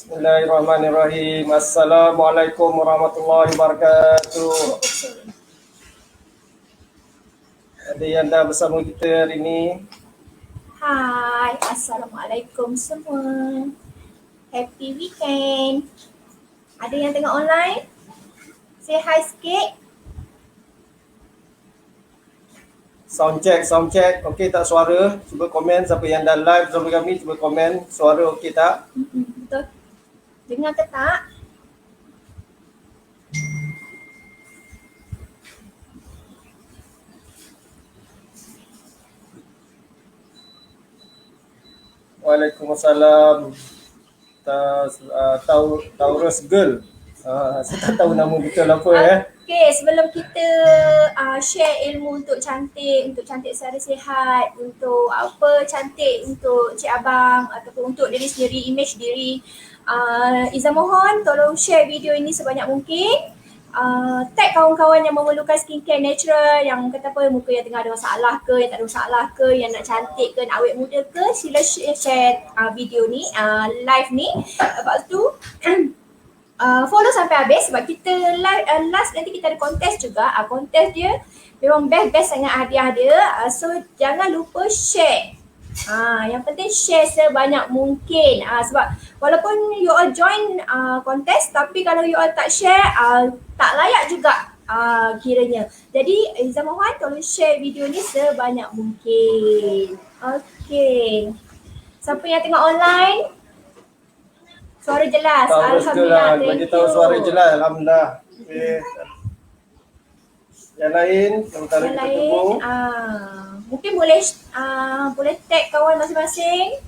Bismillahirrahmanirrahim. Assalamualaikum warahmatullahi wabarakatuh. Ada yang dah bersama kita hari ini? Hai, Assalamualaikum semua. Happy weekend. Ada yang tengok online? Say hi sikit. Sound check. Okey tak suara? Cuba komen siapa yang dah live bersama kami, cuba komen suara okey tak? Betul. Dengar ke tak? Waalaikumsalam. Taurus Girl. Saya tak tahu nama betul apa Okay, sebelum kita share ilmu untuk cantik secara sihat, untuk apa cantik untuk Cik Abang ataupun untuk diri sendiri, image diri, Izzah mohon tolong share video ini sebanyak mungkin. Tag kawan-kawan yang memerlukan skincare natural, yang kata apa, muka yang tengah ada masalah ke, yang tak ada masalah ke, yang nak cantik ke, nak awet muda ke, sila share video ni, live ni. Lepas tu follow sampai habis sebab kita live last nanti kita ada kontes juga. Kontes dia memang best sangat hadiah dia. So jangan lupa share. Yang penting share sebanyak mungkin. Sebab walaupun you all join kontes, tapi kalau you all tak share, tak layak juga kiranya. Jadi Izzah mohon tolong share video ni sebanyak mungkin. Okay. Siapa yang tengok online? Suara jelas. Alhamdulillah. Bagi tahu suara jelas. Alhamdulillah. Okay. Yang lain, sementara kita tunggu. Mungkin boleh tag kawan masing-masing.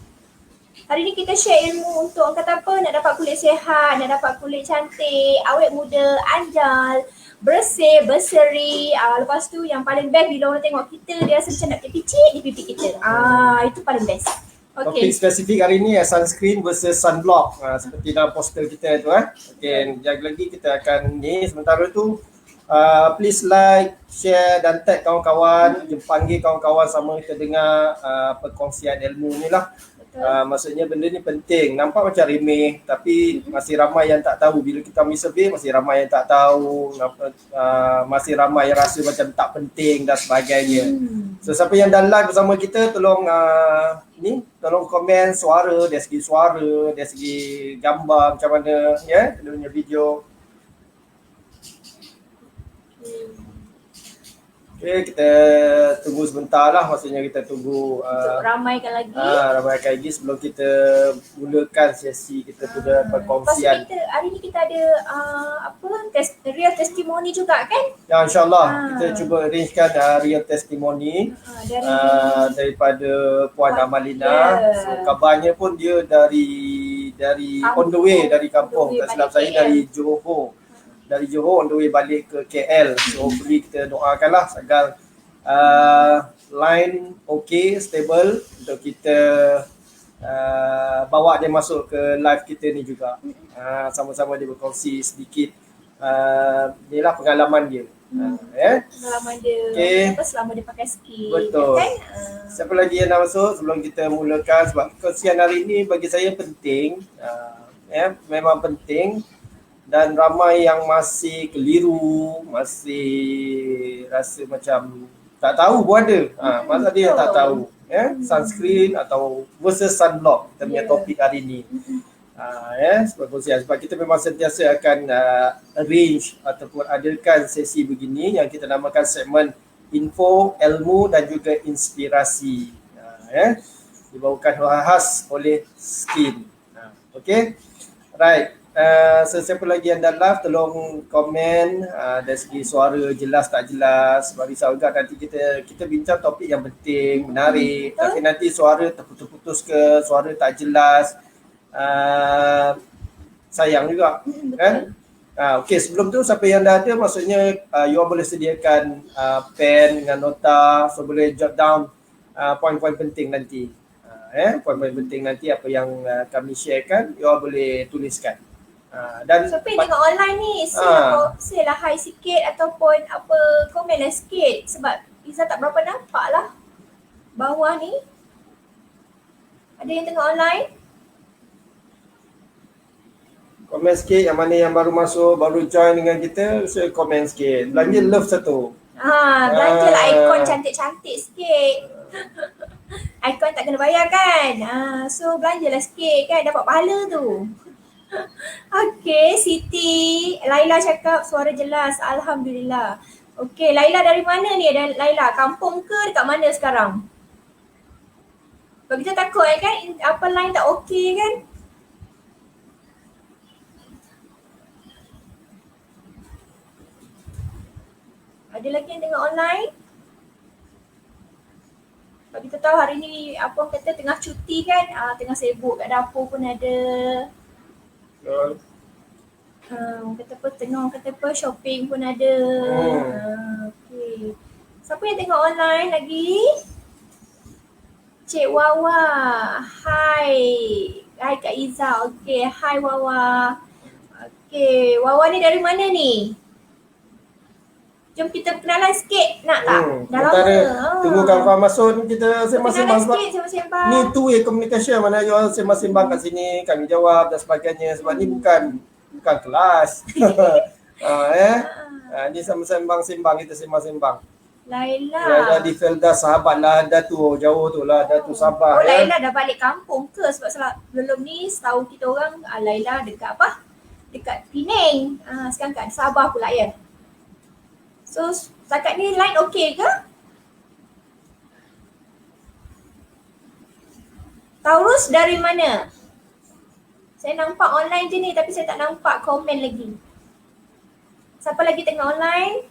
Hari ni kita share ilmu untuk orang kata apa, nak dapat kulit sihat, nak dapat kulit cantik, awet muda, anjal, bersih, berseri. Lepas tu yang paling best bila orang tengok kita, dia rasa macam nak picit di pipi kita. Itu paling best. Topik spesifik hari ni sunscreen versus sunblock, seperti dalam poster kita tu. Okay, sekejap lagi kita akan ni. Sementara tu please like, share dan tag kawan-kawan, panggil kawan-kawan sama kita dengar perkongsian ilmu ni lah. Maksudnya benda ni penting. Nampak macam remeh tapi masih ramai yang tak tahu. Bila kita ambil survey masih ramai yang tak tahu, masih ramai yang rasa macam tak penting dan sebagainya. So siapa yang dah live bersama kita, tolong tolong komen suara, dari segi suara, dari segi gambar macam mana dia punya video. Okay, kita tunggu sebentar lah, maksudnya kita tunggu untuk ramaikan lagi. Ramaikan lagi sebelum kita mulakan sesi kita punya perkongsian. Lepas hari ni kita ada real testimoni juga kan? Ya, insyaAllah kita cuba arrangekan real testimoni daripada Puan Amalina. So kabarnya pun dia dari on the way dari kampung, tak silap saya dari Johor. Dari Johor on the way balik ke KL. So hopefully kita doakanlah agar line okay, stable untuk kita bawa dia masuk ke live kita ni juga. Sama-sama dia berkongsi sedikit inilah pengalaman dia. Pengalaman dia. Okay. Selama dia pakai skin. Betul. Kan? Siapa lagi yang nak masuk sebelum kita mulakan, sebab perkongsian hari ini bagi saya penting. Memang penting. Dan ramai yang masih keliru, masih rasa macam tak tahu pun ada. Masa dia tak tahu. Sunscreen atau versus sunblock, kita punya topik hari ini. Sebab kita memang sentiasa akan arrange ataupun adakan sesi begini yang kita namakan segmen info, ilmu dan juga inspirasi. Dibawakan khas oleh Skin. Okay. Right. Sesiapa lagi yang dah live, tolong komen dari segi suara jelas tak jelas. Sebab risau juga nanti kita bincang topik yang penting, menarik, tapi nanti suara terputus-putus ke, suara tak jelas, sayang juga kan. Okay, sebelum tu siapa yang dah ada, maksudnya you all boleh sediakan pen dengan nota, so boleh jot down poin-poin penting nanti. Poin-poin penting nanti apa yang kami sharekan, you all boleh tuliskan. Dan siapa yang tengok online ni, silalah hi sikit ataupun komen lah sikit. Sebab Izzah tak berapa nampak lah bawah ni. Ada yang tengok online? Komen sikit yang mana yang baru masuk, baru join dengan kita, so komen sikit. Belanja love satu. Belanjalah ikon cantik-cantik sikit. Ikon tak kena bayar kan? So belanjalah sikit kan, dapat pahala tu. Okay, Siti. Laila cakap suara jelas. Alhamdulillah. Okay, Laila dari mana ni? Laila, kampung ke dekat mana sekarang? Sebab kita takut kan, apa line tak okay kan? Ada lagi yang tengok online? Sebab kita tahu hari ni apa orang kata tengah cuti kan, tengah sibuk kat dapur pun ada. Orang kata apa, tengah kata apa, shopping pun ada. Okay. Siapa yang tengok online lagi? Cik Wawa. Hai. Hai Kak Iza. Okay. Hai Wawa. Okay. Wawa ni dari mana ni? Jom kita perkenalan sikit. Nak tak? Dah lama. Tunggu kawan-kawan masuk, kita sembang-sembang sebab sembang. ni two way communication. Mana you all sembang-sembang kat sini, kami jawab dan sebagainya. Sebab ni bukan kelas. Ni sembang-sembang, kita sembang-sembang. Laila di Felda sahabat lah, dah tu jauh tu lah, dah tu Sabah. Laila dah balik kampung ke? Sebab belum ni setahu kita orang Laila dekat apa? Dekat Penang. Sekarang kat Sabah pula ya. So setakat ni line okey ke? Taurus dari mana? Saya nampak online je ni tapi saya tak nampak komen lagi. Siapa lagi tengok online?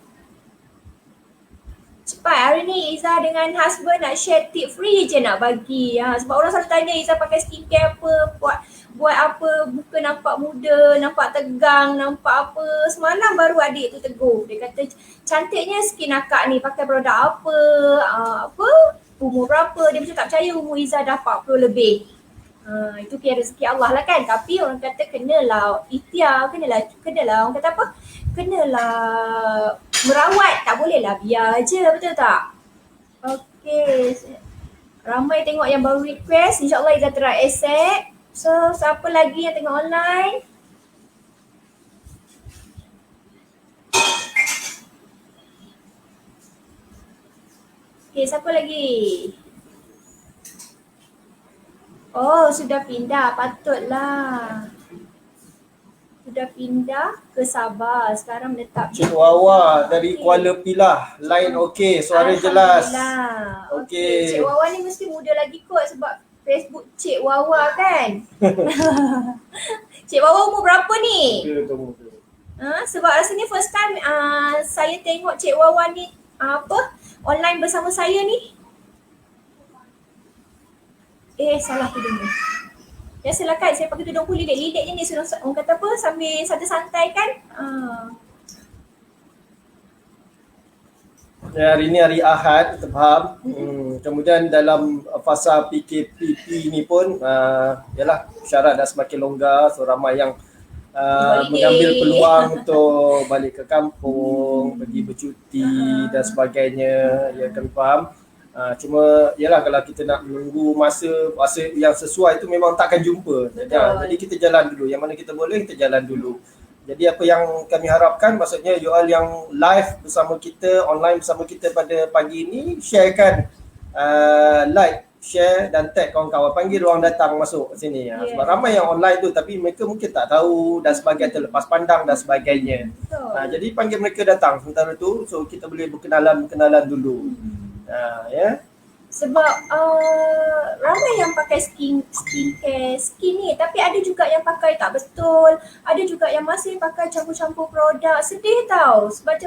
Cepat, hari ni Iza dengan husband nak share tip free je nak bagi. Sebab orang selalu tanya Iza pakai skincare apa, buat apa, muka nampak muda, nampak tegang, nampak apa. Semalam baru adik tu tegur. Dia kata cantiknya skin akak ni, pakai produk apa, umur berapa. Dia macam tak percaya umur Iza dah 40 lebih. Itu kira rezeki Allah lah kan. Tapi orang kata kenalah ikhtiar, kenalah orang kata apa? Kenalah merawat, tak boleh lah biar je, betul tak? Okay, ramai tengok yang baru request, insyaAllah Iza try accept. So, siapa lagi yang tengok online? Okay, siapa lagi? Oh, sudah pindah, patutlah. Sudah pindah ke Sabah, sekarang menetap. Cik Wawa dari Kuala Pilah, line okey, suara jelas. Okey. Cik Wawa ni mesti muda lagi kot sebab Facebook Cik Wawa kan. Cik Wawa umur berapa ni? Sebab rasanya first time saya tengok Cik Wawa ni online bersama saya ni. Salah tudung ni. Ya silakan, saya pakai tudung pun lilit-lilit je ni, orang kata apa, sambil santai-santai kan. Ya, hari ni hari Ahad, kita faham. Kemudian dalam fasa PKPP ni pun yalah syarat dah semakin longgar, so ramai yang mengambil peluang untuk balik ke kampung, pergi bercuti dan sebagainya, ya kami faham. Cuma yalah kalau kita nak menunggu masa yang sesuai itu memang takkan jumpa. Jadi kita jalan dulu, yang mana kita boleh kita jalan dulu. Jadi apa yang kami harapkan, maksudnya you all yang live bersama kita, online bersama kita pada pagi ini, sharekan, like, share dan tag kawan-kawan, panggil orang datang masuk sini. Sebab ramai yang online tu tapi mereka mungkin tak tahu dan sebagainya, terlepas pandang dan sebagainya. Jadi panggil mereka datang sementara tu, so kita boleh berkenalan dulu. Ya. Sebab ramai yang pakai skincare skin ni, tapi ada juga yang pakai tak betul, ada juga yang masih pakai campur-campur produk. Sedih tau sebab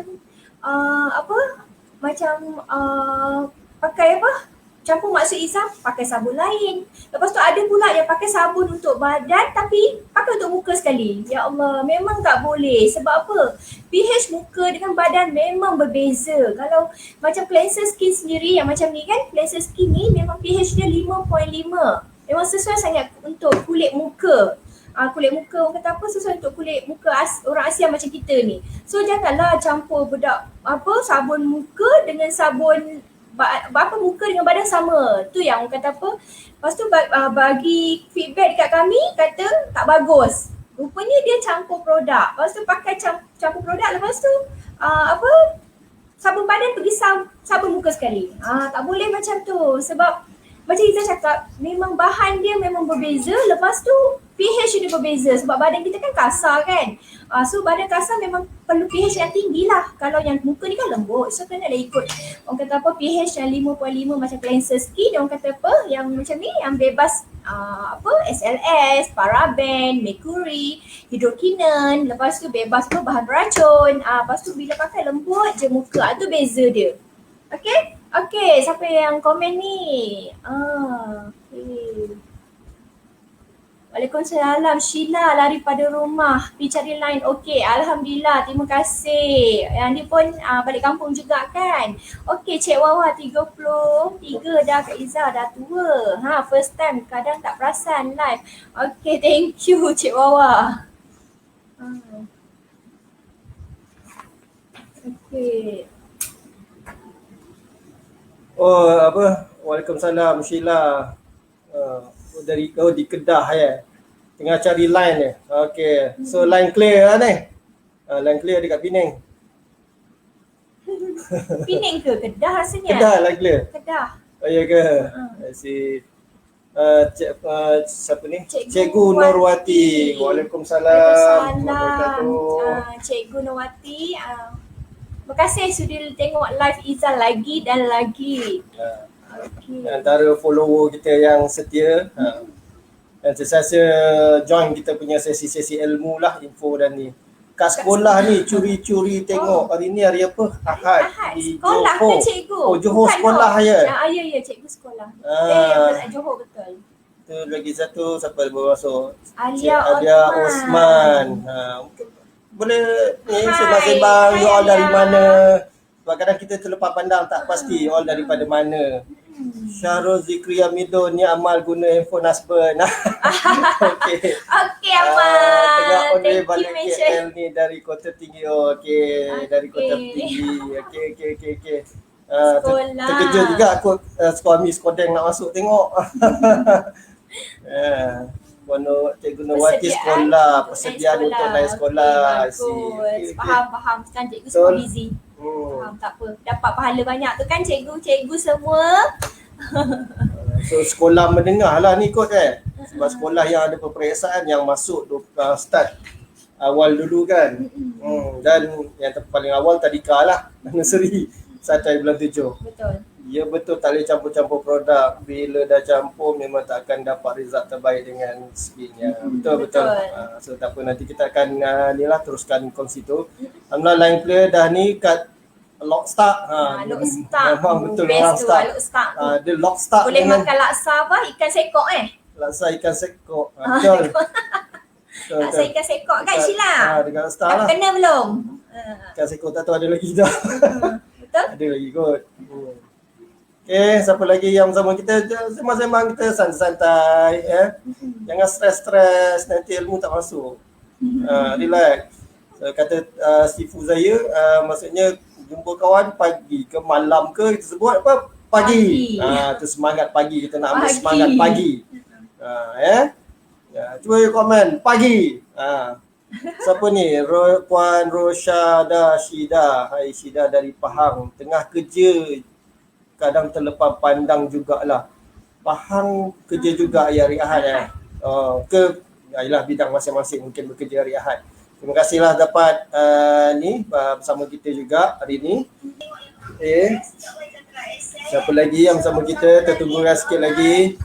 pakai campur maksud Iza pakai sabun lain. Lepas tu ada pula yang pakai sabun untuk badan tapi pakai untuk muka sekali. Ya Allah, memang tak boleh. Sebab apa? pH muka dengan badan memang berbeza. Kalau macam cleanser skin sendiri yang macam ni kan, cleanser skin ni memang pH dia 5.5. Memang sesuai sangat untuk kulit muka. Kulit muka orang kata apa, sesuai untuk kulit muka orang Asia macam kita ni. So janganlah campur sabun muka dengan sabun muka dengan badan sama. Tu yang orang kata apa. Lepas tu bagi feedback dekat kami, kata tak bagus. Rupanya dia campur produk. Lepas tu pakai campur produk. Lepas tu sabun badan pergi sabun muka sekali. Tak boleh macam tu. Sebab macam Izzah cakap, memang bahan dia memang berbeza. Lepas tu pH dia berbeza. Sebab badan kita kan kasar kan. So badan kasar memang perlu pH yang tinggi lah. Kalau yang muka ni kan lembut. So kena lah ikut orang kata apa, pH yang 5.5 macam cleanser skin. Orang kata apa, yang macam ni, yang bebas SLS, paraben, mercury, hidrokinon. Lepas tu bebas apa, bahan beracun. Lepas tu bila pakai lembut je muka, tu beza dia. Okay? Okay, siapa yang komen ni? Okay. Waalaikumsalam. Sheila lari pada rumah, pergi cari line. Okey, Alhamdulillah, terima kasih. Yang ni pun balik kampung juga kan. Okey, Cik Wawa 33 dah, Kak Izzah dah tua. First time, kadang tak perasan live. Okey, thank you Cik Wawa. Okey. Waalaikumsalam Sheila. Di Kedah ya. Tengah cari line ni. Okey. So line clear lah ni. Line clear dekat Penang. Penang ke Kedah rasanya? Kedah line clear. Kedah. Oh ya ke? Siapa ni? Cikgu Nurwati. Waalaikumsalam. Cikgu Nurwati. Terima kasih sudah tengok live Izzah lagi dan lagi. Okay. Antara follower kita yang setia dan sesiasa join kita punya sesi-sesi ilmu lah, info dan ni. Kat sekolah ni curi-curi tengok hari ni hari apa? Ahad. Di sekolah Johor. ke cikgu? Johor sekolah ya? Ya, cikgu sekolah. Johor betul. Tu lagi satu siapa baru masuk? Alia Osman. Mungkin boleh ni sembang-sembang you all dari mana? Sebab kadang kita terlepas pandang, tak pasti all daripada mana. Syahrul Zikri Amidun ni amal guna handphone husband. Okey. Okey Amal. Tengah on way balik KL ni dari Kota Tinggi. Okey, dari Kota Tinggi. Okey. Terkejut juga aku suami Skodeng nak masuk tengok. Cikgu Nurwati sekolah, persediaan untuk naik sekolah. Faham. Sekarang cikgu semua busy. Faham, tak apa. Dapat pahala banyak tu kan cikgu semua. So sekolah menengah lah ni kot sebab sekolah yang ada peperiksaan yang masuk start awal dulu kan. Dan yang paling awal tadika lah, nursery sampai bulan 7. Betul. Ya betul, tak boleh campur-campur produk. Bila dah campur memang tak akan dapat result terbaik dengan skinnya. Betul. So tak apa, nanti kita akan teruskan kongsi tu. Alhamdulillah line clear dah ni kat lock start. Memang betul orang start. Dia lock start. Boleh makan laksa apa? Ikan sekok Laksa ikan sekok. Betul. Laksa ikan sekok kan Sheila? Dengan star lah. Kena belum? Ikan sekok tak tahu ada lagi dah. Betul? Ada lagi kot. Okay, siapa lagi yang bersama kita? Sembang-sembang kita santai-santai Jangan stres-stres, nanti ilmu tak masuk. Relax. Kata Sifu Zaya, maksudnya jumpa kawan pagi ke malam ke, kita sebut apa? Pagi. Tu semangat pagi, kita nak ambil semangat pagi. Cuba komen pagi. Siapa ni? Puan Rosyada Syida. Hai Syida dari Pahang. Tengah kerja, kadang terlepas pandang jugalah. Pahang kerja juga hari Ahad Yalah, bidang masing-masing mungkin bekerja hari Ahad. Terima kasihlah dapat bersama kita juga hari ni. Siapa lagi yang bersama kita? Kita tunggu sikit lagi.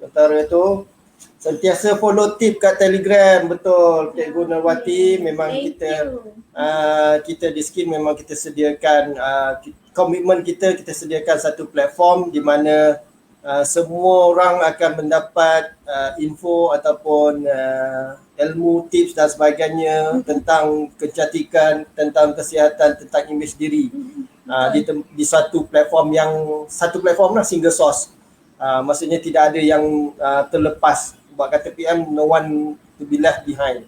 Sementara tu sentiasa follow tip kat Telegram. Betul, Cikgu Nurwati. Memang kita di Skin memang kita sediakan komitmen kita sediakan satu platform di mana semua orang akan mendapat info ataupun ilmu, tips dan sebagainya tentang kecantikan, tentang kesihatan, tentang imej diri di satu platform lah, single source. Maksudnya tidak ada yang terlepas. Buat kata PM, no one to be left behind.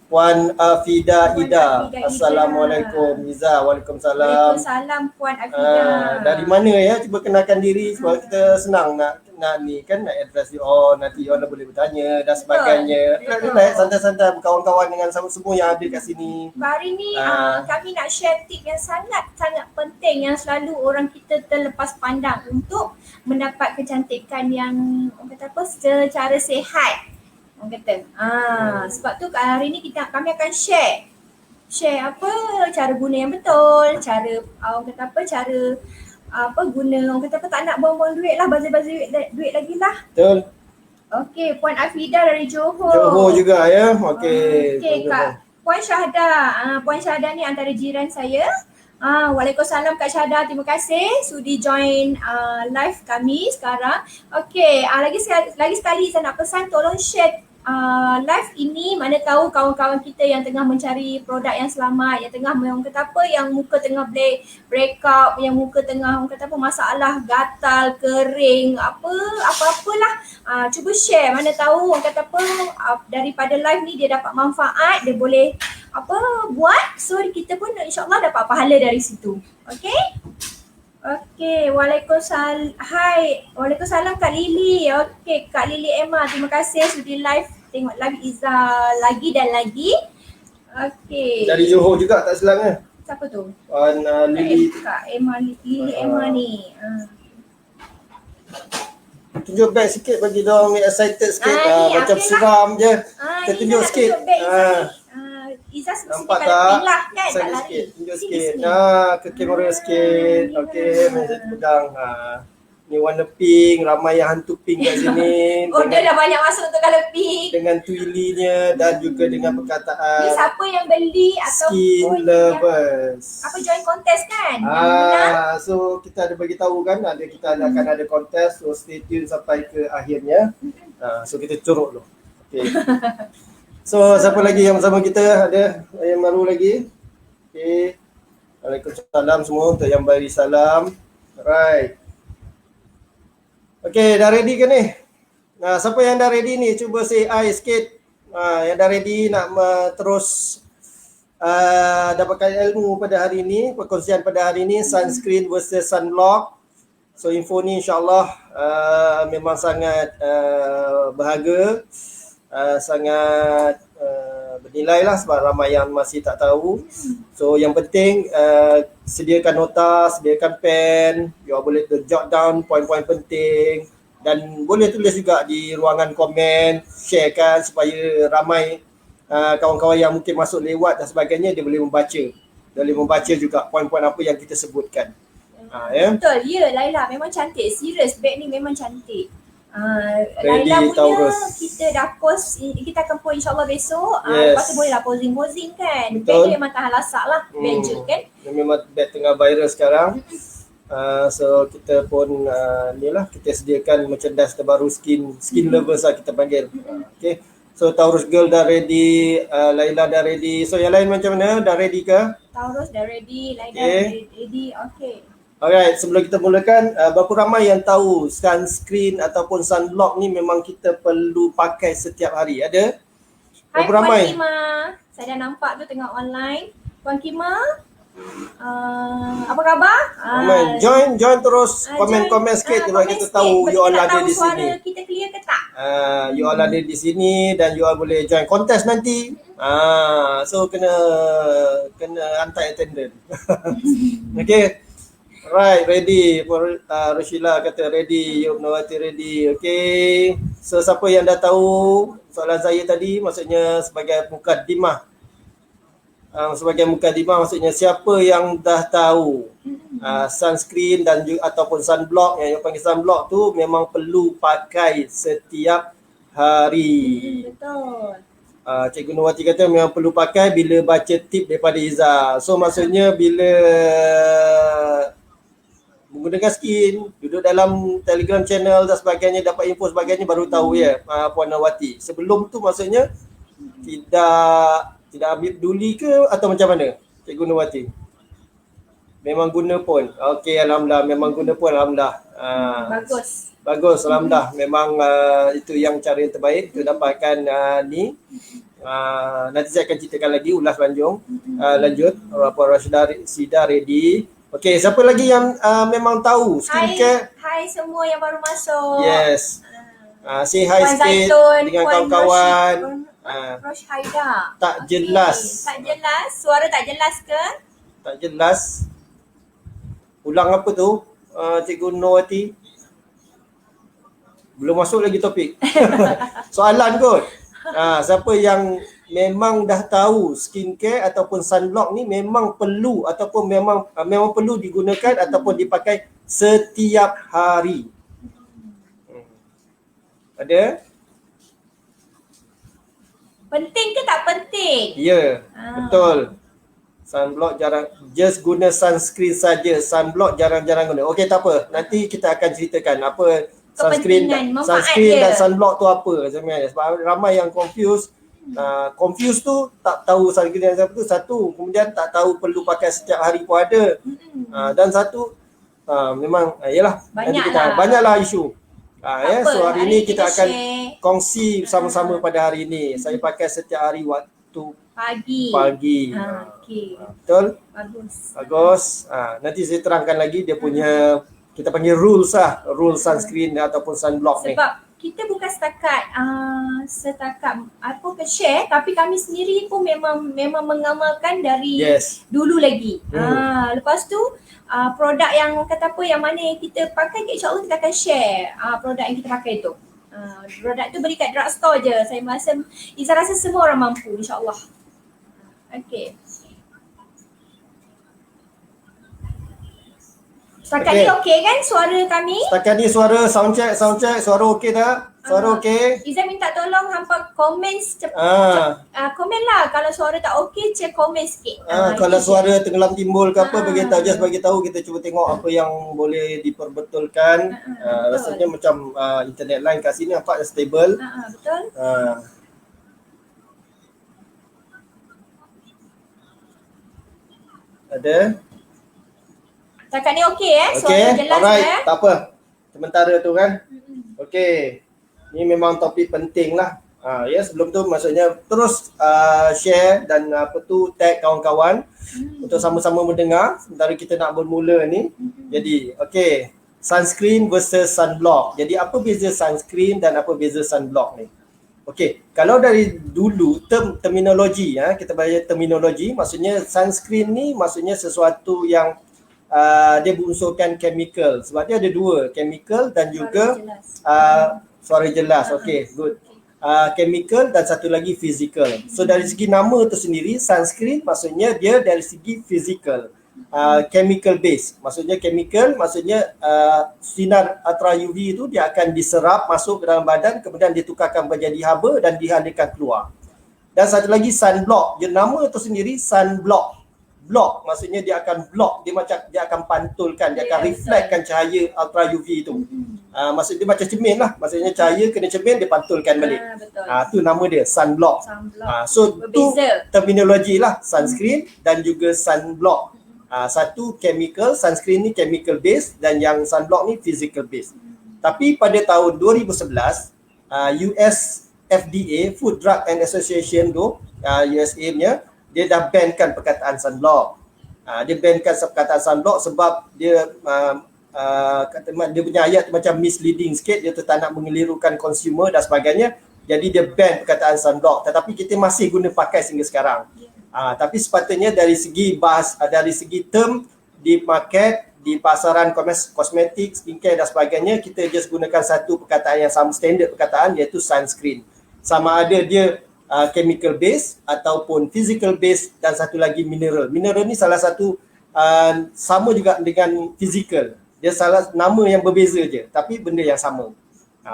Puan Afida Ida. Assalamualaikum Izzah. Waalaikumsalam. Waalaikumsalam Puan Afida. Dari mana ya? Cuba kenalkan diri sebab kita senang nak nak ni kan, nak address you all, nanti you all boleh bertanya dan sebagainya. Relax, santai-santai berkawan-kawan dengan semua yang ada kat sini. Hari ni kami nak share tip yang sangat-sangat penting yang selalu orang kita terlepas pandang untuk mendapat kecantikan yang orang kata apa, secara sihat. Orang kata. Sebab tu hari ni kami akan share apa cara guna yang betul, cara orang kata apa, cara guna, orang kata apa, tak nak buang-buang duit lah, bazir-bazir duit lagi lah. Betul. Okey, Puan Afida dari Johor. Johor juga ya. Okey. Okey, Kak Puan Syahda. Puan Syahda ni antara jiran saya. Waalaikumsalam Kak Syahda, terima kasih sudi join live kami sekarang. Okey, lagi sekali saya nak pesan, tolong share live ini, mana tahu kawan-kawan kita yang tengah mencari produk yang selamat, yang tengah orang kata apa, yang muka tengah breakout, yang muka tengah orang kata apa, masalah gatal, kering, apa-apalah. Cuba share, mana tahu orang kata apa, daripada live ni dia dapat manfaat, dia boleh buat, so kita pun insyaAllah dapat pahala dari situ. Okey, Waalaikumsalam. Hai, Waalaikumsalam Kak Lily. Okey, Kak Lily Emma, terima kasih sudi live, tengok live Iza lagi dan lagi. Okey. Dari Johor juga tak silap. Siapa tu? Lily. Kak Emma, Lily Emma ni. Tunjuk back sikit bagi dia orang excited sikit. Macam okay seram je. Kita tunjuk nak sikit. Tunjuk back Iza nampak kalau tak? pilah kan, tak Sana lari. sikit, tunjuk Sini, sikit. sini. Ke kamera sikit. Okey, saya pegang. Ni warna pink, ramai yang hantu pink kat sini. Dia dah banyak masuk untuk colour pink. Dengan twilly-nya dan juga dengan Ni perkataan siapa yang beli ataupun skin yang lovers. join kontes kan? Yang menang. So kita ada bagi tahu kan, kita akan ada kontes, so stay tune sampai ke akhirnya. So kita curuk dulu. Okay. So siapa lagi yang bersama kita? Ada yang baru lagi? Okay. Waalaikumsalam semua untuk yang bagi salam. Alright. Okay, dah ready ke ni? Siapa yang dah ready ni? Cuba say hi sikit. Yang dah ready nak terus dapatkan ilmu pada hari ini, perkongsian pada hari ini, sunscreen versus sunblock. So info ni insyaAllah memang sangat berharga, sangat bernilai lah sebab ramai yang masih tak tahu. So yang penting sediakan nota, sediakan pen, you boleh jot down poin-poin penting dan boleh tulis juga di ruangan komen, sharekan supaya ramai kawan-kawan yang mungkin masuk lewat dan sebagainya dia boleh membaca juga poin-poin apa yang kita sebutkan. Betul, ya Laila memang cantik, serius beg ni memang cantik. Ready, Laila punya Taurus. kita dah post, kita akan post insyaAllah besok. Yes. Lepas tu boleh lah posing kan. Betul. Beg ni memang tahan lasak lah, badger kan. Memang beg tengah viral sekarang. So kita pun ni lah, kita sediakan merchandise terbaru skin lovers lah kita panggil. Okay. So Taurus girl dah ready, Laila dah ready. So yang lain macam mana? Dah ready ke? Taurus dah ready, Laila Okay. ready. Okay. Alright, sebelum kita mulakan, berapa ramai yang tahu sunscreen ataupun sunblock ni memang kita perlu pakai setiap hari? Ada? Hai Berapa Puan ramai? Kima, saya dah nampak tu tengah online. Puan Kima, apa khabar? Ramai. Join terus, komen-komen sikit supaya kita tahu you all ada di sini. Suara kita clear ke tak? You all ada di sini dan you all boleh join kontes nanti. So kena hantar attendant. Okay. Right, ready. Roshila kata ready, Yubnawati ready. Okay. So siapa yang dah tahu soalan saya tadi, maksudnya sebagai mukadimah. Sebagai mukadimah maksudnya siapa yang dah tahu sunscreen dan ataupun sunblock, yang panggil sunblock tu memang perlu pakai setiap hari. Betul. Cikgu Nurwati kata memang perlu pakai bila baca tip daripada Iza. So maksudnya bila menggunakan skin, duduk dalam Telegram channel dan sebagainya, dapat info sebagainya baru tahu ya Puan Nurwati. Sebelum tu maksudnya tidak ambil peduli ke atau macam mana Cikgu Nurwati? Memang guna pun. Okey, alhamdulillah memang guna pun, alhamdulillah. Bagus, alhamdulillah. Memang itu yang cara yang terbaik untuk dapatkan ni. Nanti saya akan ceritakan lagi ulas lanjut. Puan Rashida Sida ready. Okey, siapa lagi yang memang tahu skincare? Hai hi semua yang baru masuk. Yes. Say hi Puan sikit Zaitun, dengan Puan kawan-kawan. Rosh Haida. Tak jelas. Tak jelas. Suara tak jelas ke? Tak jelas. Ulang apa tu? Cikgu Nurwati. Belum masuk lagi topik. Soalan kot. Siapa yang memang dah tahu skincare ataupun sunblock ni memang perlu ataupun memang perlu digunakan ataupun dipakai setiap hari. Ada? Penting ke tak penting? Ya, betul. Sunblock jarang, just guna sunscreen saja. Sunblock jarang-jarang guna. Okey, tak apa. Nanti kita akan ceritakan apa sunscreen dan sunblock tu apa sebenarnya. Sebab ramai yang confused. Confused tu tak tahu sunscreen dan sunblock tu satu. Kemudian tak tahu perlu pakai setiap hari pun ada. Dan satu memang yalah, banyaklah isu. So hari ini kita akan kongsi sama-sama pada hari ini. Saya pakai setiap hari waktu pagi. Okey. Betul? Bagus. Nanti saya terangkan lagi dia punya kita panggil rules rule sunscreen ataupun sunblock ni. Sebab kita bukan setakat share, tapi kami sendiri pun memang mengamalkan dari dulu lagi. Lepas tu produk yang kata apa yang mana yang kita pakai, insya-Allah kita akan share produk yang kita pakai tu. Produk tu beli kat drugstore je. Saya rasa semua orang mampu, insya-Allah. Okey. Setakat ni okey kan suara kami? Setakat ni suara sound check, suara okey tak? Suara okey? Izan minta tolong hampa komen komen lah kalau suara tak okey, cek komen sikit. Kalau suara tenggelam timbul ke apa, bagi tahu kita cuba tengok apa yang boleh diperbetulkan. Rasanya macam internet line kat sini nampak stable. Betul. Ada? Setakat ni okey suara jelas alright. Tak apa. Sementara tu kan. Okey. Ni memang topik penting lah. Sebelum tu maksudnya terus share dan tag kawan-kawan untuk sama-sama mendengar sementara kita nak bermula ni. Jadi, okey. Sunscreen versus sunblock. Jadi apa beza sunscreen dan apa beza sunblock ni? Okey, kalau dari dulu terminologi kita belajar terminologi, maksudnya sunscreen ni maksudnya sesuatu yang dia berunsurkan chemical. Sebab dia ada dua, chemical dan juga suara jelas. Okey, good. Chemical dan satu lagi physical. So dari segi nama tu sendiri, sunscreen maksudnya dia dari segi physical. Chemical base. Maksudnya chemical, maksudnya sinar ultra UV itu dia akan diserap masuk ke dalam badan, kemudian ditukarkan menjadi haba dan dihalirkan keluar. Dan satu lagi sunblock. Dia nama tu sendiri sunblock. Block maksudnya dia akan block, dia akan pantulkan, dia akan reflectkan cahaya ultra UV itu. Maksud dia macam cermin lah. Maksudnya cahaya kena cermin, dia pantulkan balik. Tu nama dia sunblock. So tu terminologi lah, sunscreen dan juga sunblock. Satu chemical, sunscreen ni chemical base dan yang sunblock ni physical base. Tapi pada tahun 2011 US FDA, Food Drug and Association tu, USA punya, dia dah bankan perkataan sunblock. Dia bankan perkataan sunblock sebab dia dia punya ayat tu macam misleading sikit, dia tu tak nak mengelirukan consumer dan sebagainya. Jadi dia ban perkataan sunblock, tetapi kita masih guna pakai sehingga sekarang. Tapi sepatutnya dari segi term di market, di pasaran kosmetik, skincare dan sebagainya, kita just gunakan satu perkataan yang sama, standard perkataan, iaitu sunscreen. Sama ada dia chemical base ataupun physical base dan satu lagi mineral. Mineral ni salah satu sama juga dengan physical. Dia salah nama yang berbeza je, tapi benda yang sama.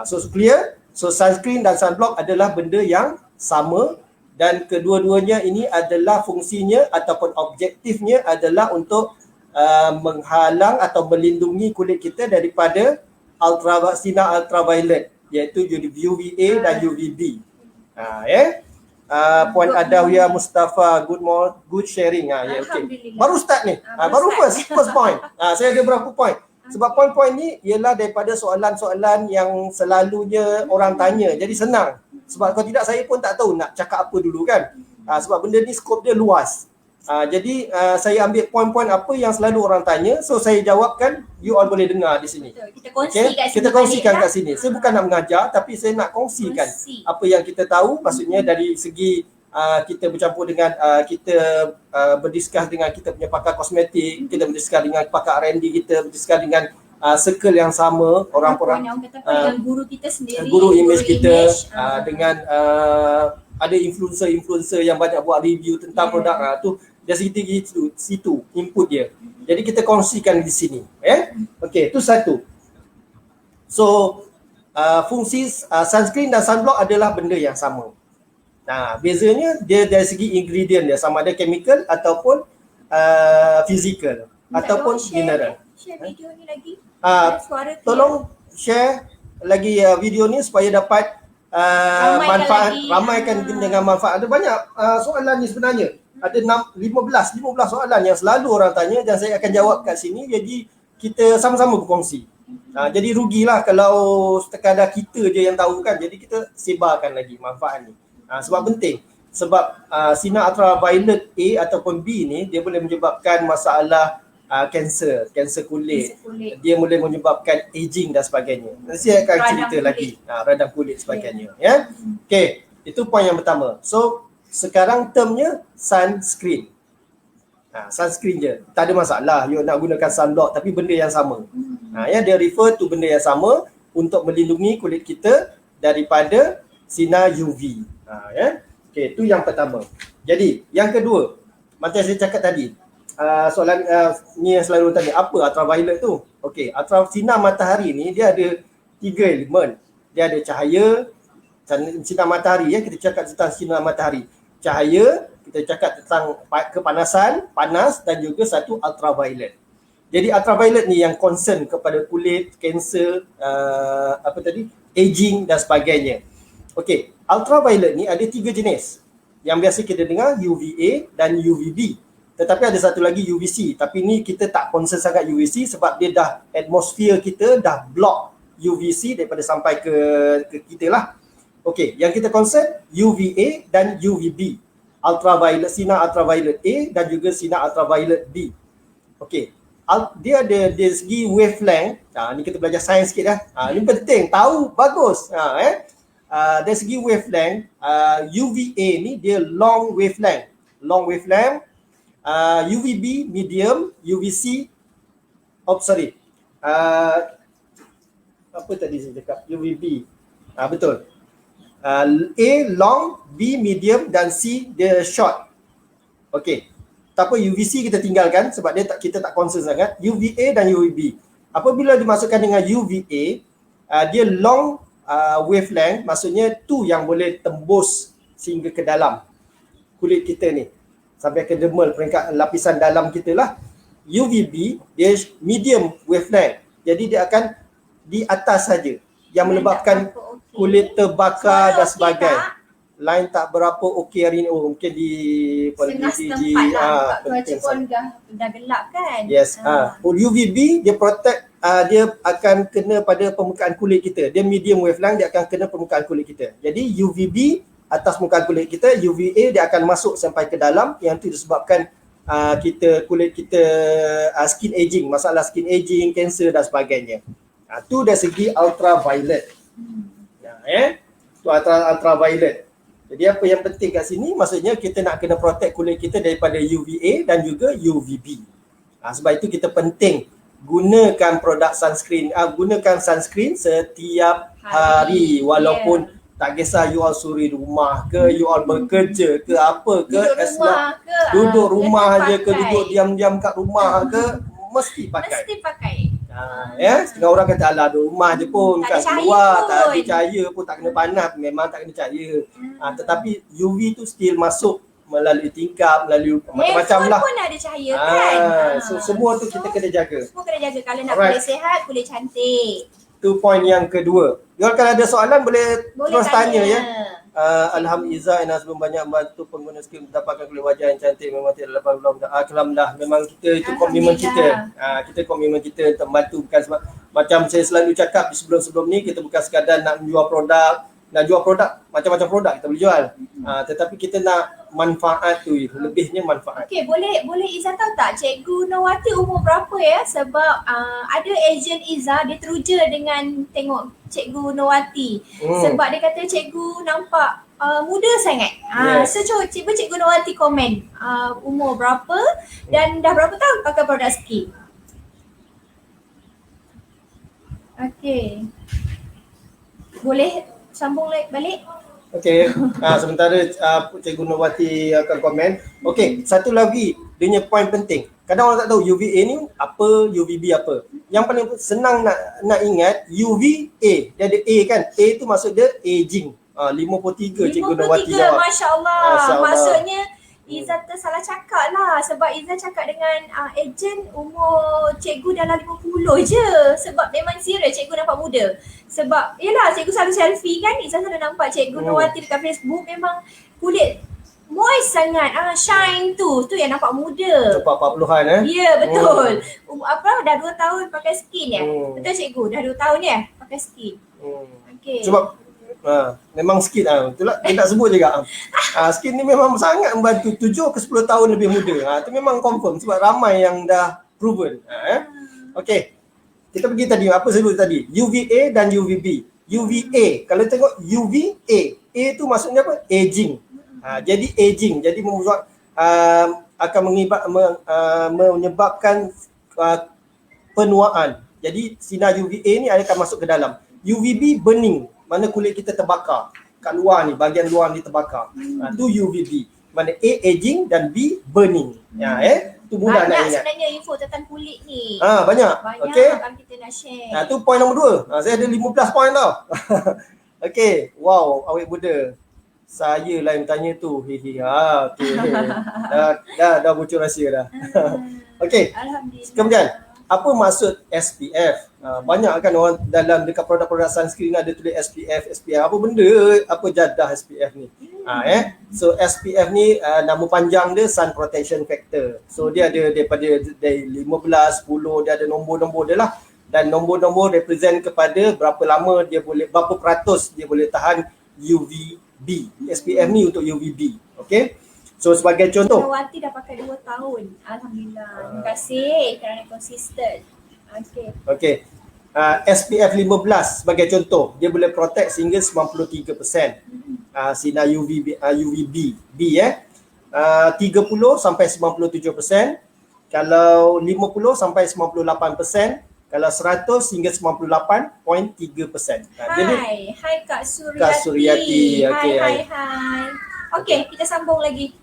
So clear? So sunscreen dan sunblock adalah benda yang sama dan kedua-duanya ini adalah fungsinya ataupun objektifnya adalah untuk menghalang atau melindungi kulit kita daripada sinar ultraviolet, iaitu UVA dan UVB. Puan Adawiyah Mustafa, good sharing. Okay. Baru start ni. Baru first point. Saya ada berapa point. Sebab poin-poin ni ialah daripada soalan-soalan yang selalunya orang tanya. Jadi senang. Sebab kalau tidak saya pun tak tahu nak cakap apa dulu kan. Sebab benda ni skop dia luas. Jadi saya ambil poin-poin apa yang selalu orang tanya, so saya jawabkan, you all boleh dengar di sini. Betul. Kita kongsi kat sini. Kita kongsikan balik, kat sini. Saya bukan nak mengajar, tapi saya nak kongsikan apa yang kita tahu, maksudnya dari segi kita bercampur dengan kita berdiskus dengan kita punya pakar kosmetik, kita berdiskus dengan pakar R&D, kita berdiskus dengan circle yang sama, orang-orang dengan guru kita sendiri, guru image kita, dengan ada influencer yang banyak buat review tentang produk tu, dari situ input dia. Jadi kita kongsikan di sini, okey, itu satu. So fungsi sunscreen dan sunblock adalah benda yang sama. Bezanya dia dari segi ingredient dia, sama ada chemical ataupun physical ataupun mineral. Share video ni lagi. Suara tolong share lagi video ni supaya dapat manfaat, ramaikan dengan manfaat. Ada banyak soalan ni sebenarnya. Ada 15 soalan yang selalu orang tanya dan saya akan jawab kat sini. Jadi kita sama-sama berkongsi. Jadi rugilah kalau sekadar kita je yang tahu kan. Jadi kita sebarkan lagi manfaat ni. Sebab penting. Sebab sinar ultraviolet A ataupun B ni dia boleh menyebabkan masalah kanser kulit. Dia boleh menyebabkan aging dan sebagainya. Nanti saya akan cerita lagi radang kulit sebagainya, ya. Okey, itu poin yang pertama. So sekarang termnya sunscreen. Sunscreen je. Tak ada masalah you nak gunakan sunblock, tapi benda yang sama. Dia refer to benda yang sama untuk melindungi kulit kita daripada sinar UV. Okey, itu yang pertama. Jadi, yang kedua, macam saya cakap tadi, soalan ni yang selalu tanya, apa ultraviolet tu? Okey, sinar matahari ni dia ada 3 elemen. Dia ada cahaya, sinar matahari, kita cakap tentang sinar matahari. Cahaya, kita cakap tentang kepanasan, panas, dan juga satu ultraviolet. Jadi ultraviolet ni yang concern kepada kulit, kanser, aging dan sebagainya. Okey, ultraviolet ni ada 3 jenis. Yang biasa kita dengar UVA dan UVB. Tetapi ada satu lagi UVC. Tapi ni kita tak concern sangat UVC sebab dia dah atmosphere kita dah block UVC daripada sampai ke kita lah. Okey, yang kita concern UVA dan UVB. Sinar ultraviolet A dan juga sinar ultraviolet B. Okey. Dia ada dari segi wavelength. Ni kita belajar sains sikit dah. Ni penting, tahu bagus. Dari segi wavelength, UVA ni dia long wavelength. UVB medium, UVC apa tadi saya cakap? UVB. Betul. A long, B medium dan C dia short. Okey. Tak apa, UVC kita tinggalkan sebab kita tak concern sangat. UVA dan UVB. Apabila dimasukkan dengan UVA, dia long wavelength, maksudnya tu yang boleh tembus sehingga ke dalam kulit kita ni. Sampai ke dermal, peringkat lapisan dalam kita lah. UVB dia medium wavelength. Jadi dia akan di atas saja yang menyebabkan kulit terbakar dan sebagainya. Lain tak berapa okey hari ni. Mungkin di setengah setempat lah. Cuaca pun dah gelap kan. Yes. UVB dia protect, dia akan kena pada permukaan kulit kita. Dia medium wavelength, dia akan kena permukaan kulit kita. Jadi UVB atas permukaan kulit kita, UVA dia akan masuk sampai ke dalam, yang tu disebabkan kulit kita skin aging, masalah skin aging, kanser dan sebagainya. Tu dari segi ultraviolet. Tu ultraviolet. Jadi apa yang penting kat sini, maksudnya kita nak kena protect kulit kita daripada UVA dan juga UVB. Sebab itu kita penting gunakan produk sunscreen, gunakan sunscreen setiap hari walaupun tak kisah you all suri rumah ke, you all bekerja ke, apa ke, duduk rumah je ke, duduk diam-diam kat rumah ke, mesti pakai. Setengah orang kata alah duduk rumah je pun, kat keluar tak ada cahaya pun, tak kena panas, memang tak kena cahaya. Tetapi UV tu still masuk melalui tingkap, melalui macam-macam lah. Pun ada cahaya kan. So semua tu kita kena jaga. Semua kena jaga kalau nak kulit sihat, kulit cantik. Itu poin yang kedua. Kalau ada soalan boleh terus tanya ya. Alhamdulillah, Ina sebelum banyak membantu pengguna skrin mendapatkan kulit wajah yang cantik, memang tidak lepas belum. Alhamdulillah, memang kita itu komitmen kita. Kita komitmen kita untuk membantu, bukan sebab macam saya selalu cakap di sebelum-sebelum ni, kita bukan sekadar nak menjual produk, nak jual produk, macam-macam produk kita boleh jual. Tetapi kita nak manfaat tu, lebihnya manfaat. Okey, boleh Izzah tahu tak Cikgu Nurwati umur berapa ya? Sebab ada ejen Izzah dia teruja dengan tengok Cikgu Nurwati. Sebab dia kata cikgu nampak muda sangat. Yes. So cuba Cikgu Nurwati komen umur berapa dan dah berapa tahun pakai produk Skin. Okey. Boleh sambung balik? Okey, sementara Cikgu Nurwati akan komen. Okey, satu lagi dia punya point penting. Kadang orang tak tahu UVA ni apa, UVB apa. Yang paling senang nak ingat UVA, dia ada A kan. A tu maksud dia aging. 53 Cikgu Nurwati 53, jawab. Masya Allah. Maksudnya Izzah tersalah cakap lah sebab Izzah cakap dengan ejen umur cikgu dalam 50 je. Sebab memang serius cikgu nampak muda. Sebab yelah cikgu selalu selfie kan. Izzah selalu nampak Cikgu Nurwati dekat Facebook memang kulit moist sangat. Shine tu yang nampak muda. Cepat 40-an Ya betul. Dah 2 tahun pakai skin ya. Betul cikgu dah 2 tahun ya pakai skin. Okey. Sebab memang skin itulah dia nak sebut juga. Skin ni memang sangat membantu 7 ke 10 tahun lebih muda. Itu memang confirm sebab ramai yang dah proven. Okey. Kita pergi tadi apa sebut tadi? UVA dan UVB. UVA, kalau tengok UVA, A tu maksudnya apa? Aging. Jadi aging, jadi membuat akan menyebabkan penuaan. Jadi sinar UVA ni akan masuk ke dalam. UVB burning, mana kulit kita terbakar. Kat luar ni, bahagian luar ni terbakar. Tu UVB. Mana A aging dan B burning. Tu mudah nak banyak ingat. sebenarnya info tentang kulit ni. Banyak. Banyak Okey. kalau kita nak share. Tu point nombor 2. Saya ada 15 point tau. Okey. Wow, awet muda. Saya lah yang tanya tu. Okey. Dah bocor rahsia dah. Okey. Alhamdulillah. Kemudian, apa maksud SPF? Banyak kan orang dekat produk-produk sunscreen ada tulis SPF. Apa benda? Apa jadah SPF ni? So SPF ni nama panjang dia Sun Protection Factor. So dia ada dari 15, 10, dia ada nombor-nombor dia lah. Dan nombor-nombor represent kepada berapa lama dia boleh, berapa peratus dia boleh tahan UVB. SPF ni untuk UVB. Okay? So sebagai contoh, Nurwati dah pakai 2 tahun. Alhamdulillah. Terima kasih kerana konsisten. Okey. SPF 15 sebagai contoh, dia boleh protect sehingga 93% sinar UVB. B 30 sampai 97%, kalau 50 sampai 98%, kalau 100 hingga 98.3%. Jadi Hai Kak Suryati. Kak Suryati. Okey. Hai. Okey, kita sambung lagi.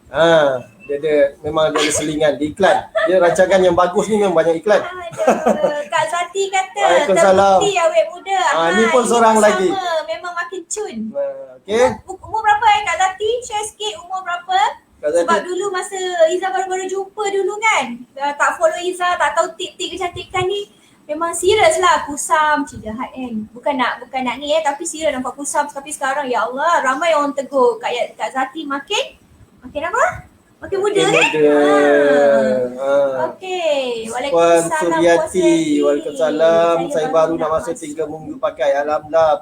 Memang dia ada selingan di iklan. Dia rancangan yang bagus ni memang banyak iklan. Aduh, Kak Zati kata Waalaikumsalam. terbukti awet muda. Ni pun seorang sama. lagi. Memang makin cun. Okey. Umur berapa Kak Zati? Share sikit umur berapa? Kak Zati. Sebab dulu masa Izzah baru-baru jumpa dulu kan. Tak follow Izzah, tak tahu tip-tip kecantikan ni. Memang serius lah kusam, jahat kan. Bukan nak ni tapi serius nampak kusam. Tapi sekarang ya Allah ramai orang tegur Kak Zati makin apa? Makin muda kan? Okey. Puan Waalaikumsalam. Suryati. Waalaikumsalam. Saya baru nak masuk 3 minggu pakai. Alhamdulillah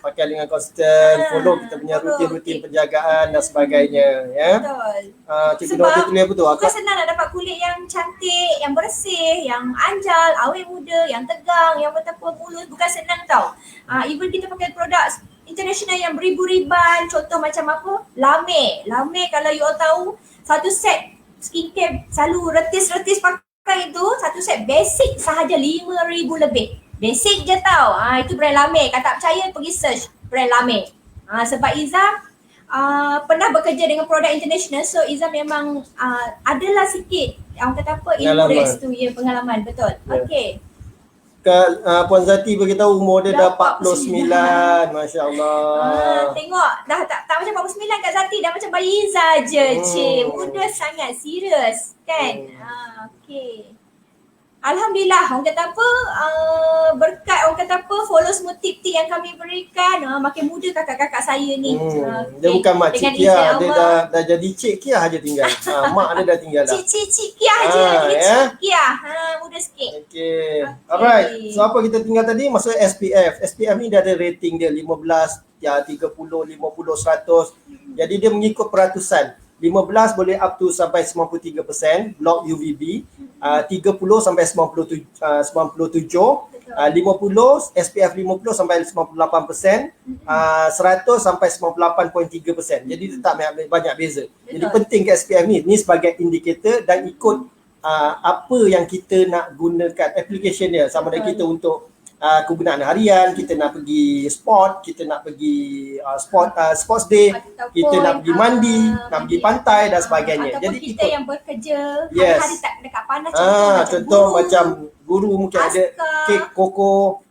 pakai dengan konsisten. Follow kita punya rutin-rutin penjagaan dan sebagainya. Ya. Betul. Cikgu Nurwati tulis apa tu? Bukan senang nak dapat kulit yang cantik, yang bersih, yang anjal, awet muda, yang tegang, yang bertepung mulus. Bukan senang tau. Even kita pakai produk international yang beribu-riban, contoh macam apa? Lame kalau you all tahu, satu set skincare selalu retis-retis pakai itu, satu set basic sahaja 5,000 lebih. Basic je tau. Itu brand Lame. Kalau tak percaya pergi search brand Lame. Sebab Izzah pernah bekerja dengan produk international, so Izzah memang adalah sikit orang kata apa, influence tu, pengalaman, betul. Okey. Puan Zati beritahu umur dia dah 49. Masya-Allah. Tengok dah tak macam 49 Kak Zati, dah macam bayi Izzah je. Muda sangat, serius kan. Okey. Alhamdulillah, orang kata apa, berkat orang kata kata apa, follow semua tip-tip yang kami berikan, makin mudah kakak-kakak saya ni. Dia bukan mak Dengan Cik Kia, izin dia Allah. dah jadi Cik Kia aja tinggal. Mak dia dah tinggal dah. Cik Kia je, jadi Cik Kia. Mudah sikit. Okay. Alright. So apa kita tinggal tadi? Maksudnya SPF. SPF ni dia ada rating dia 15, 30, 50, 100. Jadi dia mengikut peratusan. 15 boleh up to sampai 93% block UVB, 30 sampai 97, 50 SPF 50 sampai 98%, 100 sampai 98.3%. Jadi dia tak banyak beza. Jadi penting ke SPF ni sebagai indikator dan ikut apa yang kita nak gunakan application dia, sama ada kita untuk kegunaan harian, kita nak pergi sport, kita nak pergi sports day, Ataupun, kita nak pergi mandi, nak pergi pantai dan sebagainya. Ataupun Jadi kita ikut. yang bekerja Yes. hari-hari tak dekat panas, Contoh macam guru mungkin ada askar, kek koko,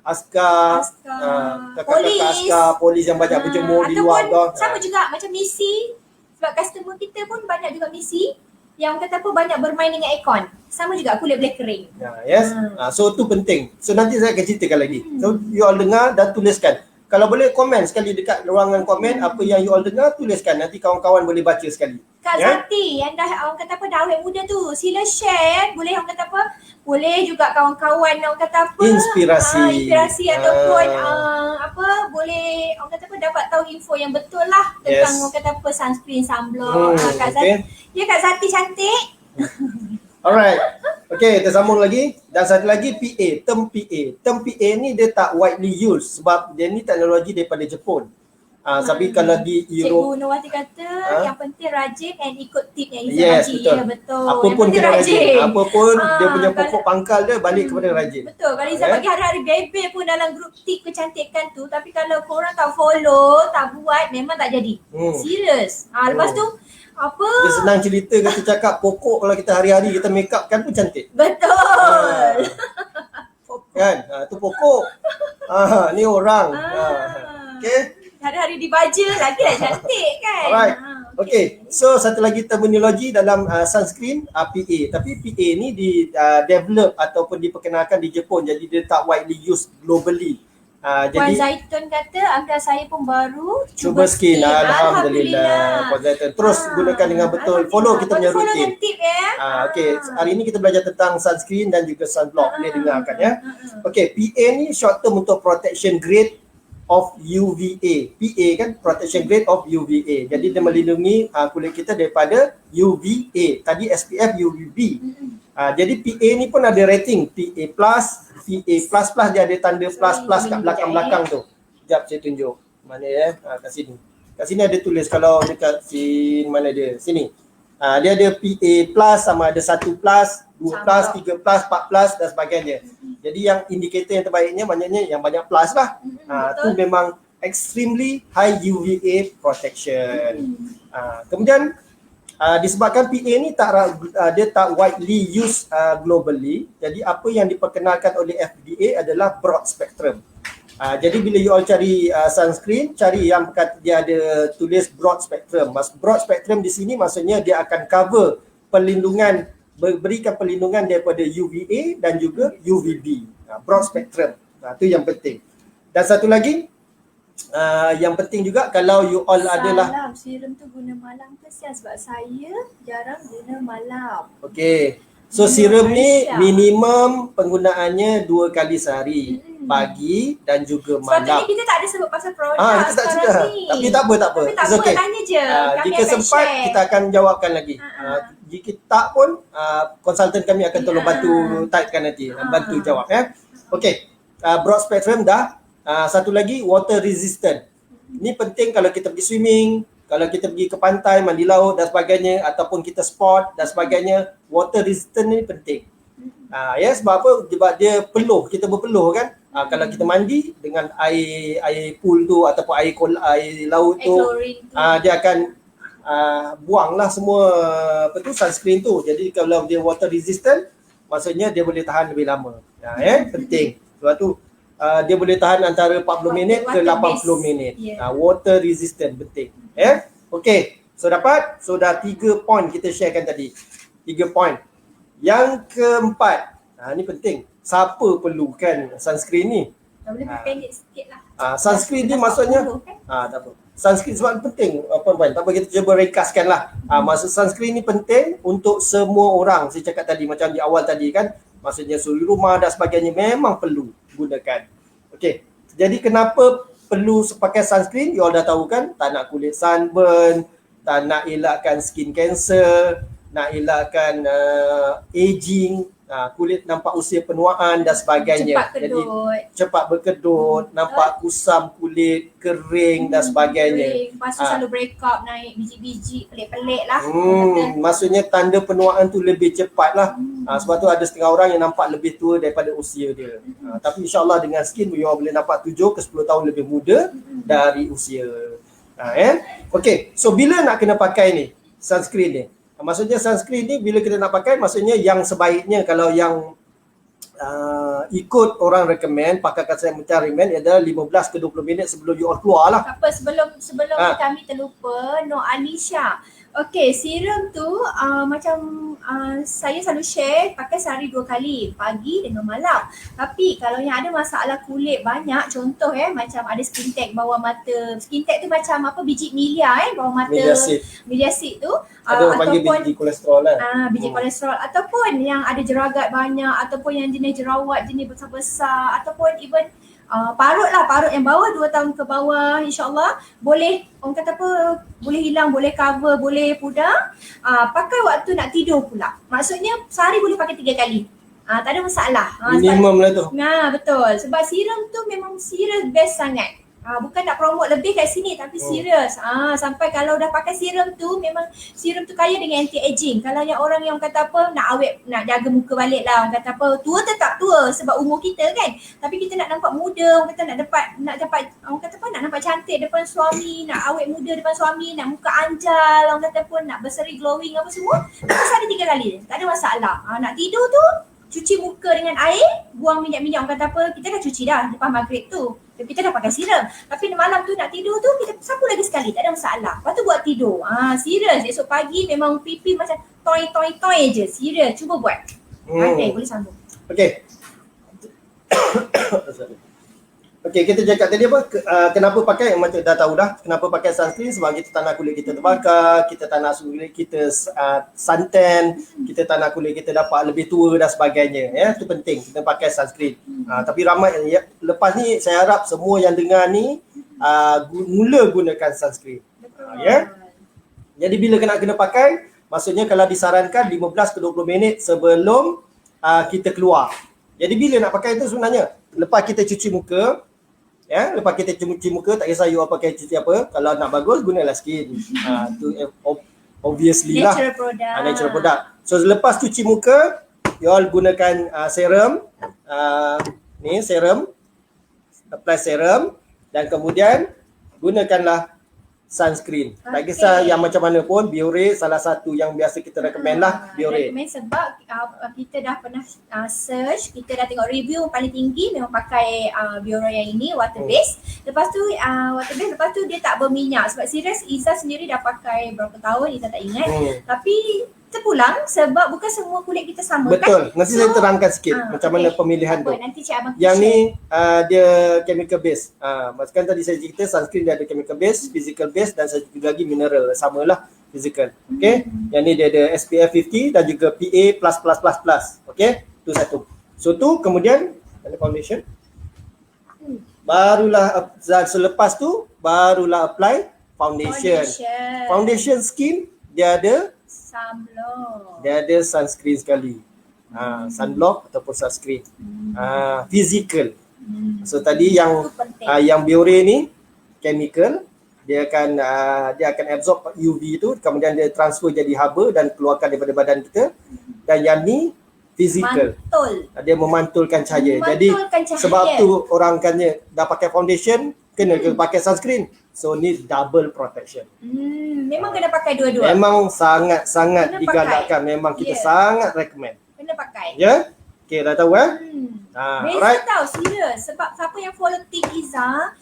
askar, kakak-kakak askar, polis yang banyak berjemur di luar tu. Ataupun sama juga macam misi, sebab customer kita pun banyak juga misi yang kata apa banyak bermain dengan aircon. Sama juga kulit boleh kering. Yes. So tu penting. So nanti saya akan ceritakan lagi. So you all dengar dan tuliskan. Kalau boleh komen sekali dekat ruangan komen apa yang you all dengar, tuliskan. Nanti kawan-kawan boleh baca sekali. Kak Zati yang dah orang kata apa dah awet muda tu, sila share. Boleh orang kata apa, boleh juga kawan-kawan orang kata apa, inspirasi ataupun apa, boleh orang kata apa dapat tahu info yang betul lah tentang orang kata apa sunscreen, sunblock. Kak Zati, ya Kak Zati cantik. Alright. Okay, kita sambung lagi. Dan satu lagi PA, term PA. Term PA ni dia tak widely used sebab dia ni teknologi daripada Jepun. Tapi kalau di Europe, Cikgu Nurwati kata yang penting rajin and ikut tip yang Izzat yes, bagi. betul. Ya, betul. Apa pun kita rajin. Apa pun dia punya kalau- pokok pangkal dia balik kepada rajin. Betul. Kalau Izzat bagi hari-hari bebe pun dalam grup tip kecantikan tu, tapi kalau korang tak follow, tak buat, memang tak jadi. Serius. Lepas tu apa? Dia senang cerita, kata cakap pokok kalau kita hari-hari kita make up kan pun cantik. Betul. Kan? Tu pokok. Ni orang. Okay. Hari-hari dibaja lagi dah cantik kan. Alright. Okay. So satu lagi terminologi dalam sunscreen PA. Tapi PA ni di develop ataupun diperkenalkan di Jepun. Jadi dia tak widely used globally. Puan Jadi Zaitun kata angka saya pun baru cuba skin. Alhamdulillah. Puan Zaitun. Terus gunakan dengan betul. Follow kita punya follow rutin. dan tip ya. Okay, hari ini kita belajar tentang sunscreen dan juga sunblock. Boleh dengarkan ya. Okay, PA ni short term untuk protection grade of UVA. PA kan protection grade of UVA. Jadi dia melindungi kulit kita daripada UVA. Tadi SPF UVB. Jadi PA ni pun ada rating PA+, PA++ dia ada tanda plus kat belakang-belakang tu. Sekejap saya tunjuk. Mana ya? Kat sini. Kat sini ada tulis kalau dekat sini mana dia? Sini. Dia ada PA+ sama ada 1+, 2+, 3+, 4+ dan sebagainya. Jadi yang indikator yang terbaiknya maknanya yang banyak plus lah. Tu memang extremely high UVA protection. Kemudian disebabkan PA ni dia tak widely used globally. Jadi apa yang diperkenalkan oleh FDA adalah broad spectrum. Jadi bila you all cari sunscreen, cari yang dia ada tulis broad spectrum. Broad spectrum di sini maksudnya dia akan cover perlindungan, berikan perlindungan daripada UVA dan juga UVB. Broad spectrum. Itu yang penting. Dan satu lagi yang penting juga kalau you all adalah serum tu guna malam ke siang sebab saya jarang guna malam. okey. So serum ni minimum penggunaannya 2 kali sehari, pagi dan juga malam. Sepatutnya kita tak ada sebut pasal produk Kita tak cerita. ni. Tapi tak apa. Tapi tak It's apa, okay. tanya je. Kami Jika akan sempat share. kita akan jawabkan lagi. Jika tak pun konsultan kami akan tolong bantu typekan nanti, bantu jawab ya. Okey. Broad spectrum dah. Satu lagi water resistant. Ini penting kalau kita pergi swimming, kalau kita pergi ke pantai, mandi laut dan sebagainya, ataupun kita sport dan sebagainya, water resistant ni penting. Sebab apa? Sebab dia peluh, kita berpeluh kan. Kalau kita mandi dengan air pool tu ataupun air laut tu, dia akan buanglah semua sunscreen tu. Jadi kalau dia water resistant, maksudnya dia boleh tahan lebih lama. Penting. Sebab tu dia boleh tahan antara 40 minit ke 80 minit. Water resistant penting. Okey. So dapat? So dah 3 point kita sharekan tadi. 3 point. Yang keempat, ni penting. siapa perlukan sunscreen ni? Dah boleh pendek sikit lah. Sunscreen ni Dah maksudnya 40 kan? tak apa. Sunscreen sebab penting puan-puan. Tak apa, kita cuba rekaskan lah. Maksud sunscreen ni penting untuk semua orang. Saya cakap tadi macam di awal tadi kan, maksudnya suri rumah dan sebagainya memang perlu gunakan. Okey. Jadi kenapa perlu pakai sunscreen? You all dah tahu kan, tak nak kulit sunburn, tak nak elakkan skin cancer, nak elakkan aging, kulit nampak usia penuaan dan sebagainya. Cepat kedut. Jadi cepat berkedut, nampak kusam kulit, kering dan sebagainya. Kering. Lepas tu selalu break up, naik biji-biji, pelik-pelik lah. Kata. Maksudnya tanda penuaan tu lebih cepat lah. Sebab tu ada setengah orang yang nampak lebih tua daripada usia dia. Tapi insyaAllah dengan skin, you all boleh nampak 7 ke 10 tahun lebih muda dari usia. Okay, so bila nak kena pakai ni sunscreen ni? Maksudnya sunscreen ni bila kita nak pakai, maksudnya yang sebaiknya kalau yang ikut orang recommend, pakar saya macam recommend adalah 15 ke 20 minit sebelum you all keluar lah. Apa sebelum kami terlupa, Nur Anisha. Okey, serum tu macam saya selalu share pakai sehari 2 kali, pagi dengan malam. Tapi kalau yang ada masalah kulit banyak, contoh macam ada skin tag bawah mata. Skin tag tu macam apa, biji milia bawah mata. Milia seed tu. Ada orang panggil biji kolesterol lah. Biji kolesterol, ataupun yang ada jeragat banyak, ataupun yang jenis jerawat jenis besar-besar, ataupun even parut yang bawah 2 tahun ke bawah, insyaAllah boleh, orang kata apa, boleh hilang, boleh cover, boleh pudar. Pakai waktu nak tidur pula. Maksudnya sehari boleh pakai 3 kali. Tak ada masalah. Minimum lah tu. Betul. Sebab serum tu memang serius best sangat. Bukan nak promote lebih kat sini tapi serius. Sampai kalau dah pakai serum tu, memang serum tu kaya dengan anti-aging. Kalau yang orang yang kata apa, nak awet, nak jaga muka balik lah. Orang kata apa, tua tetap tua sebab umur kita kan. Tapi kita nak nampak muda, orang kata nak dapat orang kata apa, nak nampak cantik depan suami, nak awet muda depan suami, nak muka anjal, orang kata apa, nak berseri glowing apa semua. Kita sehari 3 kali. Tak ada masalah. Nak tidur tu, cuci muka dengan air, buang minyak-minyak, orang kata apa, kita dah cuci dah lepas maghrib tu. Kita dah pakai serum. Tapi malam tu nak tidur tu, kita sapu lagi sekali, tak ada masalah. Lepas tu buat tidur. Serius, esok pagi memang pipi macam toy je. Serius, cuba buat. Okay, boleh sambung. Okay. Okay, kita cakap tadi apa, kenapa pakai, macam dah tahu dah kenapa pakai sunscreen, sebab kita tak nak kulit kita terbakar, kita tak nak kulit kita suntan, kita tak nak kulit kita dapat lebih tua dan sebagainya. Itu penting, kita pakai sunscreen. Tapi ramai, lepas ni saya harap semua yang dengar ni mula gunakan sunscreen. Jadi bila kena pakai, maksudnya kalau disarankan 15 ke 20 minit sebelum kita keluar. Jadi bila nak pakai tu sebenarnya, lepas kita cuci muka, lepas kita cuci muka, tak kisah you pakai cuci apa, kalau nak bagus gunalah skin. Tu obviously lah. Natural product. So lepas cuci muka, you all gunakan serum. Ni serum. Apply serum dan kemudian gunakanlah sunscreen. Tak kisah yang macam mana pun, Biore salah satu yang biasa kita recommend lah, Biore. Recommend sebab kita dah pernah search, kita dah tengok review paling tinggi memang pakai Biore yang ini, water base. Lepas tu water base, lepas tu dia tak berminyak. Sebab serius Izzah sendiri dah pakai berapa tahun, Izzah tak ingat. Tapi terpulang sebab bukan semua kulit kita sama. Betul. Kan? Nanti saya terangkan sikit macam mana pemilihan tu. Nanti Cik Abang yang ni dia chemical base. Kan tadi saya cerita sunscreen dia ada chemical base, physical base dan satu lagi mineral. Samalah physical. Okey. Yang ni dia ada SPF 50 dan juga PA++++. Okey. Tu satu. So tu kemudian ada foundation. Barulah selepas tu barulah apply foundation. Foundation skin dia ada sunblock. Dia ada sunscreen sekali. Sunblock ataupun sunscreen. Physical. So tadi yang Biore ni chemical, dia akan absorb UV tu, kemudian dia transfer jadi haba dan keluarkan daripada badan kita. Dan yang ni physical. Dia memantulkan cahaya. Jadi sebab tu orang kanya dah pakai foundation kena pakai sunscreen. So ni double protection. Memang kena pakai dua-dua. Memang sangat digalakkan. Memang kita sangat recommend. Kena pakai. Ya? Okay, dah tahu Beza tau, serius. Sebab siapa yang follow Team Izzah,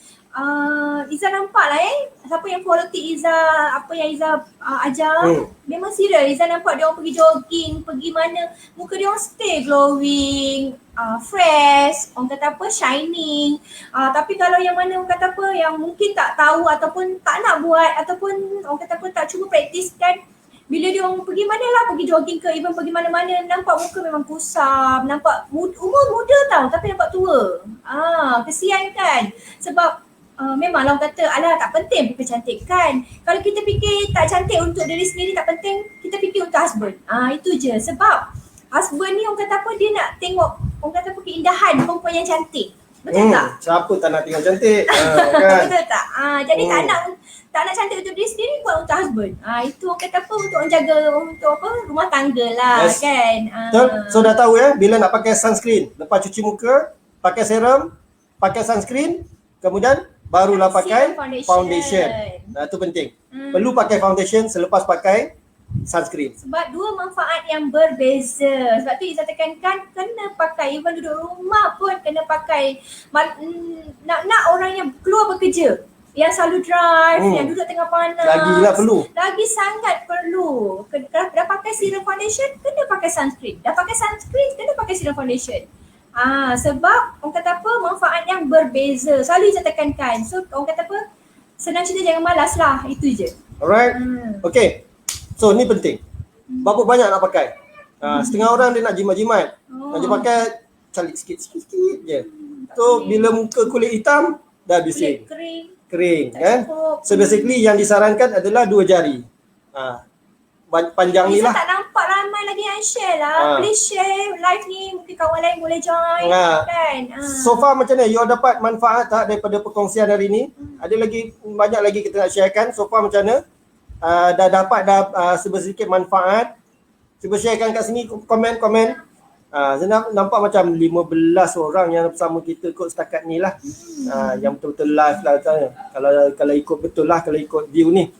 Iza nampak lah siapa yang follow Iza, apa yang Iza ajar, memang serius. Iza nampak dia orang pergi jogging, pergi mana, muka dia orang stay glowing, fresh, orang kata apa, shining. Tapi kalau yang mana orang kata apa, yang mungkin tak tahu ataupun tak nak buat ataupun orang kata apa tak cuba praktis kan, bila dia orang pergi mana lah, pergi jogging ke, even pergi mana-mana, nampak muka memang kusam, nampak umur muda tau tapi nampak tua. Kesian kan. Sebab memanglah orang kata, alah tak penting kecantikan. Kalau kita fikir tak cantik untuk diri sendiri tak penting, kita fikir untuk husband. Itu je. Sebab husband ni orang kata apa, dia nak tengok orang kata apa, keindahan perempuan yang cantik. Betul tak? Siapa tak nak tengok cantik? Kan? Betul tak? Jadi tak nak cantik untuk diri sendiri, buat untuk husband. Itu orang kata apa, untuk orang jaga untuk apa, rumah tangga lah. Yes. Kan. Betul? So dah tahu ya, bila nak pakai sunscreen, lepas cuci muka, pakai serum, pakai sunscreen, kemudian barulah pakai foundation. Itu penting. Perlu pakai foundation selepas pakai sunscreen. Sebab dua manfaat yang berbeza. Sebab tu Izzah tekankan kena pakai, even duduk rumah pun kena pakai. Nak orang yang keluar bekerja, yang selalu drive, yang duduk tengah panas, Lagilah perlu. Lagi sangat perlu. Dah pakai serum foundation, kena pakai sunscreen. Dah pakai sunscreen, kena pakai serum foundation. Sebab orang kata apa, manfaat yang berbeza. Selalu Izzah tekankan. So orang kata apa, senang cerita jangan malas lah. Itu je. Alright. Okay. So ni penting. Berapa banyak nak pakai? Setengah orang dia nak jimat-jimat. Nak dia pakai calik sikit je. So bila muka kulit hitam, dah bising. Kulit Kering kan. So basically yang disarankan adalah 2 jari. Panjang ni lah. Tak nampak ramai lagi yang share lah. Please share live ni, mungkin kawan lain boleh join kan. So far macam mana? You all dapat manfaat tak daripada perkongsian hari ni? Ada lagi banyak lagi kita nak sharekan. So far macam mana? Dah dapat sedikit manfaat. Cuba sharekan kat sini komen. Saya nampak macam 15 orang yang bersama kita kot setakat ni lah. Yang betul-betul live lah. Kalau ikut betul lah, kalau ikut view ni.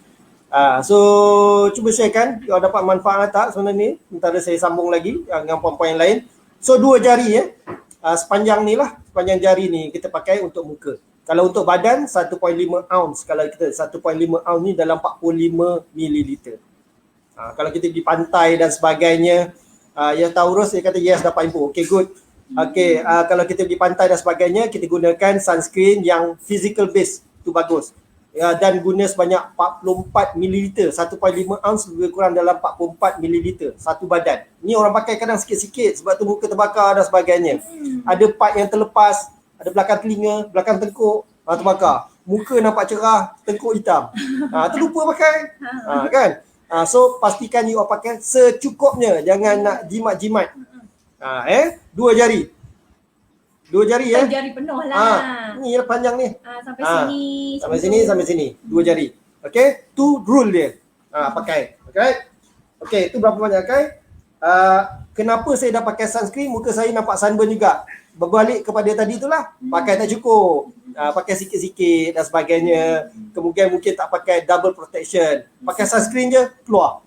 So cuba sharekan, you dapat manfaat tak sebenarnya ni. Sementara saya sambung lagi dengan poin-poin yang lain. So 2 jari sepanjang ni lah, sepanjang jari ni kita pakai untuk muka. Kalau untuk badan 1.5 ounce. Kalau kita 1.5 ounce ni dalam 45 mililiter. Kalau kita pergi pantai dan sebagainya, yang Taurus dia kata yes dapat info. Okay, good. Okay, kalau kita pergi pantai dan sebagainya, kita gunakan sunscreen yang physical base. Itu bagus. Dan guna sebanyak 44 ml. 1.5 ounce lebih kurang dalam 44 ml satu badan. Ni orang pakai kadang sikit-sikit sebab tu muka terbakar dan sebagainya. Ada part yang terlepas, ada belakang telinga, belakang tengkuk terbakar. Muka nampak cerah, tengkuk hitam. Terlupa pakai. Kan? So pastikan you pakai secukupnya, jangan nak jimat-jimat. 2 jari. 2 jari jari penuh lah. Ni yang panjang ni. Sampai sini. Sampai sini. 2 jari. Okay? Tu rule dia. Pakai. Okay, tu berapa banyak pakai? Kenapa saya dah pakai sunscreen, muka saya nampak sunburn juga. Berbalik kepada tadi tu lah. Pakai tak cukup. Pakai sikit-sikit dan sebagainya. Kemudian mungkin tak pakai double protection. Pakai sunscreen je, keluar.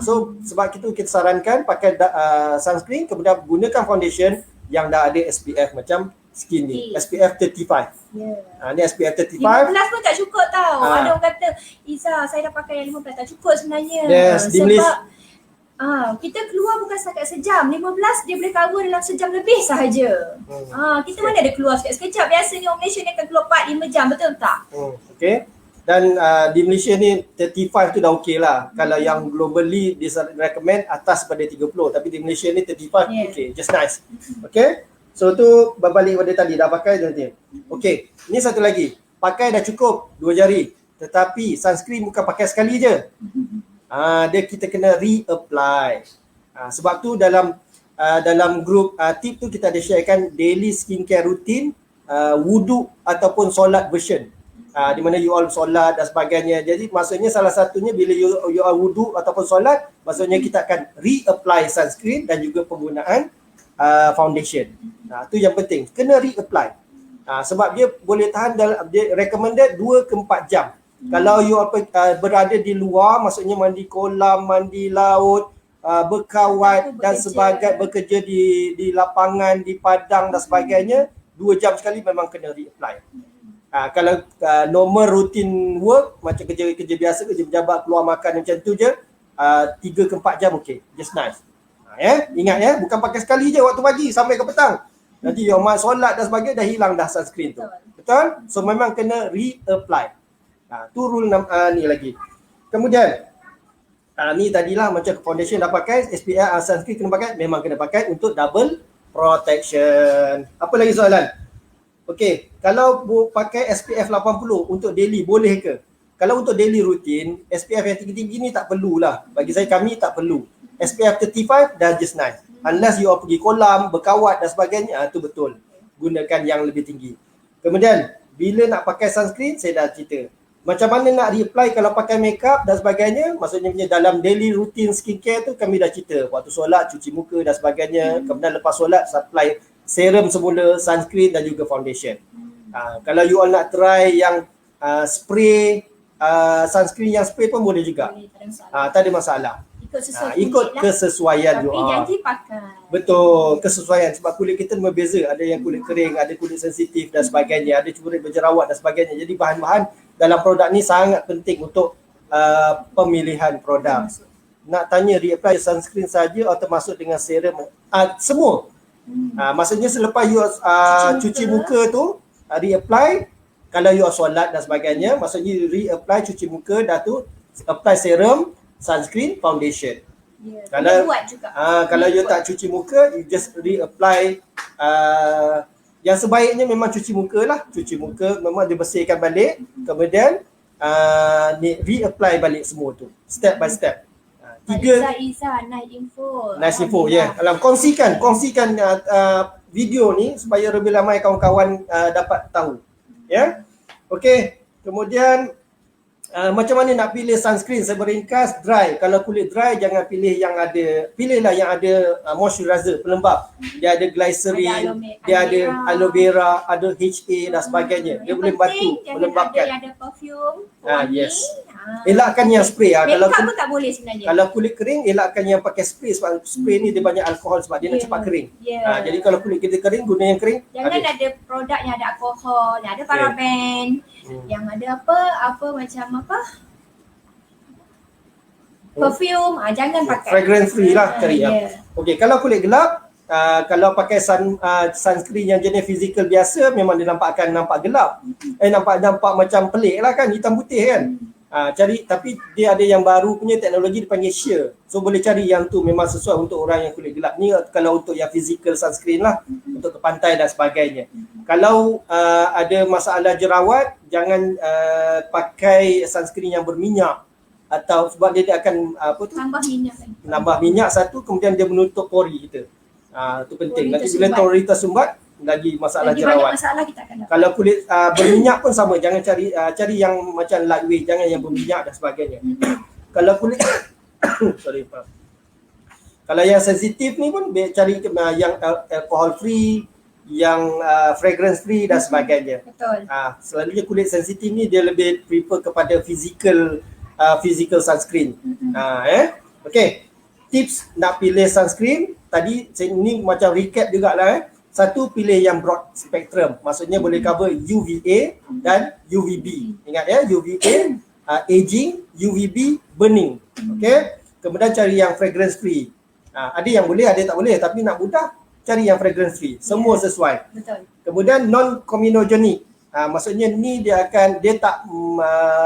So sebab itu kita sarankan pakai sunscreen, kemudian gunakan foundation yang dah ada SPF macam skin ni. SPF 35. Ni SPF 35. 15 pun tak cukup tau. Ada orang kata, Izzah saya dah pakai yang 15 tak cukup sebenarnya. Yes, sebab kita keluar bukan setakat sejam. 15 dia boleh cover dalam sejam lebih sahaja. Kita mana ada keluar sekejap-sekejap. Biasanya orang Malaysia ni akan keluar 4-5 jam, betul tak? Okay. Dan di Malaysia ni 35 tu dah okey lah. Kalau yang globally recommend atas pada 30, tapi di Malaysia ni 35 okay, just nice. Okay. So tu berbalik pada tadi, dah pakai nanti. Okay, ni satu lagi. Pakai dah cukup 2 jari. Tetapi sunscreen bukan pakai sekali je. Dia kita kena reapply. Sebab tu dalam grup tip tu kita ada sharekan daily skincare routine, wudu ataupun solat version. Di mana you all solat dan sebagainya. Jadi maksudnya salah satunya bila you all wudu ataupun solat, maksudnya kita akan reapply sunscreen dan juga penggunaan foundation. Tu yang penting, kena reapply. Sebab dia boleh tahan dalam, dia recommended 2 ke 4 jam. Kalau you berada di luar, maksudnya mandi kolam, mandi laut, berkawat dan sebagainya, bekerja di lapangan, di padang dan sebagainya, 2 jam sekali memang kena reapply. Kalau normal routine work macam kerja biasa, kerja pejabat, keluar makan macam tu je, 3 ke 4 jam okey, just nice. Ingat ya, bukan pakai sekali je waktu pagi sampai ke petang. Nanti your mind solat dan sebagainya dah hilang dah sunscreen tu. Betul? So memang kena reapply. Tu rule ni lagi. Kemudian ni tadilah macam foundation dah pakai, SPF sunscreen kena pakai, memang kena pakai untuk double protection. Apa lagi soalan? Okey, kalau pakai SPF 80 untuk daily boleh ke? Kalau untuk daily routine, SPF yang tinggi-tinggi ni tak perlulah. Bagi kami tak perlu. SPF 35 dah just nice. Unless you pergi kolam, berkawat dan sebagainya, tu betul. Gunakan yang lebih tinggi. Kemudian, bila nak pakai sunscreen, saya dah cerita. Macam mana nak reapply kalau pakai makeup dan sebagainya, maksudnya dalam daily routine skincare tu kami dah cerita. Waktu solat, cuci muka dan sebagainya. Kemudian lepas solat, apply serum semula, sunscreen dan juga foundation. Kalau you all nak try yang spray, sunscreen yang spray pun boleh juga. Tak ada masalah. Ikut kesesuaian you all. Tapi janji pakai. Betul, kesesuaian sebab kulit kita berbeza. Ada yang kulit kering, ada kulit sensitif dan sebagainya, ada kulit berjerawat dan sebagainya. Jadi bahan-bahan dalam produk ni sangat penting untuk pemilihan produk. Nak tanya reapply sunscreen saja atau masuk dengan serum, semua. Maksudnya selepas you cuci muka tu reapply, kalau you solat dan sebagainya, maksudnya reapply cuci muka dah tu, apply serum, sunscreen, foundation. Kalau you tak cuci muka, you just reapply. Yang sebaiknya memang cuci muka lah. Cuci muka memang dibersihkan balik, kemudian reapply balik semua tu, step by step. Iza, nice info. Ya. Alam kongsikan video ni supaya lebih ramai kawan-kawan dapat tahu. Ya. Okey. Kemudian macam mana nak pilih sunscreen? Saya beringkas dry. Kalau kulit dry jangan pilihlah yang ada moisturizer, pelembap. Dia ada glycerin, dia ada aloe vera, ada HA dan sebagainya. Dia boleh bantu melembapkan. Ada perfume. Yes. Elakkan yang spray. Makeup pun tak boleh sebenarnya. Kalau kulit kering, elakkan yang pakai spray sebab spray ni dia banyak alkohol sebab dia nak cepat kering. Jadi kalau kulit kita kering, guna yang kering. Jangan ada produk yang ada alkohol, yang ada paraben, yang ada apa macam perfume, jangan pakai. Fragrance free lah cari. Okey, kalau kulit gelap, kalau pakai sunscreen yang jenis physical biasa, memang dia nampak gelap. Nampak macam pelik lah kan, hitam putih kan. Cari, tapi dia ada yang baru punya teknologi dipanggil sheer. So boleh cari yang tu memang sesuai untuk orang yang kulit gelap. Ni kalau untuk yang physical sunscreen lah, untuk ke pantai dan sebagainya. Kalau ada masalah jerawat, jangan pakai sunscreen yang berminyak, atau sebab dia akan tambah minyak satu, kemudian dia menutup pori kita. Itu penting. Nanti bila pori tersumbat, lagi masalah jerawat. Masalah kita akan dapat. Kalau kulit berminyak pun sama, jangan cari yang macam lightweight, jangan yang berminyak dan sebagainya. Kalau kulit kalau yang sensitif ni pun cari yang alcohol free, yang fragrance free dan sebagainya. Betul. Selalunya kulit sensitif ni dia lebih prefer kepada physical sunscreen. Okey. Tips nak pilih sunscreen tadi ni macam recap jugalah. Satu, pilih yang broad spectrum. Maksudnya boleh cover UVA dan UVB. Ingat ya, UVA aging, UVB burning. Okey. Kemudian cari yang fragrance free. Ada yang boleh, ada yang tak boleh, tapi nak mudah cari yang fragrance free. Semua sesuai. Betul. Kemudian non comedogenic. Maksudnya ni dia tak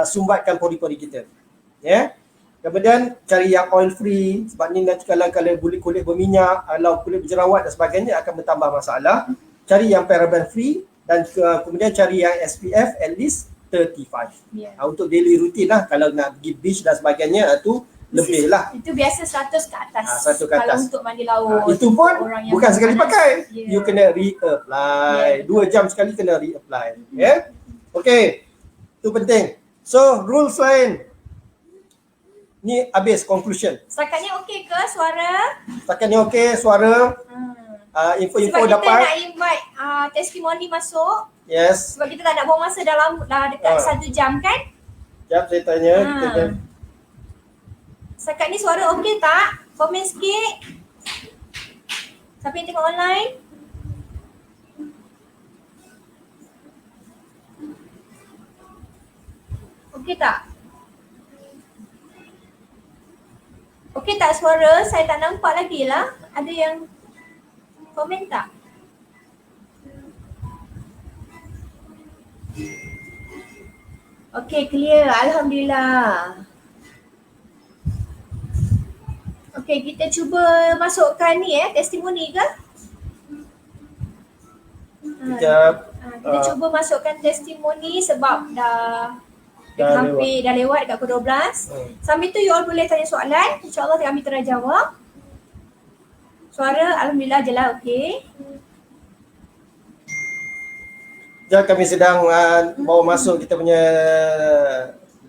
sumbatkan pori-pori kita. Ya. Kemudian cari yang oil free, sebab ni nanti kalau kulit berminyak, kalau kulit berjerawat dan sebagainya akan bertambah masalah. Cari yang paraben free dan kemudian cari yang SPF at least 35. Untuk daily routine lah, kalau nak pergi beach dan sebagainya tu lebih lah. Itu biasa 100 ke atas. 100 ke atas. Kalau untuk mandi laut. Itu pun bukan sekali pakai. You kena reapply. 2 jam sekali kena reapply. Okay. Itu penting. So rules lain. Ni habis conclusion. Setakat ni okey ke suara? Setakat ni okey suara. Info-info sebab dapat. Sebab kita nak invite testimoni masuk. Yes. Sebab kita tak nak buang masa dah dekat 1 jam kan? Sekejap saya tanya. Setakat ni suara okey tak? Komen sikit. Siapa yang tengok online? Okey tak? Okey tak suara? Saya tak nampak lagi lah. Ada yang komen tak? Okey, clear. Alhamdulillah. Okey, kita cuba masukkan ni testimoni ke? Sekejap. Kita cuba masukkan testimoni sebab dah Dah hampir dah lewat dekat pukul 12. Sambil tu you all boleh tanya soalan. InsyaAllah kami try jawab. Suara Alhamdulillah je lah, okey. Sekejap kami sedang bawa masuk kita punya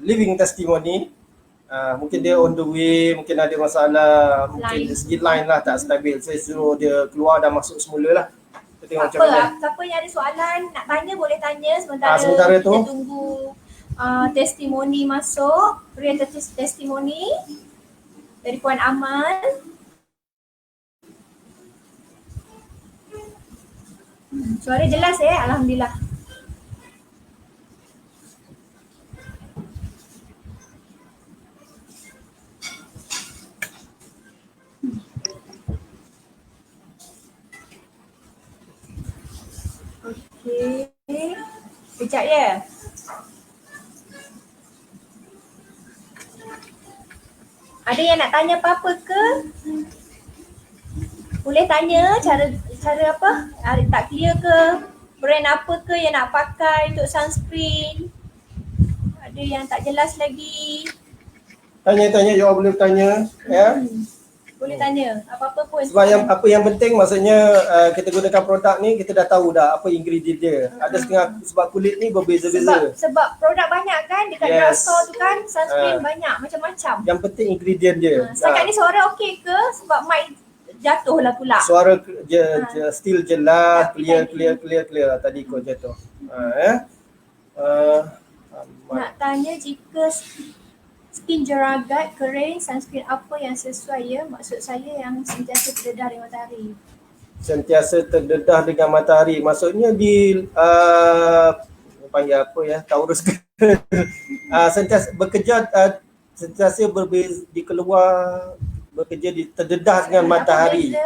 living testimony. Mungkin dia on the way, mungkin ada masalah, mungkin dari segi line lah tak stabil. Saya suruh dia keluar dan masuk semula lah. Kita tengok macam mana. Siapa yang ada soalan nak tanya boleh tanya sementara, sementara kita tu tunggu testimoni masuk. Real testimoni dari Puan Amal. Suara jelas Alhamdulillah. Okey. Sekejap ya. Ada yang nak tanya apa-apa ke? Boleh tanya cara apa? Tak clear ke? Brand apa ke yang nak pakai untuk sunscreen? Ada yang tak jelas lagi? Tanya-tanya, you all boleh tanya. Ya. Boleh tanya apa-apa pun. Sebab apa yang penting maksudnya kita gunakan produk ni, kita dah tahu dah apa ingredient dia. Ada setengah sebab kulit ni berbeza-beza. Sebab produk banyak kan dekat drugstore tu kan, sunscreen banyak macam-macam. Yang penting ingredient dia. Setakat ni suara okey ke? Sebab mic jatuh lah pula. Suara still jelas, clear. Tadi kau jatuh. Nak tanya jika skin jeragat, kering, sunscreen apa yang sesuai ya? Maksud saya yang sentiasa terdedah dengan matahari. Sentiasa terdedah dengan matahari. Maksudnya di panggil apa ya? Taurus ke? Sentiasa bekerja sentiasa di keluar bekerja terdedah dengan matahari.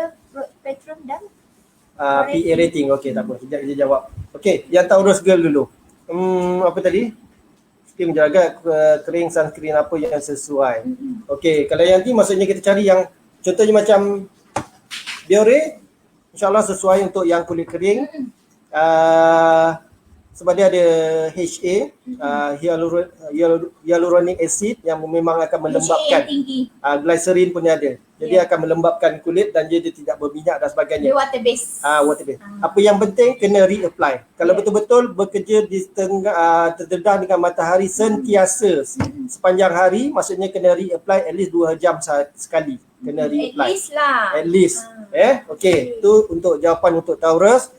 Spectrum dan PA rating. Okey, tak apa. Sekejap dia jawab. Okey, yang Taurus girl dulu. Apa tadi? Skin menjaga kering, sunscreen apa yang sesuai. Okey, kalau yang ni maksudnya kita cari yang contohnya macam Biore, insyaAllah sesuai untuk yang kulit kering. Sebab dia ada HA, hyaluronic acid yang memang akan melembabkan. Glycerin pun dia ada. Jadi akan melembabkan kulit dan dia tidak berminyak dan sebagainya. Dia water base. Water base. Apa yang penting kena reapply. Kalau betul-betul bekerja di terdedah dengan matahari sentiasa sepanjang hari, maksudnya kena reapply at least 2 jam sekali. Kena reapply. At least lah. At least. Okey, itu untuk jawapan untuk Taurus.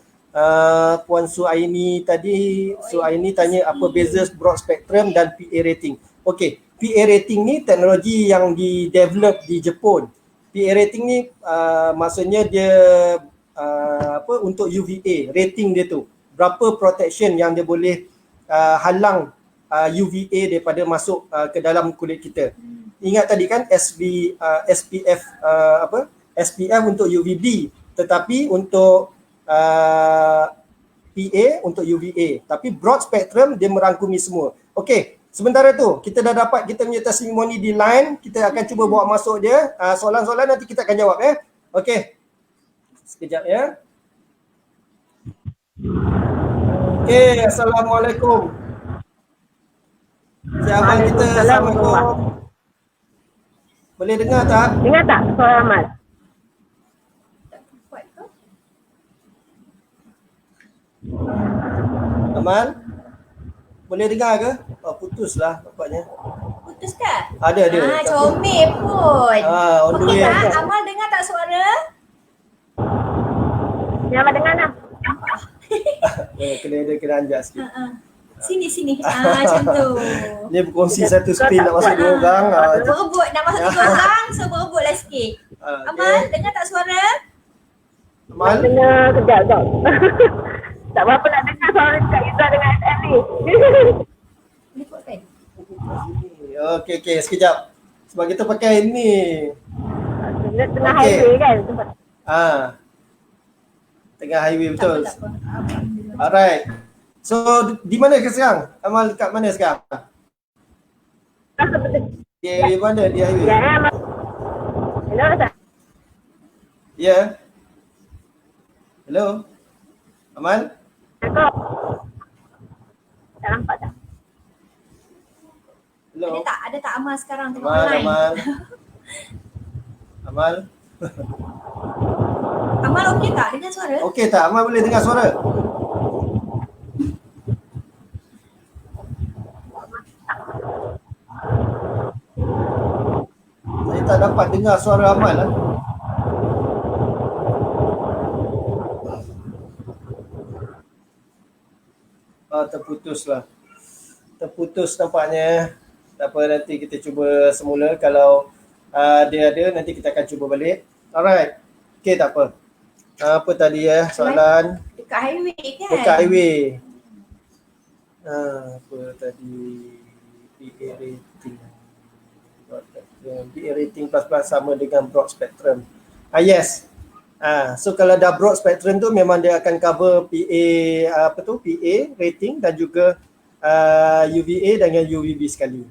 Puan Suaini tadi, Suaini tanya apa beza broad spectrum dan PA rating. Okey, PA rating ni teknologi yang di-develop di Jepun. PA rating ni maksudnya dia untuk UVA, rating dia tu. Berapa protection yang dia boleh halang UVA daripada masuk ke dalam kulit kita. Ingat tadi kan SPF SPF untuk UVB, tetapi untuk PA untuk UVA, tapi broad spectrum dia merangkumi semua. Okey, sementara tu kita dah dapat kita punya testimoni di line, kita akan cuba bawa masuk dia. Soalan-soalan nanti kita akan jawab Okey. Sekejap ya. Okey, assalamualaikum. Siapa kita? Assalamualaikum. Boleh dengar tak? Dengar tak suara Amal? Amal? Boleh dengar ke? Putuslah nampaknya. Putus ke? Ada. Comel pun. Okey tak? Amal dengar tak suara? Ya, Amal dengar lah. Kena anjak sikit. Sini. Macam tu. Dia berkongsi satu screen nak masuk 2 orang. Berebut nak masuk 3 orang, so berebutlah sikit. Amal, dengar tak suara? Amal? Dengar kejap. Tak berapa nak dengar suara Kak Izzah dengan SM ni. Boleh buat kan? okey sekejap. Sebab kita pakai ni. Tengah Okey. highway kan tempat. Tengah highway betul. Tak apa. Alhamdulillah. Alright. So di mana ke sekarang? Amal kat mana sekarang? Di area mana di highway? Ya, Amal. Hello, tak? Ya. Hello. Amal? Aku. Tak nampak tak? Hello. Ada tak Amal sekarang tengah Amal, online? Amal. Amal. Amal okey tak dengar suara? Okey tak? Amal boleh dengar suara? Saya tak dapat dengar suara Amal lah. Terputus lah. Terputus nampaknya. Tak apa, nanti kita cuba semula. Kalau dia ada, nanti kita akan cuba balik. Alright. Okay, tak apa. Apa tadi soalan? Dekat highway kan? Dekat highway. Apa tadi? PA rating. PA rating plus sama dengan broad spectrum. Yes. So kalau dah broad spectrum tu memang dia akan cover PA PA rating dan juga UVA dengan UVB sekali.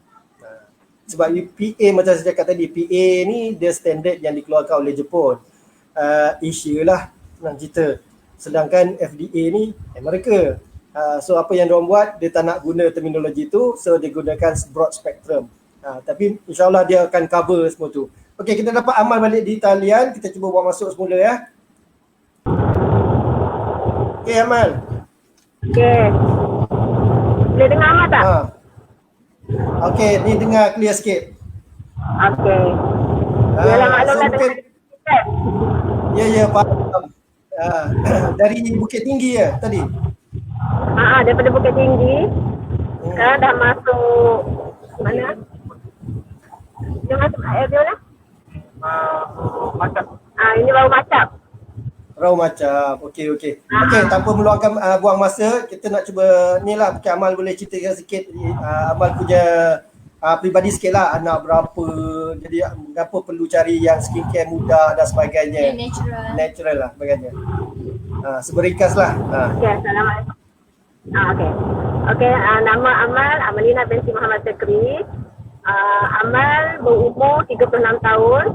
Sebab PA macam saya cakap tadi, PA ni dia standard yang dikeluarkan oleh Jepun. Asia lah senang cerita. Sedangkan FDA ni Amerika. So apa yang diorang buat, dia tak nak guna terminologi tu, so dia gunakan broad spectrum. Tapi insyaAllah dia akan cover semua tu. Okey, kita dapat Amal balik di talian. Kita cuba buat masuk semula ya. Okey Amal. Okey. Boleh dengar Amal tak? Okey, ni dengar clear sikit. Okey. Yalah maklum so dah mungkin, dengar. ya faham. Dari Bukit Tinggi ya tadi. Daripada Bukit Tinggi. Sekarang dah masuk mana? Dia masuk area mana? Macap. Ini baru Macap. Rau Macap. Okey. Okey, tanpa meluangkan buang masa, kita nak cuba ni lah. Mungkin Amal boleh ceritakan sikit Amal punya peribadi sikit lah. Anak berapa, jadi kenapa perlu cari yang skincare mudah dan sebagainya. Natural lah sebagainya. Seberingkas lah. Okey, Assalamualaikum. Okey, nama Amal Amalina binti Muhammad Zakri. Amal berumur 36 tahun.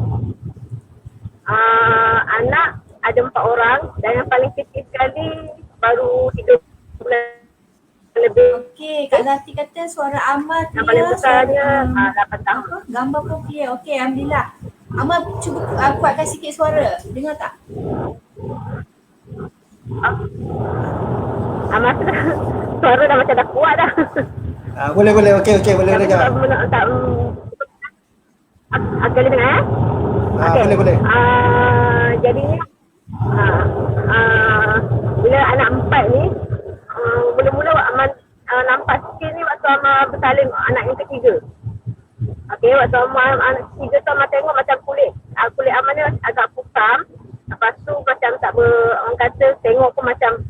Anak ada 4 orang dan yang paling kecil sekali baru 3 bulan lebih. Okey, Kak Zati kata suara Amal clear. Yang paling besarnya 8 tahun. Gambar pun clear. Okey, Alhamdulillah. Amal cuba kuatkan sikit suara. Dengar tak? Amal Suara dah macam dah kuat dah. Boleh. Okey, boleh dengar. Boleh dengar Okay. Boleh. Jadinya bila anak 4 ni mula-mula Amal nampak sikit ni waktu Amal bersalin anak yang ketiga. Okey, waktu anak ketiga tu Amal tengok macam kulit Amal ni agak kusam. Lepas tu macam tak orang kata tengok pun macam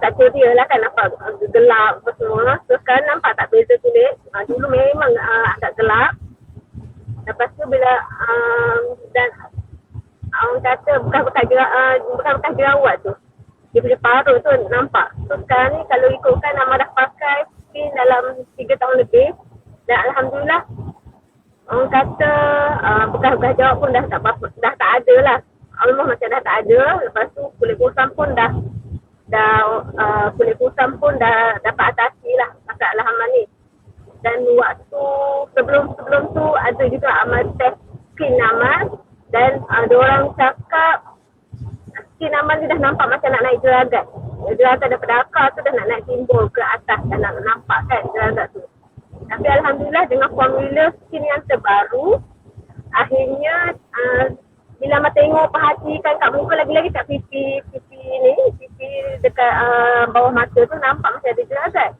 tak ceria lah kan, nampak gelap apa semua. So sekarang nampak tak beza kulit. Dulu memang agak gelap. Lepas tu bila dan orang kata bekas-bekas jerawat tu, dia punya paruh tu nampak. So sekarang ni kalau ikutkan Amal dah pakai skin dalam 3 tahun lebih dan Alhamdulillah orang kata bekas-bekas jerawat pun dah tak ada lah. Almost macam dah tak ada. Lepas tu kulit kusam pun dah dapat atasi lah masalah Amal ni. Dan waktu sebelum tu ada juga Amal test skin Amal dan ada orang cakap skin Amal ni dah nampak macam nak naik jeragat. Jeragat daripada akar tu dah nak naik timbul ke atas dan nak nampak kan jeragat tu. Tapi Alhamdulillah dengan formula skin yang terbaru, akhirnya bila Amal tengok perhatikan kat muka lagi-lagi kat pipi dekat bawah mata tu nampak macam ada jeragat.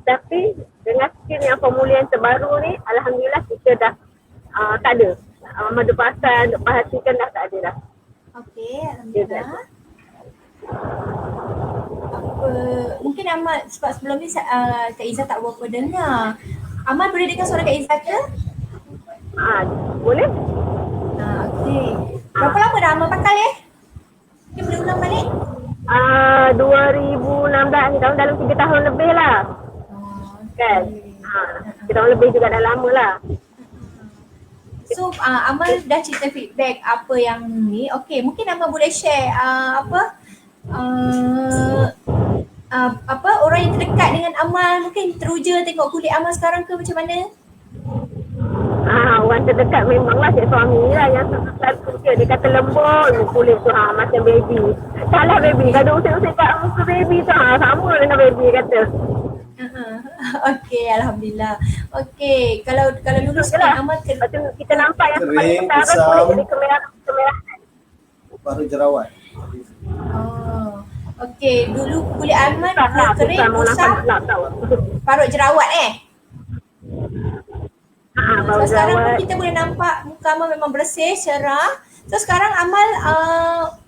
Tapi dengan skin yang formula yang terbaru ni, Alhamdulillah kita dah tak ada. Madu pasal, duk perhatikan dah tak ada dah. Okey, Alhamdulillah. Mungkin Amal sebab sebelum ni Kak Izzah tak berapa dengar. Amal boleh dengar suara Kak Izzah ke? Boleh? Okey. Berapa lama dah Amal pakai Mungkin boleh ulang balik? 2016 ni tahun dalam 3 tahun lebih lah. Kan? 3 tahun lebih juga dah lama lah. So Amal dah cerita feedback apa yang ni. Okey, mungkin Amal boleh share orang yang terdekat dengan Amal mungkin teruja tengok kulit Amal sekarang ke macam mana? Orang terdekat memanglah cik suami lah yang selalu kerja. Dia kata lembut kulit tu macam baby. Salah baby. Kalau usik-usik kat muka baby tu sama dengan baby kata. Okey, alhamdulillah. Okey, kalau dulu sekarang Amal Lepas tu kita nampak yang Kering, sekarang kusam. kulit jadi kemerahan. Baru jerawat. Okey, dulu kulit Amal kering, Mau nampak kusam, gelap tau. parut jerawat Bau So sekarang jerawat. pun kita boleh nampak muka Amal memang bersih, cerah. So sekarang Amal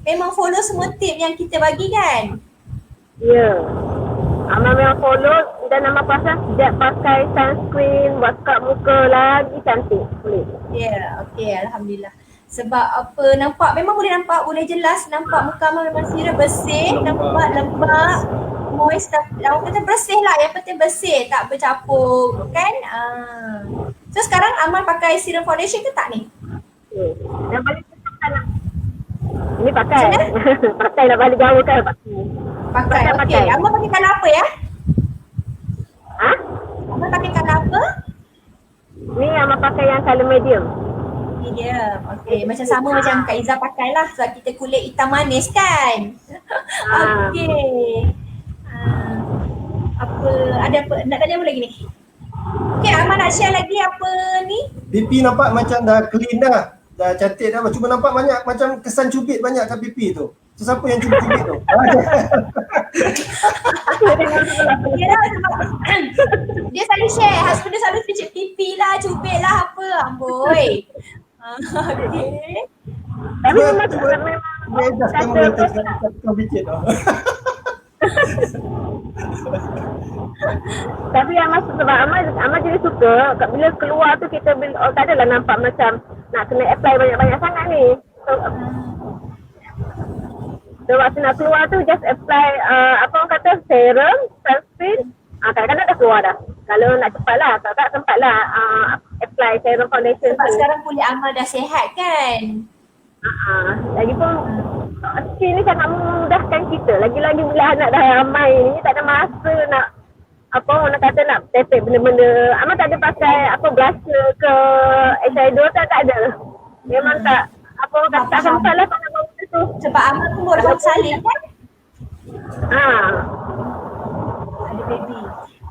memang follow semua tip yang kita bagi kan? Ya. Amal memang follow dan Amal pasal sejak pakai sunscreen, buat scrub muka lagi cantik kulit. Ya, okey, alhamdulillah. Sebab memang boleh nampak, boleh jelas nampak muka Amal memang sirah bersih, nampak lembab, moist, orang kata bersih lah, yang penting bersih, tak bercampur kan? So sekarang Amal pakai serum foundation ke tak ni? Dah balik pakai lah. Ini pakai. Pakai dah balik jauh kan pakai. Pakai, okey. Pakai. Amal pakai colour apa ya? Ha? Amal pakai colour apa? Ni Amal pakai yang colour medium. Medium. Okey, macam sama macam Kak Izzah pakai lah sebab kita kulit hitam manis kan? Okey. Ada apa? Nak tanya apa lagi ni? Okey, Amal nak share lagi apa ni? Pipi nampak macam dah clean dah. Dah cantik dah. Cuma nampak banyak macam kesan cubit banyak kat pipi tu. Tu siapa yang cubit-cubit tu? Dia dia selalu share, husband dia selalu pijit pipi lah, cubit lah apa. Amboi. Okey. Tapi Cuba- memang cuba- Dia dah kamu minta kau pijit tu. Tapi sebab Amal jadi suka bila keluar tu kita tak adalah nampak macam nak kena apply banyak-banyak sangat ni. So waktu nak keluar tu just apply apa orang kata serum, sunscreen. Kadang-kadang dah keluar dah. Kalau nak cepat lah, kalau tak sempat lah apply serum foundation Sebab tu. sekarang kulit Amal dah sihat kan? Lagipun skin ni sangat memudahkan kita. Lagi-lagi bila anak dah ramai ni tak ada masa nak apa orang kata nak tepek benda-benda. Amal tak ada pakai apa blusher ke eyeshadow tak ada. Memang tak apa orang kata tak sempat lah pakai benda tu. Sebab Amal pun baru salin kan? Ada baby.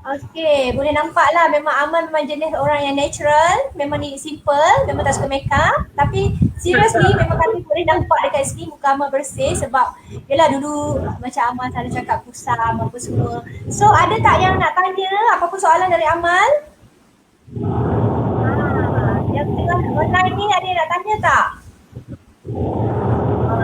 Okey, boleh nampak lah memang Amal memang jenis orang yang natural, memang ni simple, memang tak suka makeup. Tapi seriously memang kami boleh nampak dekat sini muka Amal bersih sebab yelah dulu macam Amal selalu cakap kusam apa semua. So ada tak yang nak tanya apa-apa soalan dari Amal? Yang tengah online ni ada yang nak tanya tak?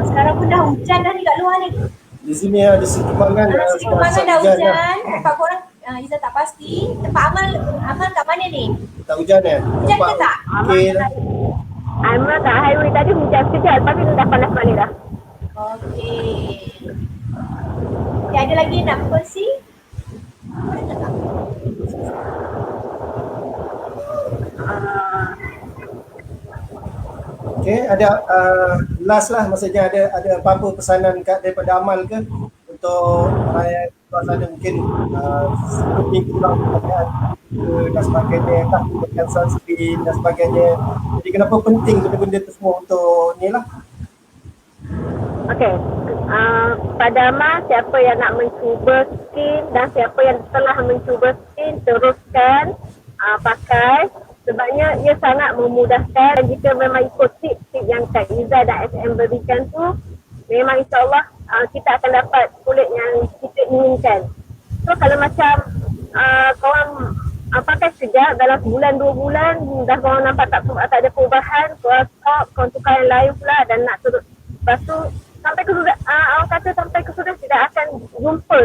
Sekarang pun dah hujan dah ni kat luar ni. Di sini ada Kembangan. Sini Kembangan dah hujan. Tempat korang Izzah tak pasti. Tempat Amal kat mana ni? Tak hujan Hujan ke tak? Okey dah. Amal kat highway tadi hujan sekejap tapi dah panas balik dah. Okey. Okay, ada lagi nak berkongsi? Ada tak? Okey, ada last lah maksudnya ada apa-apa pesanan daripada Amal ke untuk rakyat luar sana mungkin seperti kurang pakaian dan sebagainya, tak gunakan sunscreen dan sebagainya. Jadi kenapa penting benda-benda tu semua untuk ni lah. Okey. Pada Amal, siapa yang nak mencuba skin dan siapa yang telah mencuba skin teruskan pakai. Sebabnya ia sangat memudahkan dan jika memang ikut tip-tip yang Kak Izzah dan SM berikan tu, memang insyaAllah kita akan dapat kulit yang kita inginkan. So kalau macam korang pakai sekejap dalam sebulan 2 bulan dah korang nampak tak ada perubahan, korang stop, korang tukar yang lain pula dan nak terus. Lepas tu sampai ke sudah, orang kata sampai ke sudah tidak akan jumpa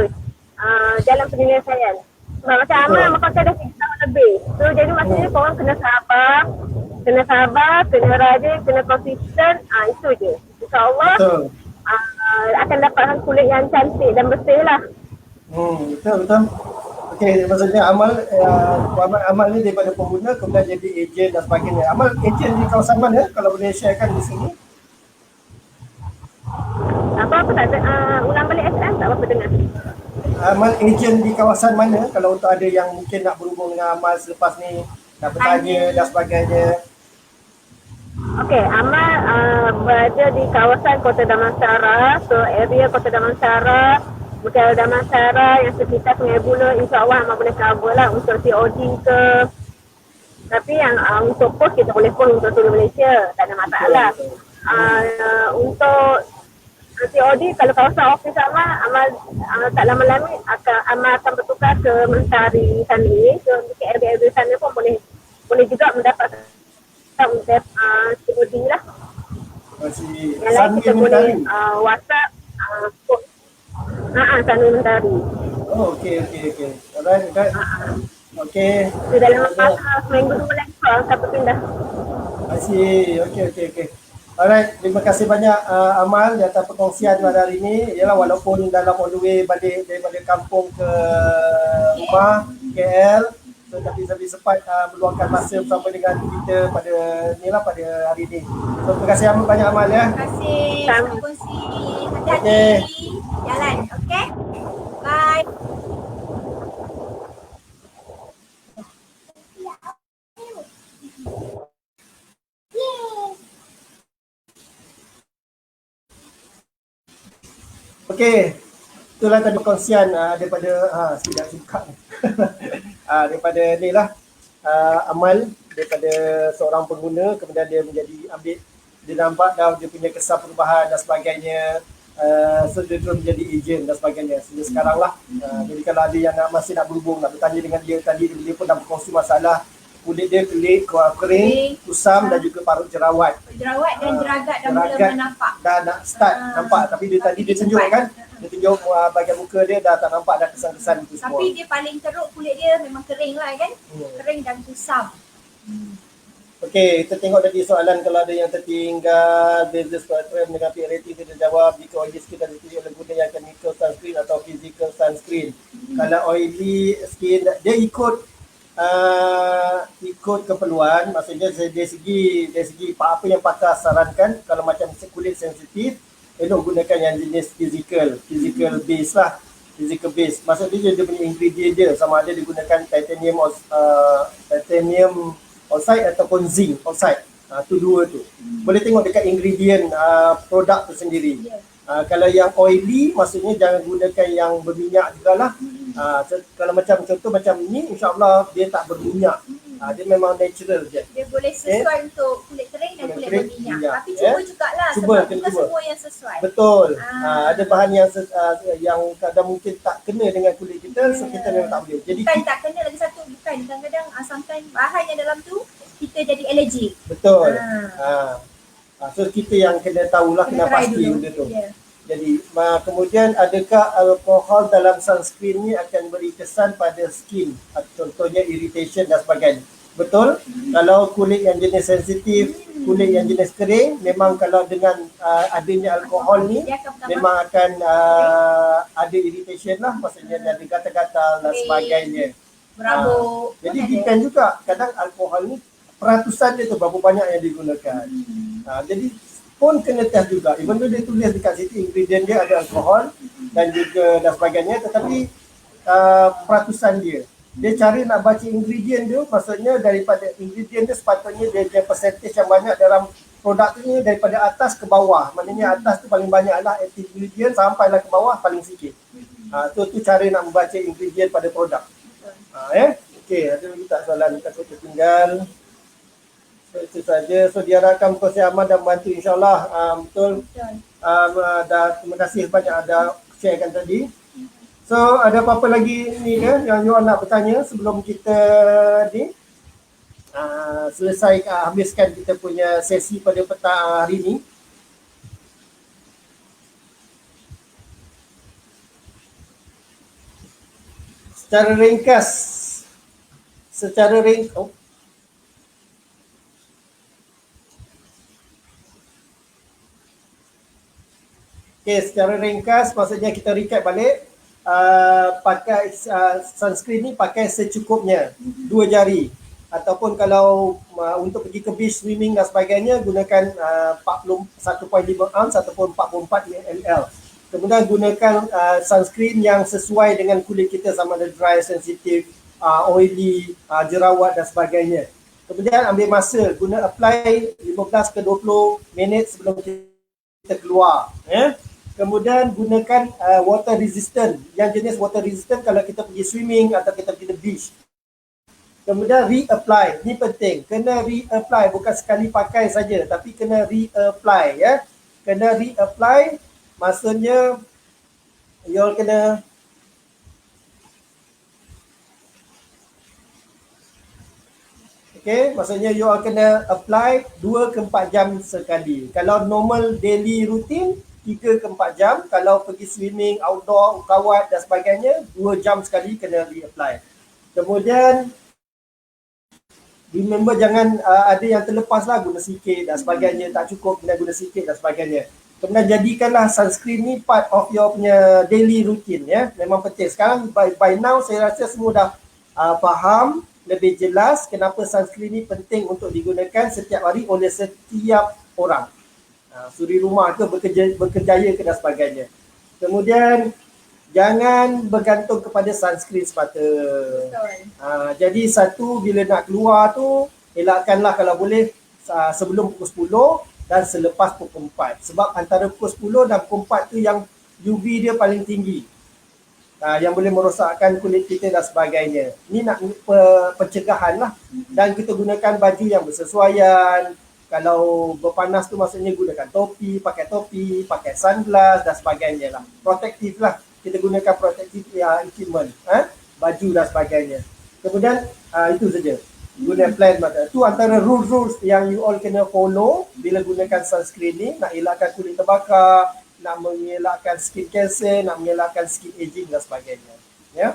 jalan penyelesaian. Sebab macam Amal pakai dah 3 tahun lebih. So So jadi maksudnya korang kena sabar, kena rajin, kena konsisten. Itu je. InsyaAllah Betul. akan dapatkan kulit yang cantik dan bersih lah. Betul. Okey, maksudnya amal ni daripada pengguna kemudian jadi ejen dan sebagainya. Amal ejen di kawasan mana kalau boleh sharekan di sini? Apa tak ada, ulang balik SM tak apa dengar. Amal ejen di kawasan mana kalau untuk ada yang mungkin nak berhubung dengan amal selepas ni, nak bertanya dan sebagainya. Okey, Amal berada di kawasan Kota Damansara. So area Kota Damansara, Bukit Damansara yang sekitar Sungai Buloh, insyaAllah Amal boleh cover lah untuk COD ke. Tapi yang untuk post kita boleh post untuk seluruh Malaysia, tak ada masalah. Untuk COD kalau kawasan office Amal tak lama-lama Amal akan bertukar ke Mentari sana. So untuk area-area sana pun boleh juga mendapat COD lah. Masih Yang lain kita boleh WhatsApp Sanwi Mentari. Oh, okey. Alright. Okey. So dalam seminggu 2 bulan sampai pindah. Masih okey. Alright, terima kasih banyak Amal di atas perkongsian pada hari ini. Yalah, walaupun dalam on the way balik daripada kampung ke rumah KL, so tapi sambil sempat meluangkan masa bersama dengan kita pada hari ini. So terima kasih banyak Amal ya. Terima kasih. Terima kongsi. Hati-hati. Okey. Jalan. Okay. Bye. Okey, itulah tadi perkongsian daripada tidak suka daripada ni lah Amal, daripada seorang pengguna, kemudian dia dia nampak dah dia punya kesan perubahan dan sebagainya. So dia terus menjadi ejen dan sebagainya. Sehingga sekarang lah jadi kalau ada yang masih nak berhubung, nak bertanya dengan dia, tadi dia pun dah berkongsi masalah kulit dia kering, kusam dan juga parut jerawat. Jerawat dan jeragat dah mula menampak. Dah nak start nampak, tapi dia tadi dia tunjuk kan. Dia tunjuk bahagian muka dia dah tak nampak dah kesan-kesan itu semua. Tapi dia paling teruk kulit dia memang kering lah kan. Kering dan kusam. Okey, kita tengok tadi soalan kalau ada yang tertinggal. Beza spectrum dengan peer rating kita jawab. Jika oily skin dan ditunjuk oleh guna yang chemical sunscreen atau physical sunscreen. Kalau oily skin, dia ikut keperluan, maksudnya dari segi apa yang pakar sarankan. Kalau macam kulit sensitif, elok gunakan yang jenis physical base lah, physical base. Maksudnya dia punya ingredient dia sama ada digunakan titanium oxide ataupun zinc oxide. Tu dua tu. Boleh tengok dekat ingredient produk tu sendiri. Kalau yang oily, maksudnya jangan gunakan yang berminyak jugalah. Kalau macam contoh macam ni, insyaAllah dia tak berminyak. Dia memang natural je. Dia boleh sesuai untuk kulit kering dan kulit berminyak. Tapi cuba jugalah cuba, sebab bukan semua yang sesuai. Betul. Ada bahan yang kadang mungkin tak kena dengan kulit kita, so kita memang tak boleh. Jadi bukan tak kena, lagi satu bukan. Kadang-kadang sometimes bahan yang dalam tu kita jadi allergic. Betul. So kita yang kena tahulah, kena pasti benda tu. Jadi kemudian adakah alkohol dalam sunscreen ni akan beri kesan pada skin, contohnya irritation dan sebagainya? Betul. Kalau kulit yang jenis sensitif, kulit yang jenis kering, memang kalau dengan adanya alkohol ni memang akan ada irritation lah, maksudnya ada gatal-gatal dan sebagainya. Berabuk. Jadi depend juga, kadang alkohol ni peratusan dia tu berapa banyak yang digunakan. Jadi pun kena test juga. Even though dia tulis dekat situ ingredient dia ada alkohol dan juga dan sebagainya, tetapi peratusan dia cari nak baca ingredient dia, maksudnya daripada ingredient dia sepatutnya dia ada percentage yang banyak dalam produk tu ni, daripada atas ke bawah. Maknanya atas tu paling banyak lah active ingredient, sampailah ke bawah paling sikit. Tu cara nak membaca ingredient pada produk. Okey, ada lagi tak soalan takut tertinggal? So, itu saja. So diharapkan perkongsian Amal dan membantu, insyaAllah. Betul. Terima kasih banyak ada sharekan tadi. So ada apa-apa lagi ni ke yang you nak bertanya sebelum kita ni selesai habiskan kita punya sesi pada petang hari ni? Secara ringkas, secara secara ringkas maksudnya kita recap balik, pakai sunscreen ni pakai secukupnya, 2 jari. Ataupun kalau untuk pergi ke beach swimming dan sebagainya gunakan 1.5 ounce ataupun 44 ml. Kemudian gunakan sunscreen yang sesuai dengan kulit kita, sama ada dry, sensitif, oily, jerawat dan sebagainya. Kemudian ambil masa, guna apply 15 ke 20 minit sebelum kita keluar. Kemudian gunakan water resistant, yang jenis water resistant kalau kita pergi swimming atau kita pergi ke beach. Kemudian reapply, ni penting, kena reapply, bukan sekali pakai saja tapi kena reapply ya. Kena reapply maksudnya you all kena maksudnya you all kena apply 2 ke 4 jam sekali. Kalau normal daily routine 3 ke 4 jam, kalau pergi swimming, outdoor, kawat dan sebagainya 2 jam sekali kena reapply. Kemudian remember jangan ada yang terlepas lah, guna sikit dan sebagainya, tak cukup kena guna sikit dan sebagainya. Kemudian jadikanlah sunscreen ni part of your punya daily routine ya, memang penting. Sekarang by now saya rasa semua dah faham lebih jelas kenapa sunscreen ni penting untuk digunakan setiap hari oleh setiap orang. Suri rumah ke, berkerjaya ke dan sebagainya. Kemudian jangan bergantung kepada sunscreen semata. Jadi satu, bila nak keluar tu elakkanlah kalau boleh sebelum pukul 10 dan selepas pukul 4. Sebab antara pukul 10 dan pukul 4 tu yang UV dia paling tinggi, yang boleh merosakkan kulit kita dan sebagainya. Ini nak pencegahan lah. Dan kita gunakan baju yang bersesuaian. Kalau berpanas tu maksudnya gunakan topi, pakai sunglass dan sebagainya lah. Protektif lah. Kita gunakan protektif equipment, baju dan sebagainya. Kemudian itu saja. Guna plan mata. Itu antara rules yang you all kena follow bila gunakan sunscreen ni. Nak elakkan kulit terbakar, nak mengelakkan skin cancer, nak mengelakkan skin aging dan sebagainya. Ya.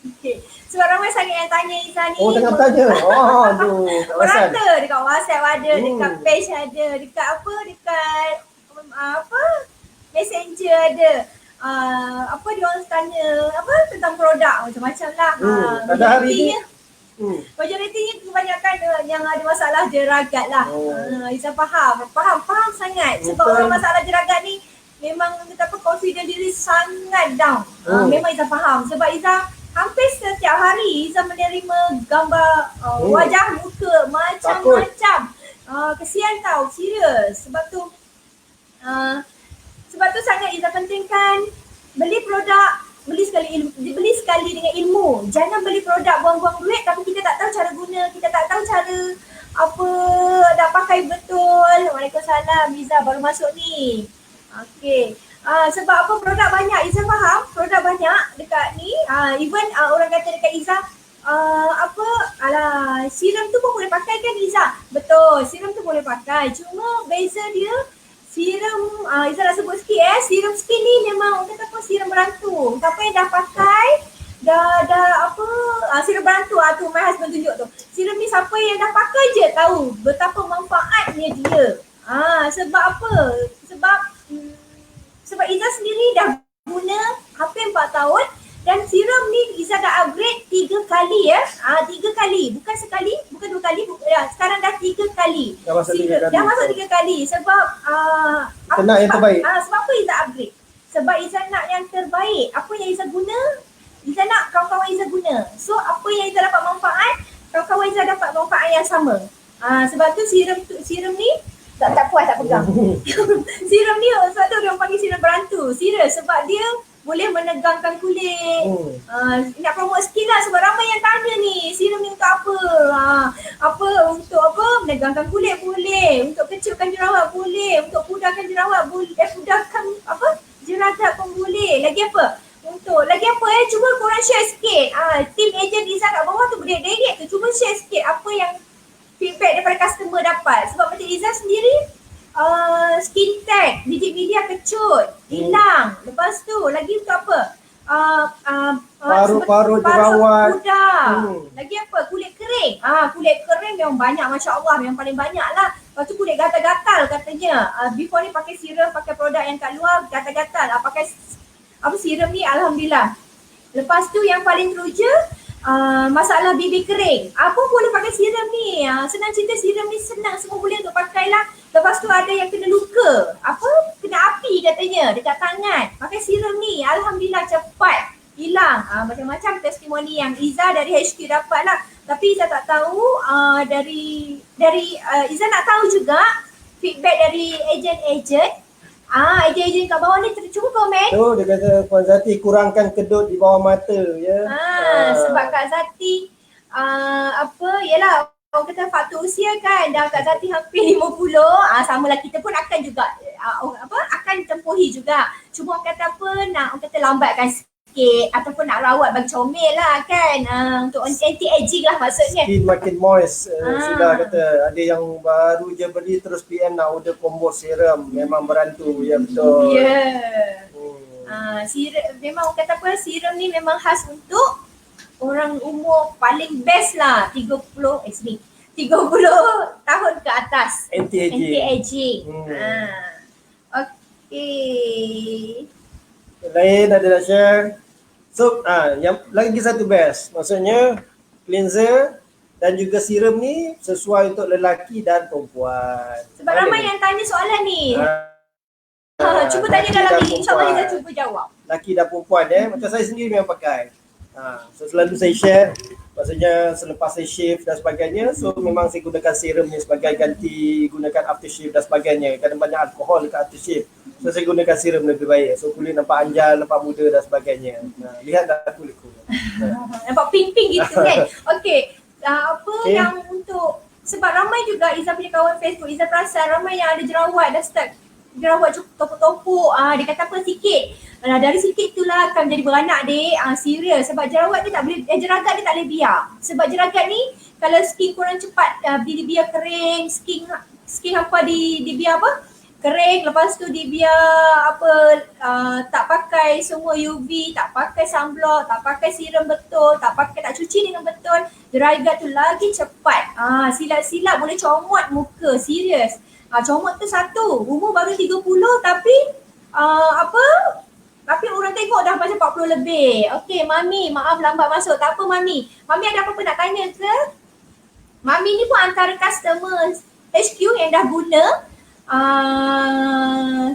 Okay. Sebab ramai sangat yang tanya Izzah ni. Oh, tengah tanya. Oh, aduh. Merata dekat WhatsApp ada, dekat page ada, dekat dekat Messenger ada. Apa dia orang tanya tentang produk macam-macam lah. Pada hari ni majoritinya kebanyakan yang ada masalah jeragat lah. Izzah faham sangat. Sebab orang masalah jeragat ni memang confident diri sangat down. Memang Izzah faham. Sebab Izzah hampir setiap hari Izzah menerima gambar wajah muka macam-macam. Kesian tau, serius. Sebab tu sangat Izzah pentingkan beli produk, beli sekali dengan ilmu. Jangan beli produk buang-buang duit tapi kita tak tahu cara guna, kita tak tahu cara nak pakai betul. Waalaikumsalam, Izzah baru masuk ni. Okey. Sebab produk banyak, Izzah faham, produk banyak dekat ni. Even orang kata dekat Izzah serum tu pun boleh pakai kan Izzah? Betul, serum tu boleh pakai. Cuma beza dia serum, Izzah dah sebut sikit serum skin ni memang orang kata serum berantu. Siapa yang dah pakai serum berantu tu my husband tunjuk tu. Serum ni siapa yang dah pakai je tahu betapa manfaatnya dia. Sebab apa? Sebab Izzah sendiri dah guna hampir 4 tahun dan serum ni Izzah dah upgrade 3 kali ya. 3 kali, bukan sekali, bukan 2 kali, sekarang dah 3 kali. Dah masuk 3 kali sebab kita nak yang terbaik. Sebab apa Izzah upgrade? Sebab Izzah nak yang terbaik. Apa yang Izzah guna, Izzah nak kawan-kawan Izzah guna. So apa yang Izzah dapat manfaat, kawan-kawan Izzah dapat manfaat yang sama. Sebab tu serum ni tak puas tak pegang. Serum ni sebab tu dia panggil serum berantu. Serius sebab dia boleh menegangkan kulit. Nak promote skin lah sebab ramai yang tanya ni, serum ni untuk apa? Untuk menegangkan kulit boleh, untuk kecilkan jerawat boleh, untuk pudarkan jerawat boleh, pudarkan jeragat pun boleh. Lagi apa? Cuba korang share sikit. Team agent Izzah kat bawah tu direct tu. Cuba share sikit apa yang feedback daripada customer dapat. Sebab macam Izzah sendiri skin tag, biji-biji kecut, hilang. Lepas tu lagi untuk apa? Paru-paru jerawat. pudar. Lagi apa? Kulit kering. Kulit kering memang banyak, Masya Allah, memang paling banyak lah. Lepas tu kulit gatal-gatal katanya. Before ni pakai serum, pakai produk yang kat luar gatal-gatal. Pakai apa serum ni, alhamdulillah. Lepas tu yang paling teruja, masalah bibir kering. Apa boleh pakai serum ni? Senang cerita, serum ni senang, semua boleh untuk pakai lah. Lepas tu ada yang kena luka. Kena api katanya dekat tangan. Pakai serum ni, alhamdulillah cepat hilang. Macam-macam testimoni yang Iza dari HQ dapat lah. Tapi Iza tak tahu, dari Iza nak tahu juga feedback dari ejen-ejen. Ejen-ejen kat bawah ni cuba komen. Tu dia kata Puan Zati kurangkan kedut di bawah mata ya. Sebab Kak Zati yalah, orang kata faktor usia kan, dah Kak Zati hampir 50, samalah kita pun akan juga akan tempuhi juga. Cuma orang kata orang kata lambatkan sikit ataupun nak rawat bagi comel lah kan, untuk anti-aging lah maksudnya. Skin makin moist. Sudah kata ada yang baru je beli terus PM nak order combo serum, memang berantu ya, betul. Memang orang kata serum ni memang khas untuk orang umur paling best lah 30 tahun ke atas. Anti-aging. Okay. Lain ada nak share. So yang lagi satu best, maksudnya cleanser dan juga serum ni sesuai untuk lelaki dan perempuan. Sebab ramai yang tanya soalan ni. Cuba tanya dalam ni, insyaAllah kita cuba jawab. Lelaki dan perempuan macam saya sendiri memang pakai. So selalu saya share, maksudnya selepas saya shave dan sebagainya, so memang saya gunakan serum ni sebagai ganti gunakan aftershave dan sebagainya. Kadang banyak alkohol dekat aftershave, so saya gunakan serum lebih baik. So kulit nampak anjal, nampak muda dan sebagainya. Lihatlah kulitku. Nampak pink-pink gitu kan. Okay, yang untuk, sebab ramai juga Iza punya kawan Facebook, Iza perasan ramai yang ada jerawat, dah start jerawat topuk-topuk, dia kata apa sikit. Dari sikit itulah akan menjadi beranak serius. Sebab jerawat dia tak boleh, jeragat dia tak boleh biar. Sebab jeragat ni kalau skin korang cepat dibiar kering, skin hampa dibiar kering, lepas tu dibiar tak pakai semua UV, tak pakai sunblock, tak pakai serum betul, tak cuci dengan betul, jeragat tu lagi cepat. Silap-silap boleh comot muka, serius. Comot tu satu, umur baru 30 tapi tapi orang tengok dah macam 40 lebih. Okey, Mami, maaf lambat masuk. Tak apa Mami. Mami ada apa-apa nak tanya ke? Mami ni pun antara customer HQ yang dah guna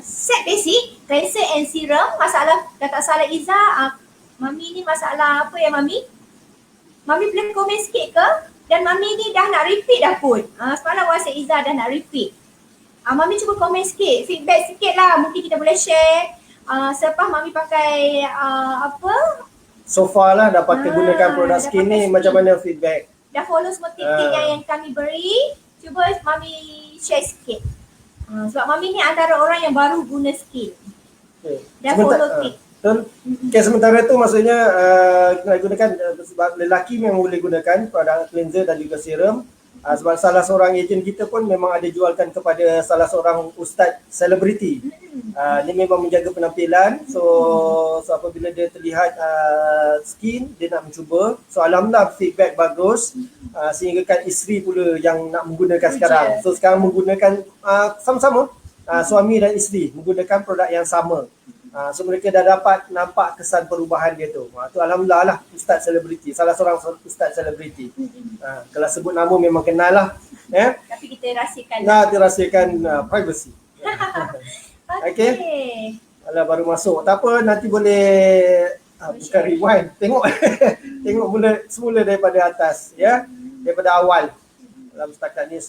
set basic, cleanser and serum. Masalah, dah tak salah Iza, Mami ni masalah apa ya Mami? Mami boleh komen sikit ke? Dan Mami ni dah nak repeat dah pun. Semalam WhatsApp Iza dah nak repeat. Mami cuba komen sikit, feedback sikit lah. Mungkin kita boleh share. Selepas Mami pakai so far lah dah pakai gunakan produk skin ni, macam mana feedback? Dah follow semua tip-tip yang kami beri. Cuba Mami share sikit. Sebab Mami ni antara orang yang baru guna skin. Dah follow tip. Okay, sementara tu maksudnya nak gunakan, sebab lelaki memang boleh gunakan produk cleanser dan juga serum. Sebab salah seorang ejen kita pun memang ada jualkan kepada salah seorang ustaz selebriti. Dia memang menjaga penampilan. So apabila dia terlihat skin, dia nak mencuba. So alhamdulillah feedback bagus. Sehingga kan isteri pula yang nak menggunakan sekarang. So sekarang menggunakan sama-sama suami dan isteri menggunakan produk yang sama. So mereka dah dapat nampak kesan perubahan dia tu. Tu alhamdulillah lah, ustaz selebriti, salah seorang ustaz selebriti. Kalau sebut nama memang kenal lah. Tapi kita rahsiakan. Dirahsiakan privacy. Okay. Kalau baru masuk, tak apa, nanti boleh bukan rewind, tengok tengok semula daripada atas ya, daripada awal dalam setakat ni.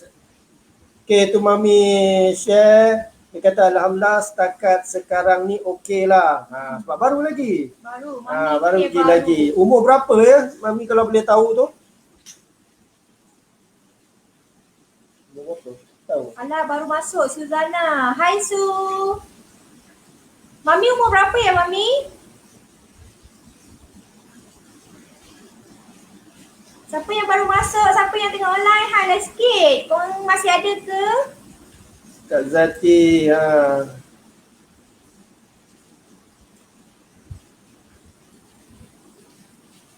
Okay, tu Mami share. Dia kata alhamdulillah setakat sekarang ni okey lah. Sebab baru lagi. Baru lagi. Umur berapa ya Mami kalau boleh tahu tu? Umur berapa? Tahu. Alah, baru masuk Suzana. Hai Su. Mami umur berapa ya Mami? Siapa yang baru masuk? Siapa yang tengok online? Hai lah sikit. Korang masih ada ke? Kak Zati,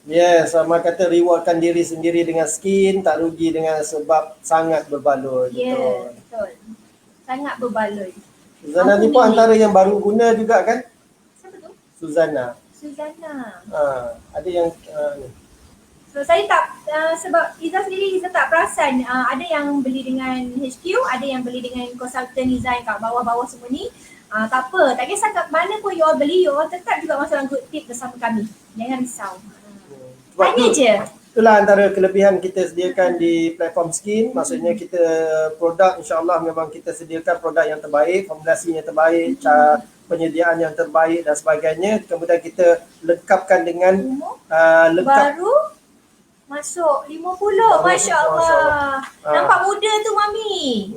Yes, sama kata rewardkan diri sendiri dengan skin, tak rugi dengan sebab sangat berbaloi. Ya, betul. Sangat berbaloi. Suzana ni Aku pun milik. antara yang baru guna juga kan? Siapa tu? Suzana. Suzana. Ada yang ni. So saya tak sebab Izzah sendiri Izzah tak perasan ada yang beli dengan HQ, ada yang beli dengan consultant design kat bawah-bawah semua ni. Tak apa, tak kisah kat mana pun you all beli, you all tetap juga masuk dalam good tip bersama kami. Jangan risau. Sebab Tanya tu, je. itulah antara kelebihan kita sediakan di platform skin. Maksudnya kita produk insya-Allah memang kita sediakan produk yang terbaik, formulasinya terbaik, cara penyediaan yang terbaik dan sebagainya. Kemudian kita lengkapkan dengan Umur lengkap baru masuk 50. Masya Allah. Nampak muda tu Mami.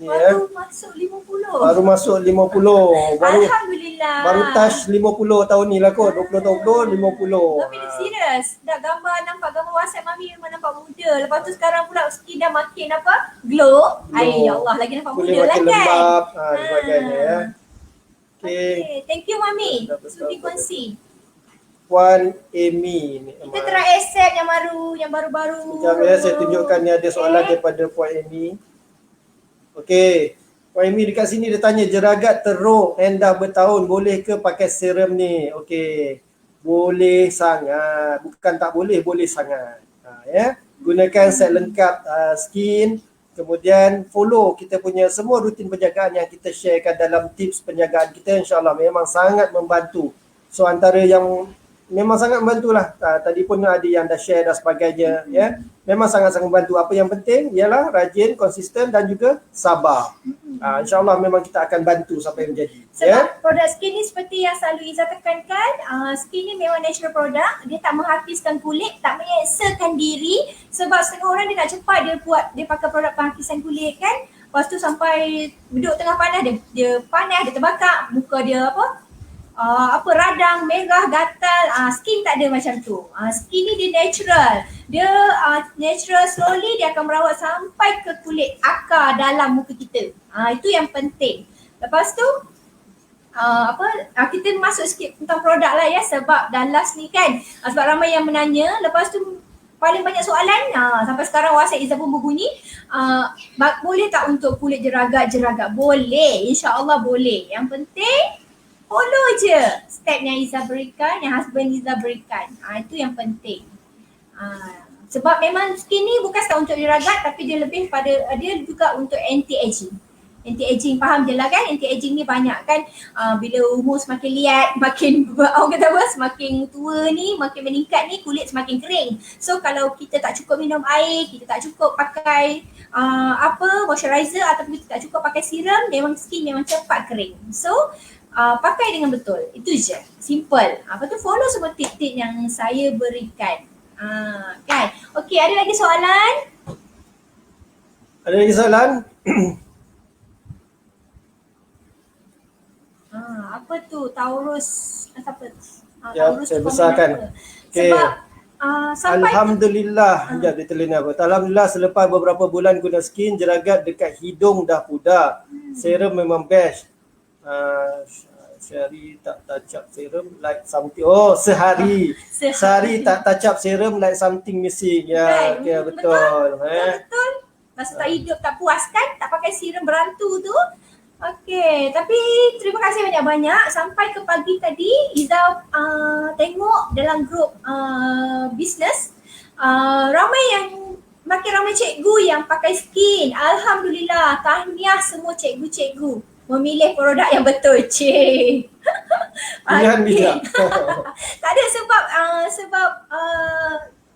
ni ya. Baru masuk 50. Baru masuk 50. Alhamdulillah. Baru touch 50 tahun ni lah kot. 20 tahun belum 50. Tapi dia serius. Dah nampak gambar WhatsApp Mami memang nampak muda. Lepas tu sekarang pula skin dah makin apa? Glow. Ay ya Allah, lagi nampak Boleh muda lah makin kan. lembab sebagainya ya. Okay. Okay. Thank you Mami. Dah betul, Sudi kongsi. Puan Amy ni. Kita try accept yang baru, yang baru-baru. Sekejap ya, saya tunjukkan ni ada soalan daripada Puan Amy. Okey. Puan Amy dekat sini dia tanya, jeragat teruk and dah bertahun, boleh ke pakai serum ni? Okey. Boleh sangat. Bukan tak boleh, boleh sangat. Ya. Gunakan set lengkap skin. Kemudian follow kita punya semua rutin penjagaan yang kita sharekan dalam tips penjagaan kita. InsyaAllah memang sangat membantu. So antara yang memang sangat membantulah. Tadi pun ada yang dah share dan sebagainya ya. Memang sangat-sangat membantu. Apa yang penting ialah rajin, konsisten dan juga sabar. InsyaAllah memang kita akan bantu sampai menjadi. Sebab produk skin ni seperti yang selalu Izzah tekankan, skin ni memang natural product. Dia tak menghapiskan kulit, tak menyeksakan diri. Sebab setengah orang dia nak cepat dia pakai produk penghapisan kulit kan. Lepas tu sampai duduk tengah panas, dia panas, dia terbakar, muka dia radang, merah, gatal. Skin tak ada macam tu. Skin ni dia natural. Dia natural, slowly dia akan merawat sampai ke kulit akar dalam muka kita. Itu yang penting. Lepas tu kita masuk sikit tentang produk lah ya, sebab dah last ni kan. Sebab ramai yang menanya. Lepas tu paling banyak soalan sampai sekarang WhatsApp Izzah pun berbunyi, boleh tak untuk kulit jeragat? Boleh, insya-Allah boleh. Yang penting follow je step yang Izzah berikan, yang husband Izzah berikan. Itu yang penting. Sebab memang skin ni bukan sekadar untuk jeragat, tapi dia lebih pada, dia juga untuk anti-aging. Anti-aging, faham je lah kan? Anti-aging ni banyak kan, bila umur semakin liat, makin orang kata apa, semakin tua ni, makin meningkat ni, kulit semakin kering. So kalau kita tak cukup minum air, kita tak cukup pakai moisturizer, ataupun kita tak cukup pakai serum, memang skin memang cepat kering. So pakai dengan betul. Itu je. Simple. Lepas tu follow semua tip-tip yang saya berikan. Kan? Okey, ada lagi soalan? Ada lagi soalan? Apa tu? Taurus apa? Ya, Taurus saya tu besarkan. apa? Okey. Sebab sampai Alhamdulillah. Sekejap dia terlena apa. Alhamdulillah selepas beberapa bulan guna skin, jeragat dekat hidung dah pudar. Serum memang best. Sehari tak touch up serum like something. Oh, sehari tak touch up serum like something missing. Ya, okay, betul. Betul. Rasa tak hidup, tak puas kan, tak pakai serum berantu tu. Okey, tapi terima kasih banyak-banyak. Sampai ke pagi tadi Izzah tengok dalam grup bisnes, makin ramai cikgu yang pakai skin. Alhamdulillah, tahniah semua cikgu-cikgu memilih produk yang betul. Pilihan bijak. Tak ada sebab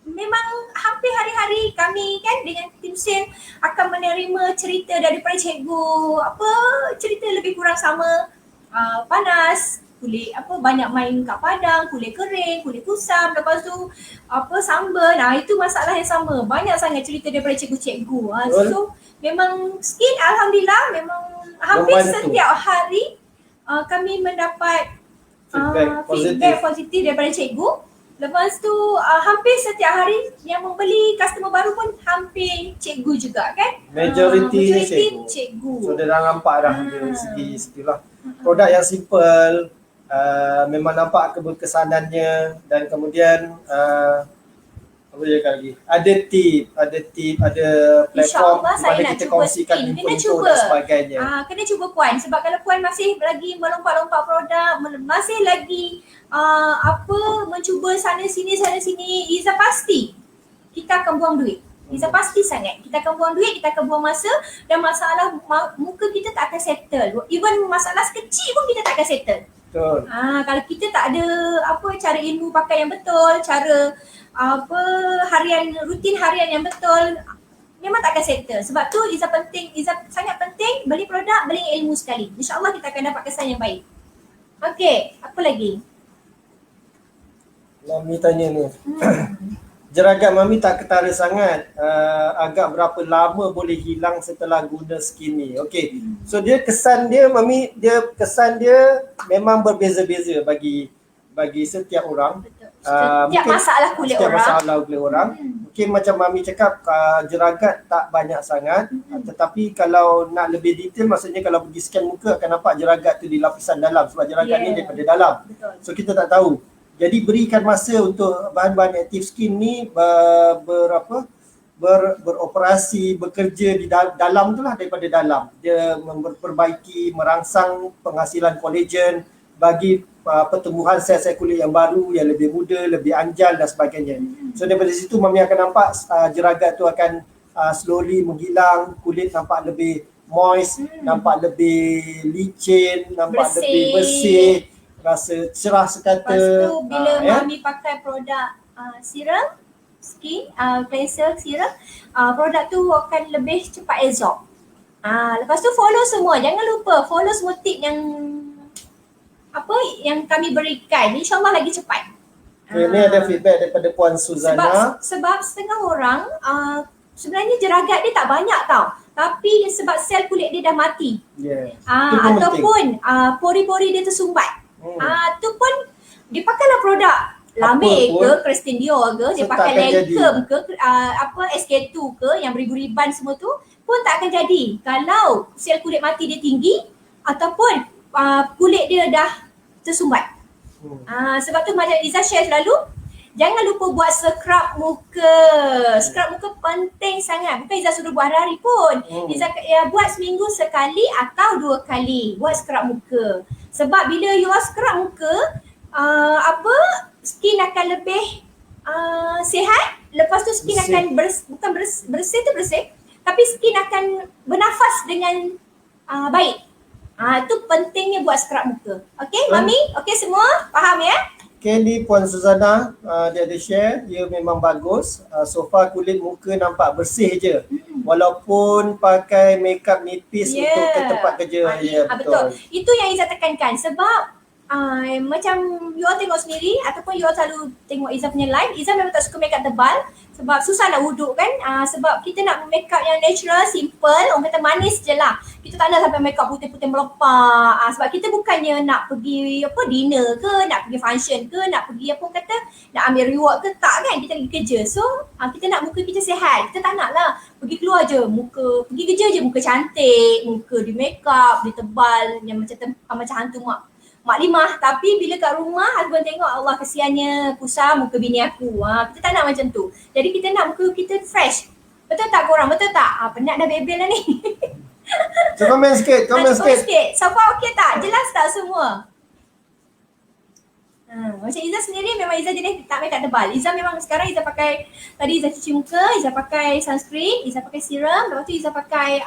memang hampir hari-hari kami kan dengan tim sale akan menerima cerita daripada cikgu, cerita lebih kurang sama, panas, kulit banyak main kat padang, kulit kering, kulit kusam, lepas tu sunburn. Itu masalah yang sama. Banyak sangat cerita daripada cikgu-cikgu. So memang skin alhamdulillah memang hampir setiap hari kami mendapat feedback positif daripada cikgu. Lepas tu hampir setiap hari yang membeli customer baru pun hampir cikgu juga kan. Majoriti cikgu. So dia dah nampak dah dari segi situlah. Produk yang simple, memang nampak keberkesanannya, dan kemudian Apa je lagi? Ada tip, ada platform InsyaAllah di saya mana nak kita cuba kongsikan skin. Kena info-info cuba. dan sebagainya. Kena cuba Puan. Sebab kalau Puan masih lagi melompat-lompat produk, masih lagi mencuba sana sini, Izzah pasti kita akan buang duit. Izzah pasti sangat. Kita akan buang duit, kita akan buang masa dan masalah muka kita tak akan settle. Even masalah sekecil pun kita tak akan settle. Betul. Kalau kita tak ada cara ilmu pakai yang betul, cara rutin harian yang betul, memang tak akan settle. Sebab tu Izzah sangat penting beli produk, beli ilmu sekali. InsyaAllah kita akan dapat kesan yang baik. Okey, apa lagi? Mami tanya ni. Jeragat Mami tak ketara sangat. Agak berapa lama boleh hilang setelah guna skin ni? Okey. So kesan dia Mami, kesan dia memang berbeza-beza bagi setiap orang. Betul. Setiap masalah kulit setiap orang. masalah kulit orang. Mungkin macam Mami cakap, jeragat tak banyak sangat. Tetapi kalau nak lebih detail, maksudnya kalau pergi scan muka akan nampak jeragat tu di lapisan dalam. Sebab jeragat ni daripada dalam. Betul. So kita tak tahu. Jadi berikan masa untuk bahan-bahan aktif skin ni beroperasi, bekerja di dalam tu lah, daripada dalam. Dia memperbaiki, merangsang penghasilan kolagen, bagi pertumbuhan sel-sel kulit yang baru, yang lebih muda, lebih anjal dan sebagainya. So daripada situ Mami akan nampak jeragat tu akan slowly menghilang, kulit nampak lebih moist, nampak lebih licin, nampak lebih bersih, rasa cerah sekata. Lepas tu bila Mami pakai produk serum, skin, cleanser serum, produk tu akan lebih cepat absorb. Lepas tu follow semua, jangan lupa follow semua tip yang kami berikan. InsyaAllah lagi cepat. Ini ada feedback daripada Puan Suzana. Sebab setengah orang sebenarnya jeragat dia tak banyak tau. Tapi sebab sel kulit dia dah mati. Ataupun pori-pori dia tersumbat. Tu pun dia pakailah produk Lame ke, Christian Dior ke, dia pakai Lancome ke, SK2 ke yang beribu-riban semua tu pun tak akan jadi kalau sel kulit mati dia tinggi ataupun kulit dia dah tersumbat. Sebab tu macam Izzah share selalu, jangan lupa buat scrub muka. Scrub muka penting sangat. Bukan Izzah suruh buat hari-hari pun. Izzah buat seminggu sekali atau 2 kali buat scrub muka. Sebab bila you scrub muka, skin akan lebih sihat. Lepas tu skin akan bersih, tapi skin akan bernafas dengan baik. Itu pentingnya buat scrub muka. Okey, Mami? Okey semua? Faham ya? Candy Puan Suzana, dia ada share, dia memang bagus. So far kulit muka nampak bersih je. Walaupun pakai makeup nipis untuk ke tempat kerja. Betul. Itu yang Izzah tekankan. Sebab macam you all tengok sendiri ataupun you all selalu tengok Izzah punya live, Izzah memang tak suka makeup tebal sebab susah nak wuduk kan. Sebab kita nak makeup yang natural, simple, orang kata manis je lah. Kita tak nak sampai makeup putih-putih melepak. Sebab kita bukannya nak pergi dinner ke, nak pergi function ke, nak pergi nak ambil reward ke, tak kan, kita pergi kerja. So kita nak muka kita sihat. Kita tak nak lah pergi keluar je muka, pergi kerja je muka cantik, muka di makeup, di tebal yang macam hantu Mak Limah, tapi bila kat rumah husband tengok, Allah kesiannya kusam muka bini aku. Kita tak nak macam tu. Jadi kita nak muka kita fresh. Betul tak korang? Betul tak? Penat dah bebel lah ni. So komen sikit. So far okey tak? Jelas tak semua? Macam Izzah sendiri memang Izzah jenis tak makeup tebal. Izzah memang sekarang Izzah pakai, tadi Izzah cuci muka, Izzah pakai sunscreen, Izzah pakai serum, lepas tu Izzah pakai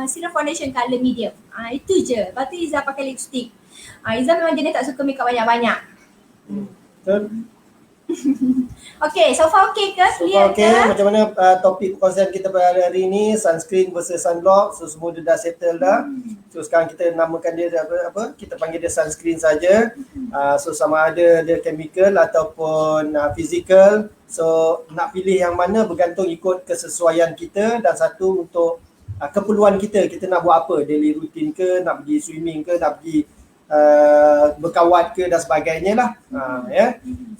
serum foundation colour medium. Itu je. Lepas tu Izzah pakai lipstick. Izzah memang jenis tak suka makeup banyak-banyak. Betul. Okay, so far okay ke? Clear ke? Macam mana topik perkongsian kita pada hari ini, sunscreen versus sunblock. So semua dah settle dah. So sekarang kita namakan dia kita panggil dia sunscreen saja. So sama ada dia chemical ataupun physical. So nak pilih yang mana bergantung ikut kesesuaian kita, dan satu untuk keperluan kita. Kita nak buat apa? Daily routine ke, nak pergi swimming ke, nak pergi berkawat ke dan sebagainya lah.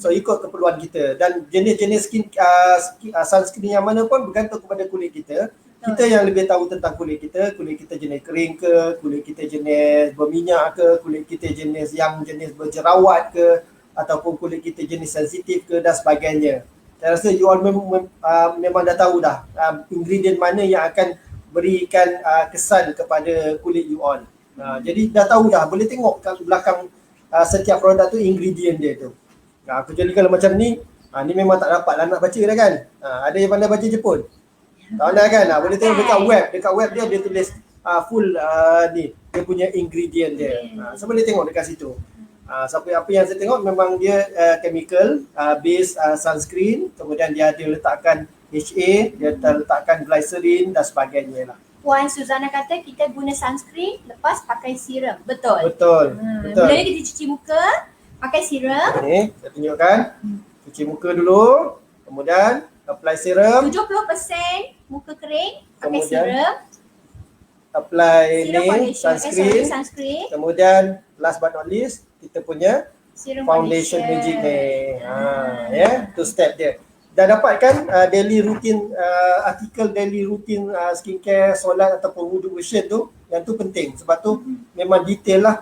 So ikut keperluan kita, dan jenis-jenis sunscreen yang mana pun bergantung kepada kulit kita. Kita yang lebih tahu tentang kulit kita jenis kering ke, kulit kita jenis berminyak ke, kulit kita jenis berjerawat ke, ataupun kulit kita jenis sensitif ke dan sebagainya. Saya rasa you all memang dah tahu dah ingredient mana yang akan berikan kesan kepada kulit you all. Jadi dah tahu dah, boleh tengok kat belakang setiap produk tu ingredient dia tu. Kecuali kalau macam ni, ni memang tak dapat lah nak baca dah kan. Ada yang pandai baca Jepun? Tak pandai kan? Boleh tengok dekat web dia tulis full ni dia punya ingredient dia. So boleh tengok dekat situ. Apa yang saya tengok memang dia chemical based sunscreen, kemudian dia ada letakkan HA, dia letakkan glycerin dan sebagainya lah. Puan Suzana kata kita guna sunscreen lepas pakai serum. Betul. Betul. Mula kita cuci muka, pakai serum. Ni saya tunjukkan. Cuci muka dulu, kemudian apply serum. 70% muka kering, pakai Kemudian serum. Apply Serum ni foundation, sunscreen. Kemudian last but not least kita punya Serum foundation magic ni. Tu step dia. Dah dapatkan daily routine artikel daily routine skincare, solat ataupun wudu version tu, yang tu penting sebab tu memang detail lah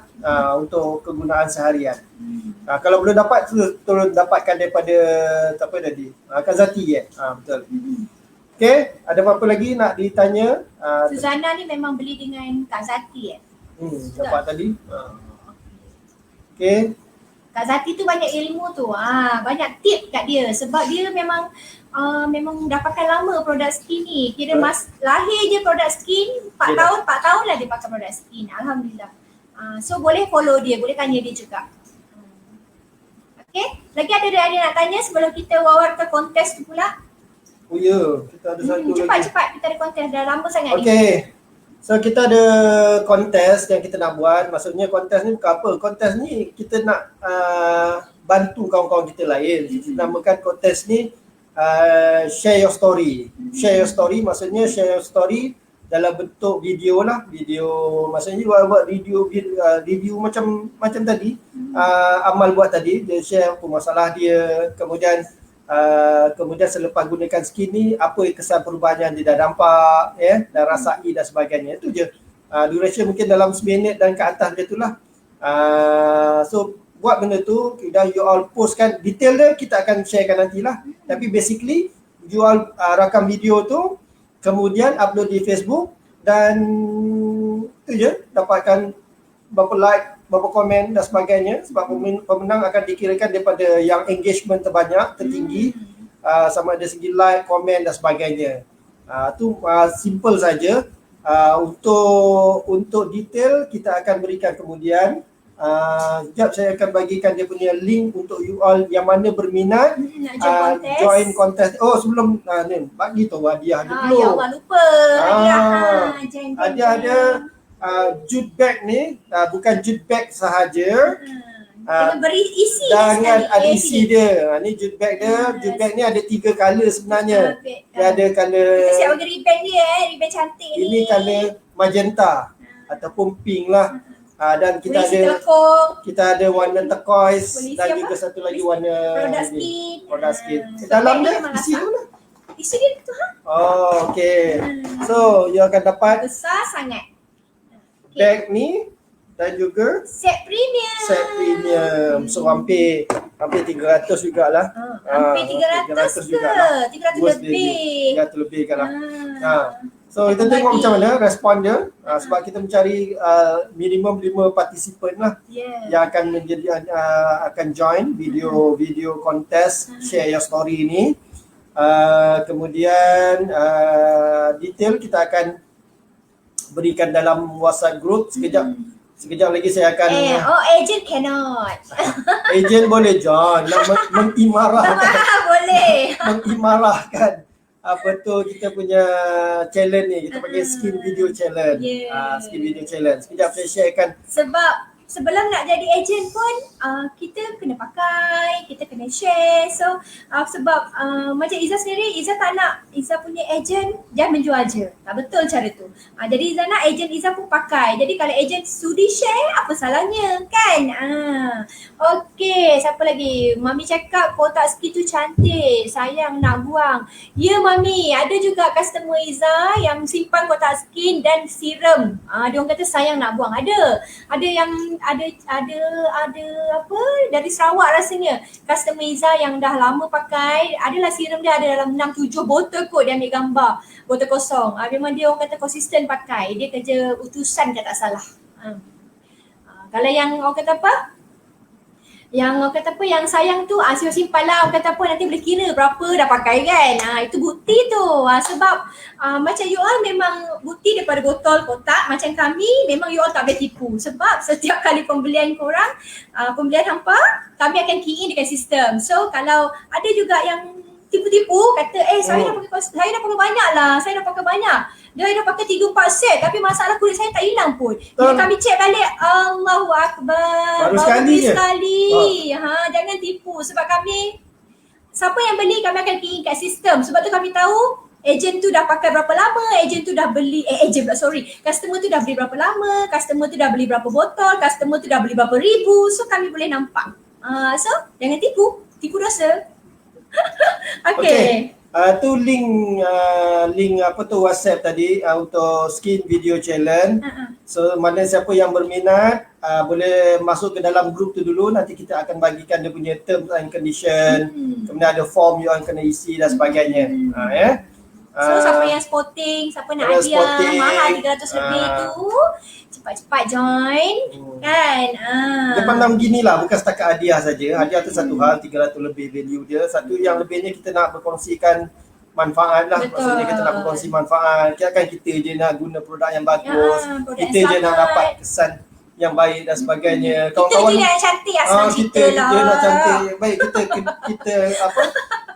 untuk kegunaan seharian. Kalau belum dapat tolong dapatkan daripada apa tadi? Kazati betul. Okey, ada apa-apa lagi nak ditanya? Suzana ni memang beli dengan Kak Zati dapat tadi. Okey. Kak Zati tu banyak ilmu tu. Banyak tip kat dia sebab dia memang dah pakai lama produk skin ni. Kira lahir je produk skin, 4 tahun lah dia pakai produk skin. Alhamdulillah. So boleh follow dia, boleh tanya dia juga. Okay, lagi ada nak tanya sebelum kita wawar ke kontes tu pula? Oh ya, kita ada satu lagi. Cepat kita ada kontes, dah lama sangat ni. Okay. So kita ada kontes yang kita nak buat. Maksudnya kontes ni bukan apa. Kontes ni kita nak bantu kawan-kawan kita lain. Kita namakan kontes ni share your story. Share your story maksudnya share your story dalam bentuk video lah. Video maksudnya buat review macam tadi. Amal buat tadi, dia share apa masalah dia, kemudian selepas gunakan skin ni apa kesan perubahan yang dia dah nampak, dah rasai dan sebagainya. Itu je. Duration mungkin dalam 9 minit dan ke atas dia tu lah. So buat benda tu, dah you all postkan detail dia, kita akan sharekan nantilah. Tapi basically you all rakam video tu, kemudian upload di Facebook, dan tu je, dapatkan berapa like, berapa komen dan sebagainya. Sebab pemenang akan dikirakan daripada yang engagement tertinggi, sama ada segi like, komen dan sebagainya. Tu simple saja. Untuk detail kita akan berikan kemudian. Sekejap saya akan bagikan dia punya link untuk you all yang mana berminat join kontes. Oh sebelum ni bagi tahu hadiah dia dulu. Ya Allah lupa. Hadiah ada jute bag ni, bukan jute bag sahaja. Kena beri isi dengan ada isi dia. Ni jute bag dia. Jute bag ni ada 3 color sebenarnya. Dia ada color. Kita siap bagi ribbon dia ribbon cantik ni. Ini color magenta ataupun pink lah. Dan kita ada warna turquoise dan juga satu lagi warna produk skin. Dalam dia isi tu lah. Isi dia tu okey. So you akan dapat besar sangat. Bag ni dan juga set premium. So hampir 300 jugalah. Hampir 300 ke? 300 lebih. 300 lebih kan lah. So kita tengok macam mana respon dia, sebab kita mencari minimum 5 participant lah yang akan akan join video kontes share your story ni. Kemudian detail kita akan berikan dalam WhatsApp group. Sekejap lagi saya akan agent cannot. Agent boleh join, nak mengimarahkan. Boleh. Mengimarahkan apa tu kita punya challenge ni, kita panggil skin video challenge. Skin video challenge. Sekejap saya sharekan. Sebab sebelum nak jadi agent pun kita kena pakai, kita kena share. So sebab macam Izzah sendiri, Izzah tak nak Izzah punya agent jangan menjual je. Tak betul cara tu. Jadi Izzah nak agent Izzah pun pakai. Jadi kalau agent sudi share, apa salahnya kan? Okey, siapa lagi? Mami cakap kotak skin tu cantik, sayang nak buang. Ya Mami, ada juga customer Izzah yang simpan kotak skin dan serum. Dia orang kata sayang nak buang. Ada yang ada apa dari Sarawak rasanya. Customer Iza yang dah lama pakai, adalah serum dia ada dalam 6-7 botol kot dia ambil gambar. Botol kosong. Memang dia orang kata konsisten pakai. Dia kerja utusan kalau tak salah. Kalau yang orang kata apa? Yang sayang tu simpan lah, orang kata apa nanti boleh kira berapa dah pakai kan. Itu bukti tu. Sebab macam you all memang bukti daripada botol kotak, macam kami memang you all tak boleh tipu. Sebab setiap kali pembelian korang, pembelian hampa, kami akan key in dekat sistem. So kalau ada juga yang tipu-tipu kata saya dah pakai banyak lah, saya dah pakai banyak. Dia dah pakai 3-4 set tapi masalah kulit saya tak hilang pun. Bila kami cek balik, Allahu Akbar. Baru sekali je. Jangan tipu sebab kami, siapa yang beli kami akan key in kat sistem. Sebab tu kami tahu ejen tu dah pakai berapa lama, ejen tu dah beli, customer tu dah beli berapa lama, customer tu dah beli berapa botol, customer tu dah beli berapa ribu. So kami boleh nampak. So jangan tipu dosa. Okay. Tu link apa tu WhatsApp tadi untuk skin video challenge. So mana siapa yang berminat boleh masuk ke dalam group tu dulu, nanti kita akan bagikan dia punya terms and condition. Kemudian ada form yang kena isi dan sebagainya. So siapa yang spotting, siapa nak hadiah mahal 300 lebih tu, cepat-cepat join kan. Dia pandang gini lah, bukan setakat hadiah saja. Hadiah tu satu hal, 300 lebih value dia. Satu yang lebihnya kita nak berkongsikan manfaat lah. Betul. Maksudnya kita nak berkongsi manfaat. Kan kita je nak guna produk yang bagus, kita je nak dapat kesan yang baik dan sebagainya. Kita je nak cantik asal cerita lah. Kita nak cantik. Baik, kita apa?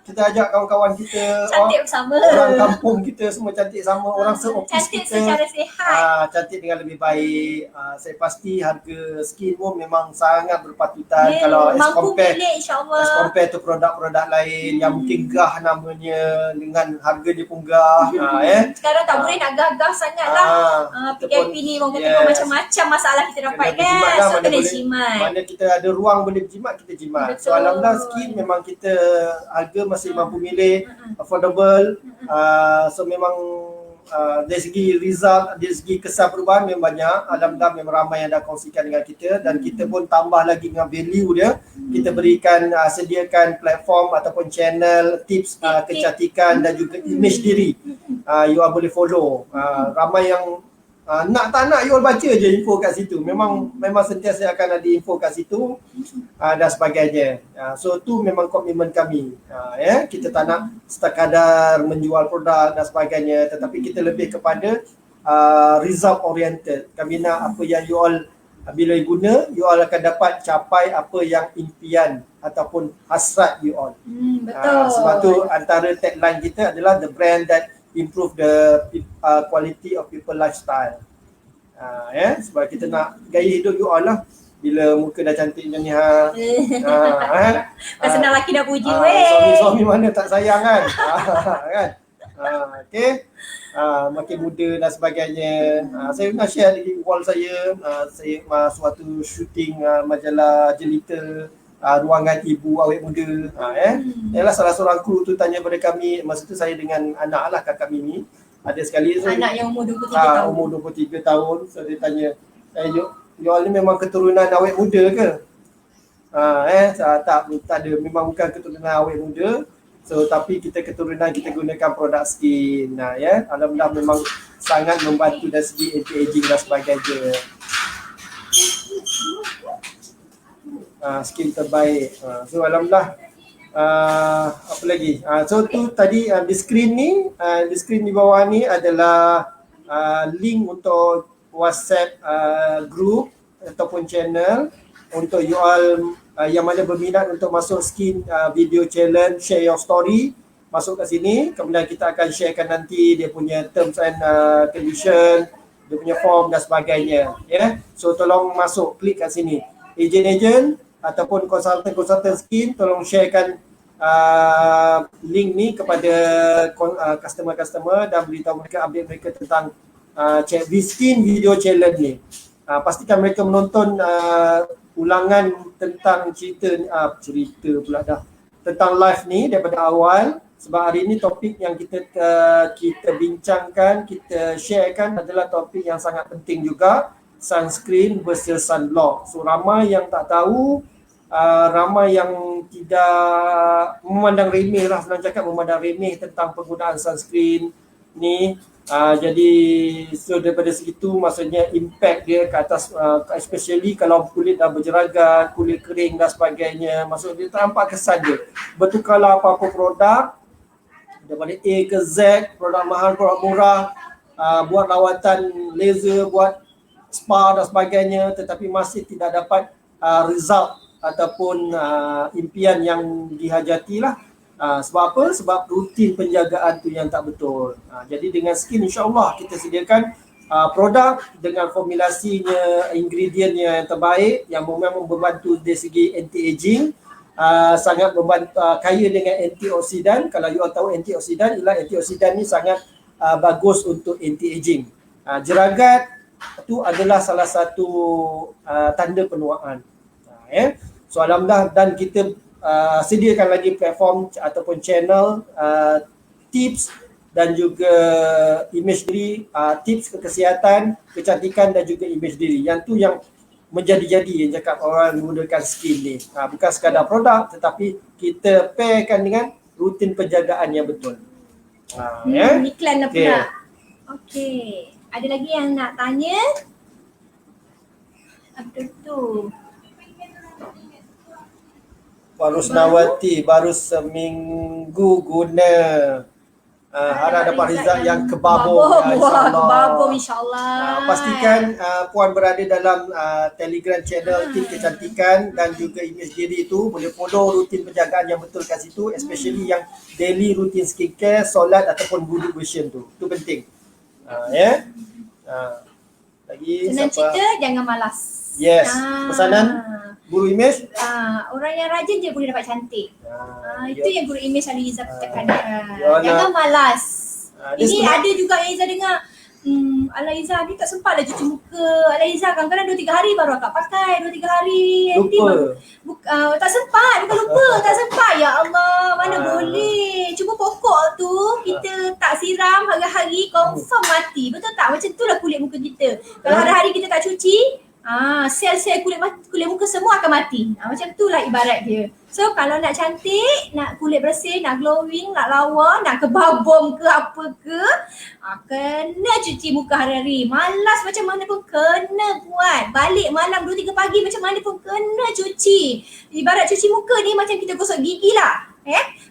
Kita ajak kawan-kawan kita, cantik bersama. Orang kampung kita semua cantik sama, orang seofis cantik kita secara sihat. Cantik dengan lebih baik. Saya pasti harga skin pun memang sangat berpatutan kalau as compare to produk-produk lain yang mungkin gah namanya, dengan harga dia pun gah. Sekarang tak boleh nak gagah sangat lah. PKP ni orang kata macam-macam masalah kita dapat kan. So kena jimat. Mana kita ada ruang boleh berjimat, kita jimat. So alhamdulillah skin memang kita harga masih mampu milik, affordable. So memang dari segi result, dari segi kesan perubahan memang banyak. Alhamdulillah memang ramai yang dah kongsikan dengan kita, dan kita pun tambah lagi dengan value dia. Kita berikan, sediakan platform ataupun channel tips kecantikan dan juga image diri. You all boleh follow. Ramai yang nak tak nak you all baca je info kat situ. Memang sentiasa akan ada info kat situ dan sebagainya. So tu memang komitmen kami. Kita tak nak sekadar menjual produk dan sebagainya, tetapi kita lebih kepada result oriented. Kami nak apa yang you all bila guna, you all akan dapat capai apa yang impian ataupun hasrat you all. Betul. Sebab tu antara tagline kita adalah the brand that improve the quality of people lifestyle. Sebab kita nak gaya hidup you all lah. Bila muka dah cantik macam ni Pasal nak lelaki dah puji suami mana tak sayang kan. Kan? Okay. Makin muda dan sebagainya. Saya nak share di wall saya. Saya suatu shooting majalah jelita, ruangan ibu awet muda. Ialah salah seorang kru tu tanya pada kami, masa tu saya dengan anak lah, kakak Mimi. Ada sekali anak yang umur 23 tahun. Umur 23 tahun. So dia tanya, you all ni memang keturunan awet muda ke? Tak ada, memang bukan keturunan awet muda. So tapi kita keturunan kita gunakan produk skin. Alhamdulillah memang sangat membantu dari segi anti-aging dan sebagainya. Skin terbaik. So alhamdulillah. Apa lagi? So tu tadi di screen di bawah ni adalah link untuk WhatsApp group ataupun channel untuk you all yang mana berminat untuk masuk skin video challenge, share your story, masuk kat sini. Kemudian kita akan sharekan nanti dia punya terms and condition, dia punya form dan sebagainya. So tolong masuk, klik kat sini. Ejen-ejen ataupun konsultan skin, tolong sharekan link ni kepada customer-customer dan beritahu mereka, update mereka tentang skin video challenge ni. Pastikan mereka menonton ulangan tentang cerita pula dah tentang live ni daripada awal, sebab hari ni topik yang kita bincangkan, kita sharekan adalah topik yang sangat penting juga. sunscreen versus sunblock. So ramai yang tak tahu, ramai yang tidak memandang remeh lah, senang cakap memandang remeh tentang penggunaan sunscreen ni. Jadi so daripada segitu maksudnya impact dia ke atas, especially kalau kulit dah berjeragat, kulit kering dan sebagainya, maksudnya dia nampak kesan dia. Bertukarlah apa-apa produk daripada A ke Z, produk mahal, produk murah, buat rawatan laser, buat spa dan sebagainya, tetapi masih tidak dapat result ataupun impian yang dihajati lah. Sebab apa? Sebab rutin penjagaan tu yang tak betul. Jadi dengan skin insya-Allah kita sediakan produk dengan formulasinya, ingredientnya yang terbaik, yang memang membantu dari segi anti-aging, sangat membantu, kaya dengan antioksidan. Kalau you all tahu antioksidan, ialah antioksidan ni sangat bagus untuk anti-aging. Jeragat itu adalah salah satu tanda penuaan. So alhamdulillah, dan kita sediakan lagi platform ataupun channel tips dan juga image diri, tips kesihatan, kecantikan dan juga image diri. Yang tu yang menjadi-jadi yang cakap orang menggunakan skin ni. Bukan sekadar produk, tetapi kita pairkan dengan rutin penjagaan yang betul. Iklan lah pula. Okey. Ada lagi yang nak tanya? Apa tu? Puan Rusnawati baru seminggu guna. Harap dapat result yang kebabung, insyaAllah. Kebabung insyaAllah. Pastikan Puan berada dalam Telegram channel Tim Kecantikan dan juga image diri itu. Boleh follow rutin penjagaan yang betul kat situ, especially yang daily rutin skincare, solat ataupun wudu version tu. Itu penting. Lagi senang siapa? cerita, jangan malas. Yes. Pesanan guru image? Orang yang rajin je boleh dapat cantik. Itu yang guru image Aliza tekankan. Jangan malas. Ini ada juga yang Iza dengar, Aliza ni tak sempat lah cuci muka. Aliza kadang-kadang 2-3 hari baru akak pakai, 2-3 hari nanti baru. Tak sempat, bukan lupa, tak sempat. Ya Allah, mana boleh. Cuma pokok tu kita tak siram hari-hari, confirm mati. Betul tak? Macam tu lah kulit muka kita. Kalau hari-hari kita tak cuci, sel-sel kulit muka semua akan mati. Macam tu lah ibarat dia. So kalau nak cantik, nak kulit bersih, nak glowing, nak lawa, nak kebabom ke apa ke, kena cuci muka hari-hari. Malas macam mana pun kena buat. Balik malam 2-3 pagi macam mana pun kena cuci. Ibarat cuci muka ni macam kita gosok gigi lah.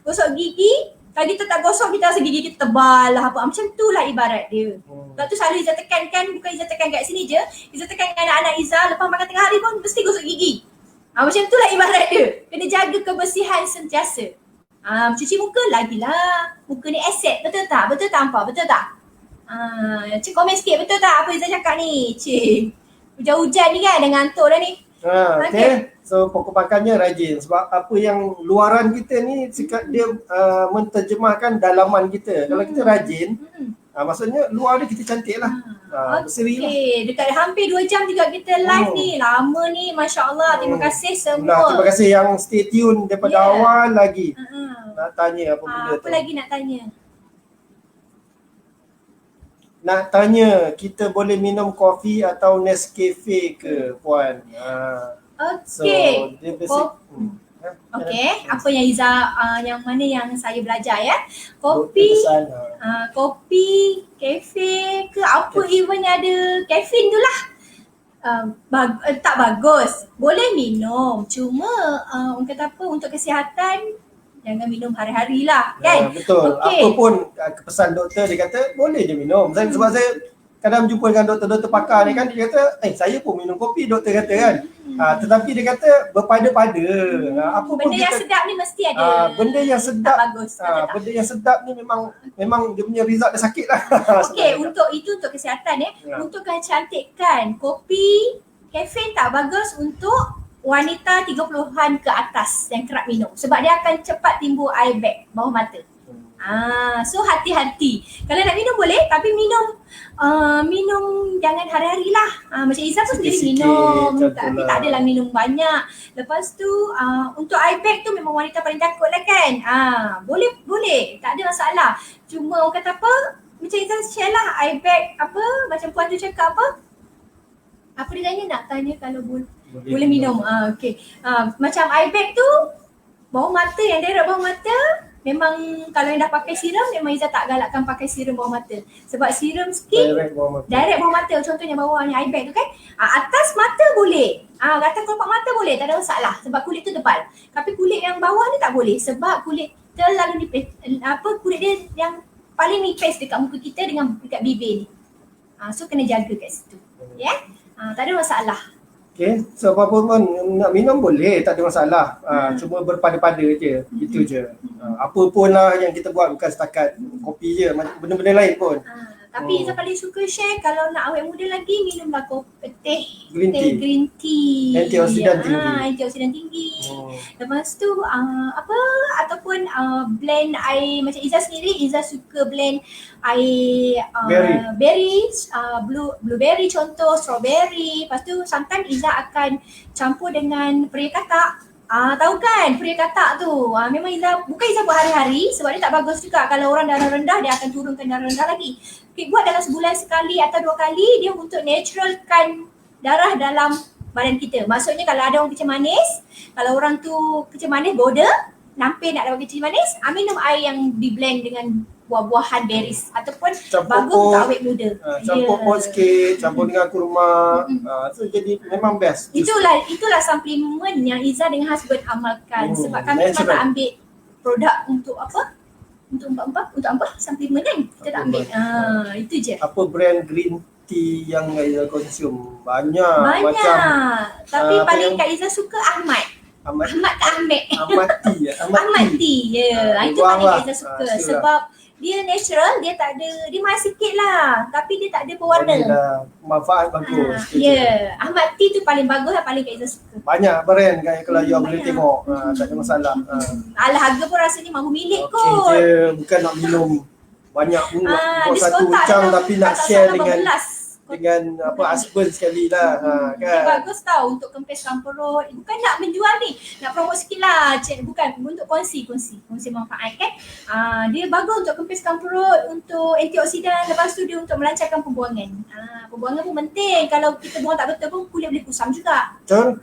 Gosok gigi, kalau kita tak gosok kita rasa gigi kita tebal lah apa. Macam tu lah ibarat dia. Sebab tu selalu Iza tekankan, bukan Iza tekan kat sini je, Iza tekan dengan anak-anak Iza lepas makan tengah hari pun mesti gosok gigi. Macam tu lah ibarat dia. Kena jaga kebersihan sentiasa. Cuci muka lagilah. Muka ni aset, betul tak? Betul tak Ampa? Betul tak? Cik komen sikit, betul tak apa Iza cakap ni? Cik, hujan-hujan ni kan dah ngantuk dah ni. Okay. So pokok pakannya rajin. Sebab apa yang luaran kita ni dia menterjemahkan dalaman kita. Kalau kita rajin, maksudnya luar dia kita cantik lah. Berseri lah. Dekat hampir 2 jam juga kita live ni. Lama ni, Masya Allah. Terima kasih semua. Terima kasih yang stay tune daripada awal lagi. Nak tanya apa benda tu. Apa lagi nak tanya? Nak tanya, kita boleh minum kopi atau Nescafe ke Puan? Okey. Dia basic. Okey, apa yang Iza, yang mana yang saya belajar ya. Kopi, kopi, kafe ke apa even ada kafein tu lah. Tak bagus. Boleh minum. Cuma orang kata apa, untuk kesihatan jangan minum hari-hari lah kan. Betul. Okay. Apa pun pesan doktor dia kata boleh je minum. Sebab saya kadang jumpa dengan doktor-doktor pakar ni kan, dia kata saya pun minum kopi, doktor kata kan. Tetapi dia kata berpada-pada. Apa benda pun yang sedap ni mesti ada. Benda yang sedap. Tak bagus. Benda yang sedap ni memang dia punya result dia sakit lah. Okey, untuk kesihatan untuk kecantikan, kopi, kafein tak bagus untuk wanita 30-an ke atas yang kerap minum. Sebab dia akan cepat timbul eye bag bawah mata. So hati-hati. Kalau nak minum boleh, tapi minum jangan hari-hari lah. Macam Iza pun sendiri minum, tapi tak adalah minum banyak. Lepas tu untuk eye bag tu memang wanita paling takut lah kan. Boleh, tak ada masalah. Cuma orang kata apa, macam Iza share lah eye bag apa, macam puan tu cakap apa, Apa dia tanya, nak tanya kalau boleh Boleh minum. Okey. Macam eye bag tu bawah mata, yang direct bawah mata, memang kalau yang dah pakai serum memang Izzah tak galakkan pakai serum bawah mata. Sebab serum skin Direct bawah mata. direct bawah mata, contohnya bawahnya eye bag tu kan. Atas mata boleh. Atas kelopak mata boleh, tak ada masalah sebab kulit tu tebal. Tapi kulit yang bawah ni tak boleh sebab kulit terlalu nipis. Kulit dia yang paling nipis dekat muka kita dengan dekat bibir ni. So kena jaga kat situ. Ya? Tak ada masalah. Okay, so apa pun nak minum boleh, tak ada masalah. Cuma berpada-pada je, itu je. Apa pun lah yang kita buat, bukan setakat kopi je, benda-benda lain pun. Tapi Izzah paling suka share kalau nak awet muda lagi, minumlah kopi teh Green tea. green tea. Antioksidan tinggi. Antioksidan tinggi. Lepas tu ataupun blend air macam Izzah sendiri, Izzah suka blend air berries, blueberry contoh, strawberry. Lepas tu sometimes Izzah akan campur dengan peri katak. Tahu kan peri katak tu. Memang bukan Izzah buat hari-hari sebab dia tak bagus juga. Kalau orang darah rendah dia akan turunkan darah rendah lagi. Buat dalam sebulan sekali atau 2 kali, dia untuk naturalkan darah dalam badan kita. Maksudnya kalau ada orang kecil manis, kalau orang tu kecil manis border, nampil nak dapat kecil manis, minum air yang di blend dengan buah-buahan berries ataupun bagus untuk awet muda. Campur pot sikit, campur dengan kurma. So jadi memang best. Itulah suplemen yang Izzah dengan husband amalkan. Sebab kami memang tak ambil produk untuk apa? Untuk apa? Suplemen kan? Kita tak ambil. Itu je. Apa brand green tea yang Izzah konsum? Banyak. Macam tapi paling yang Kak Izzah suka Ahmad ke Ahmed? Ahmad tea. Ya. Itu paling Kak Izzah suka. Itulah. Sebab dia natural, dia tak ada, dia mahal sikit lah. Tapi dia tak ada pewarna. Manfaat bagus. Ahmad tea tu paling bagus lah, paling Kak Izzah suka. Banyak brand kan kalau you boleh tengok. Tak ada masalah. Alah, harga pun rasanya mampu milik kot. Okey je, bukan nak minum banyak pun buat satu diskotak ucang dalam tapi nak atas share dalam dengan 12. husband sekali lah. Dia Kan. bagus tau untuk kempis campur perut. Bukan nak menjual ni, nak promote sikit lah. Bukan, untuk kongsi manfaat kan. Dia bagus untuk kempis campur perut, untuk antioksidan. Lepas tu dia untuk melancarkan pembuangan. Pembuangan pun penting. Kalau kita buang tak betul pun kulit boleh kusam juga. Betul?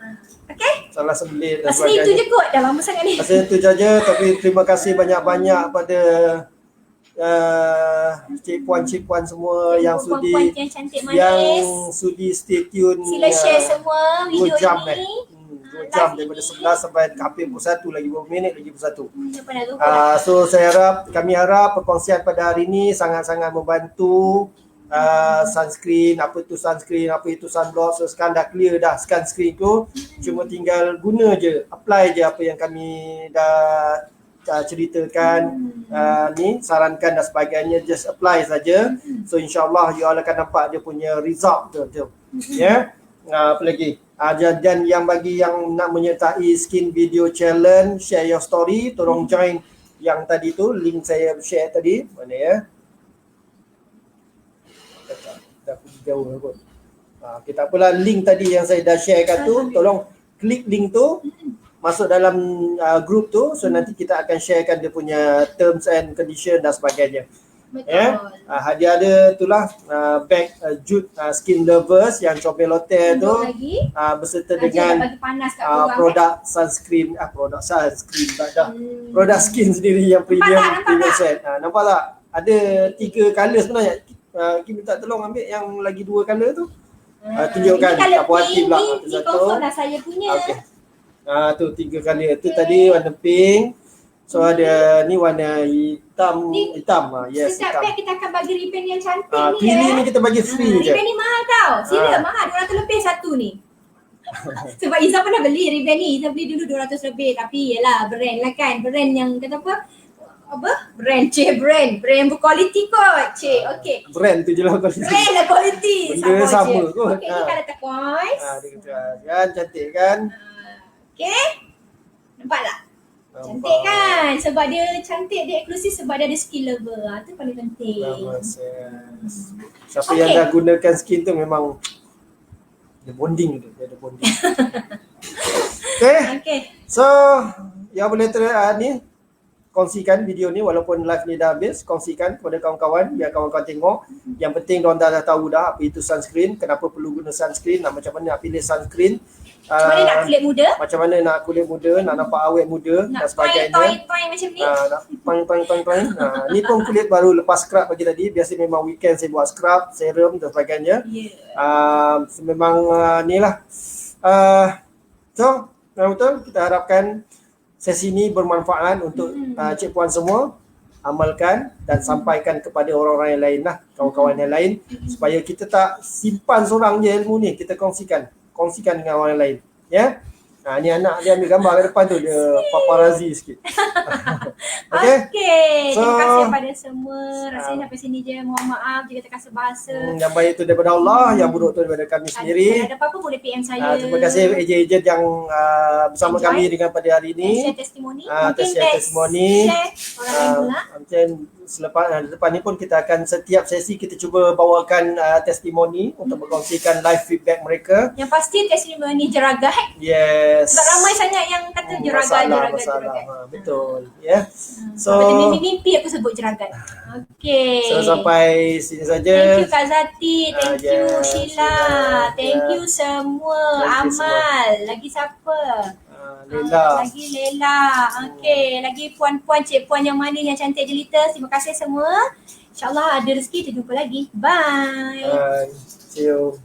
Okay? Salah sembelit dan Rasanya itu je kot. Dah lama sangat ni. Rasanya itu saja, tapi terima kasih banyak-banyak pada cik puan semua yang sudi Puan-puan yang cantik manis. stay tune. Sila share semua video 2 jam ini. 2 jam daripada 11 sampai hampir 1 lagi berapa minit lagi bersatu. So So kami harap perkongsian pada hari ini sangat-sangat membantu. Sunscreen, apa itu sunblock. So sekarang dah clear dah sunscreen tu. Cuma tinggal guna je, apply je apa yang kami dah ceritakan, sarankan dan sebagainya. Just apply saja. So insyaAllah you all akan nampak dia punya result tu. Ya. Apa lagi? Dan yang bagi yang nak menyertai skin video challenge, share your story, tolong join yang tadi tu, link saya share tadi. Mana ya? Dah pergi jauh kot. Okay, tak apalah, link tadi yang saya dah sharekan tu, tolong klik link tu, masuk dalam group tu. So nanti kita akan sharekan dia punya terms and condition dan sebagainya. Betul. Hadiah dia itulah bag Jute Skin Lovers yang comel hotel tu beserta dengan produk sunscreen produk skin sendiri yang premium set. Nampak tak? Ada 3 color sebenarnya. Kita minta tolong ambil yang lagi 2 color tu. Tunjukkan tak puas hati pula. Satu lah saya punya. Okey. Tu 3 color. Tu tadi warna pink. So ada ni warna hitam. Yes, setiap hitam. bag kita akan bagi ribbon yang cantik ni. Pilih ni kita bagi free je. Ribbon ni mahal tau. Sila mahal, 200 lebih satu ni. Sebab Izzah pernah beli ribbon ni. Izzah beli dulu 200 lebih. Tapi yelah, brand lah kan. Brand yang kata apa? Brand berkualiti kot. Okey. Brand tu je lah kualiti. Brand lah kualiti. Benda sama kot. Okey, ni kalau turquoise. Dia kata kan cantik kan? Okey. Nampak tak? Cantik kan? Sebab dia cantik, dia eksklusif sebab dia ada skin lover. Itu paling penting. Siapa yang dah gunakan skin tu memang dia bonding tu. Dia ada bonding. Okay. So, yang boleh ni kongsikan video ni walaupun live ni dah habis, kongsikan kepada kawan-kawan biar kawan-kawan tengok. Yang penting diorang dah tahu dah apa itu sunscreen, kenapa perlu guna sunscreen, macam mana nak pilih sunscreen. Macam mana nak kulit muda? Macam mana nak kulit muda, nak nampak awet muda dan Nak sebagainya. toy macam ni? Nak pang. Ni pun kulit baru lepas scrub pagi tadi. Biasa memang weekend saya buat scrub, serum dan sebagainya. Memang ni lah. So, betul kita harapkan sesi ni bermanfaat untuk cik puan semua. Amalkan dan sampaikan kepada orang-orang yang lain lah, kawan-kawan yang lain, supaya kita tak simpan seorang je ilmu ni, kita kongsikan dengan orang lain, ya. Ni anak dia ambil gambar kat depan tu, dia paparazzi sikit. Okay. So, Terima kasih kepada semua. Rasanya sampai sini je. Mohon maaf jika terkasar bahasa. Yang baik itu daripada Allah, yang buruk itu daripada kami sendiri. Kalau ada apa-apa boleh PM saya. Terima kasih ejen-ejen yang bersama kami dengan pada hari ini. Share testimoni. Mungkin share testimoni. Share orang lain pula. Macam lepas ni pun kita akan setiap sesi kita cuba bawakan testimoni untuk berkongsikan live feedback mereka. Yang pasti testimoni jeragat. Yes. Sebab ramai sangat yang kata jeragat. Betul. Ya. So mimpi aku sebut jeragat. Okay. So sampai sini saja. Thank you Kak Zati. Thank you Sheila. Thank you semua. Amal. Lagi siapa? Lela. Lagi Lela. Okay. Lagi puan-puan, cik puan yang mana yang cantik jelita. Terima kasih semua. InsyaAllah ada rezeki kita jumpa lagi. Bye. See you.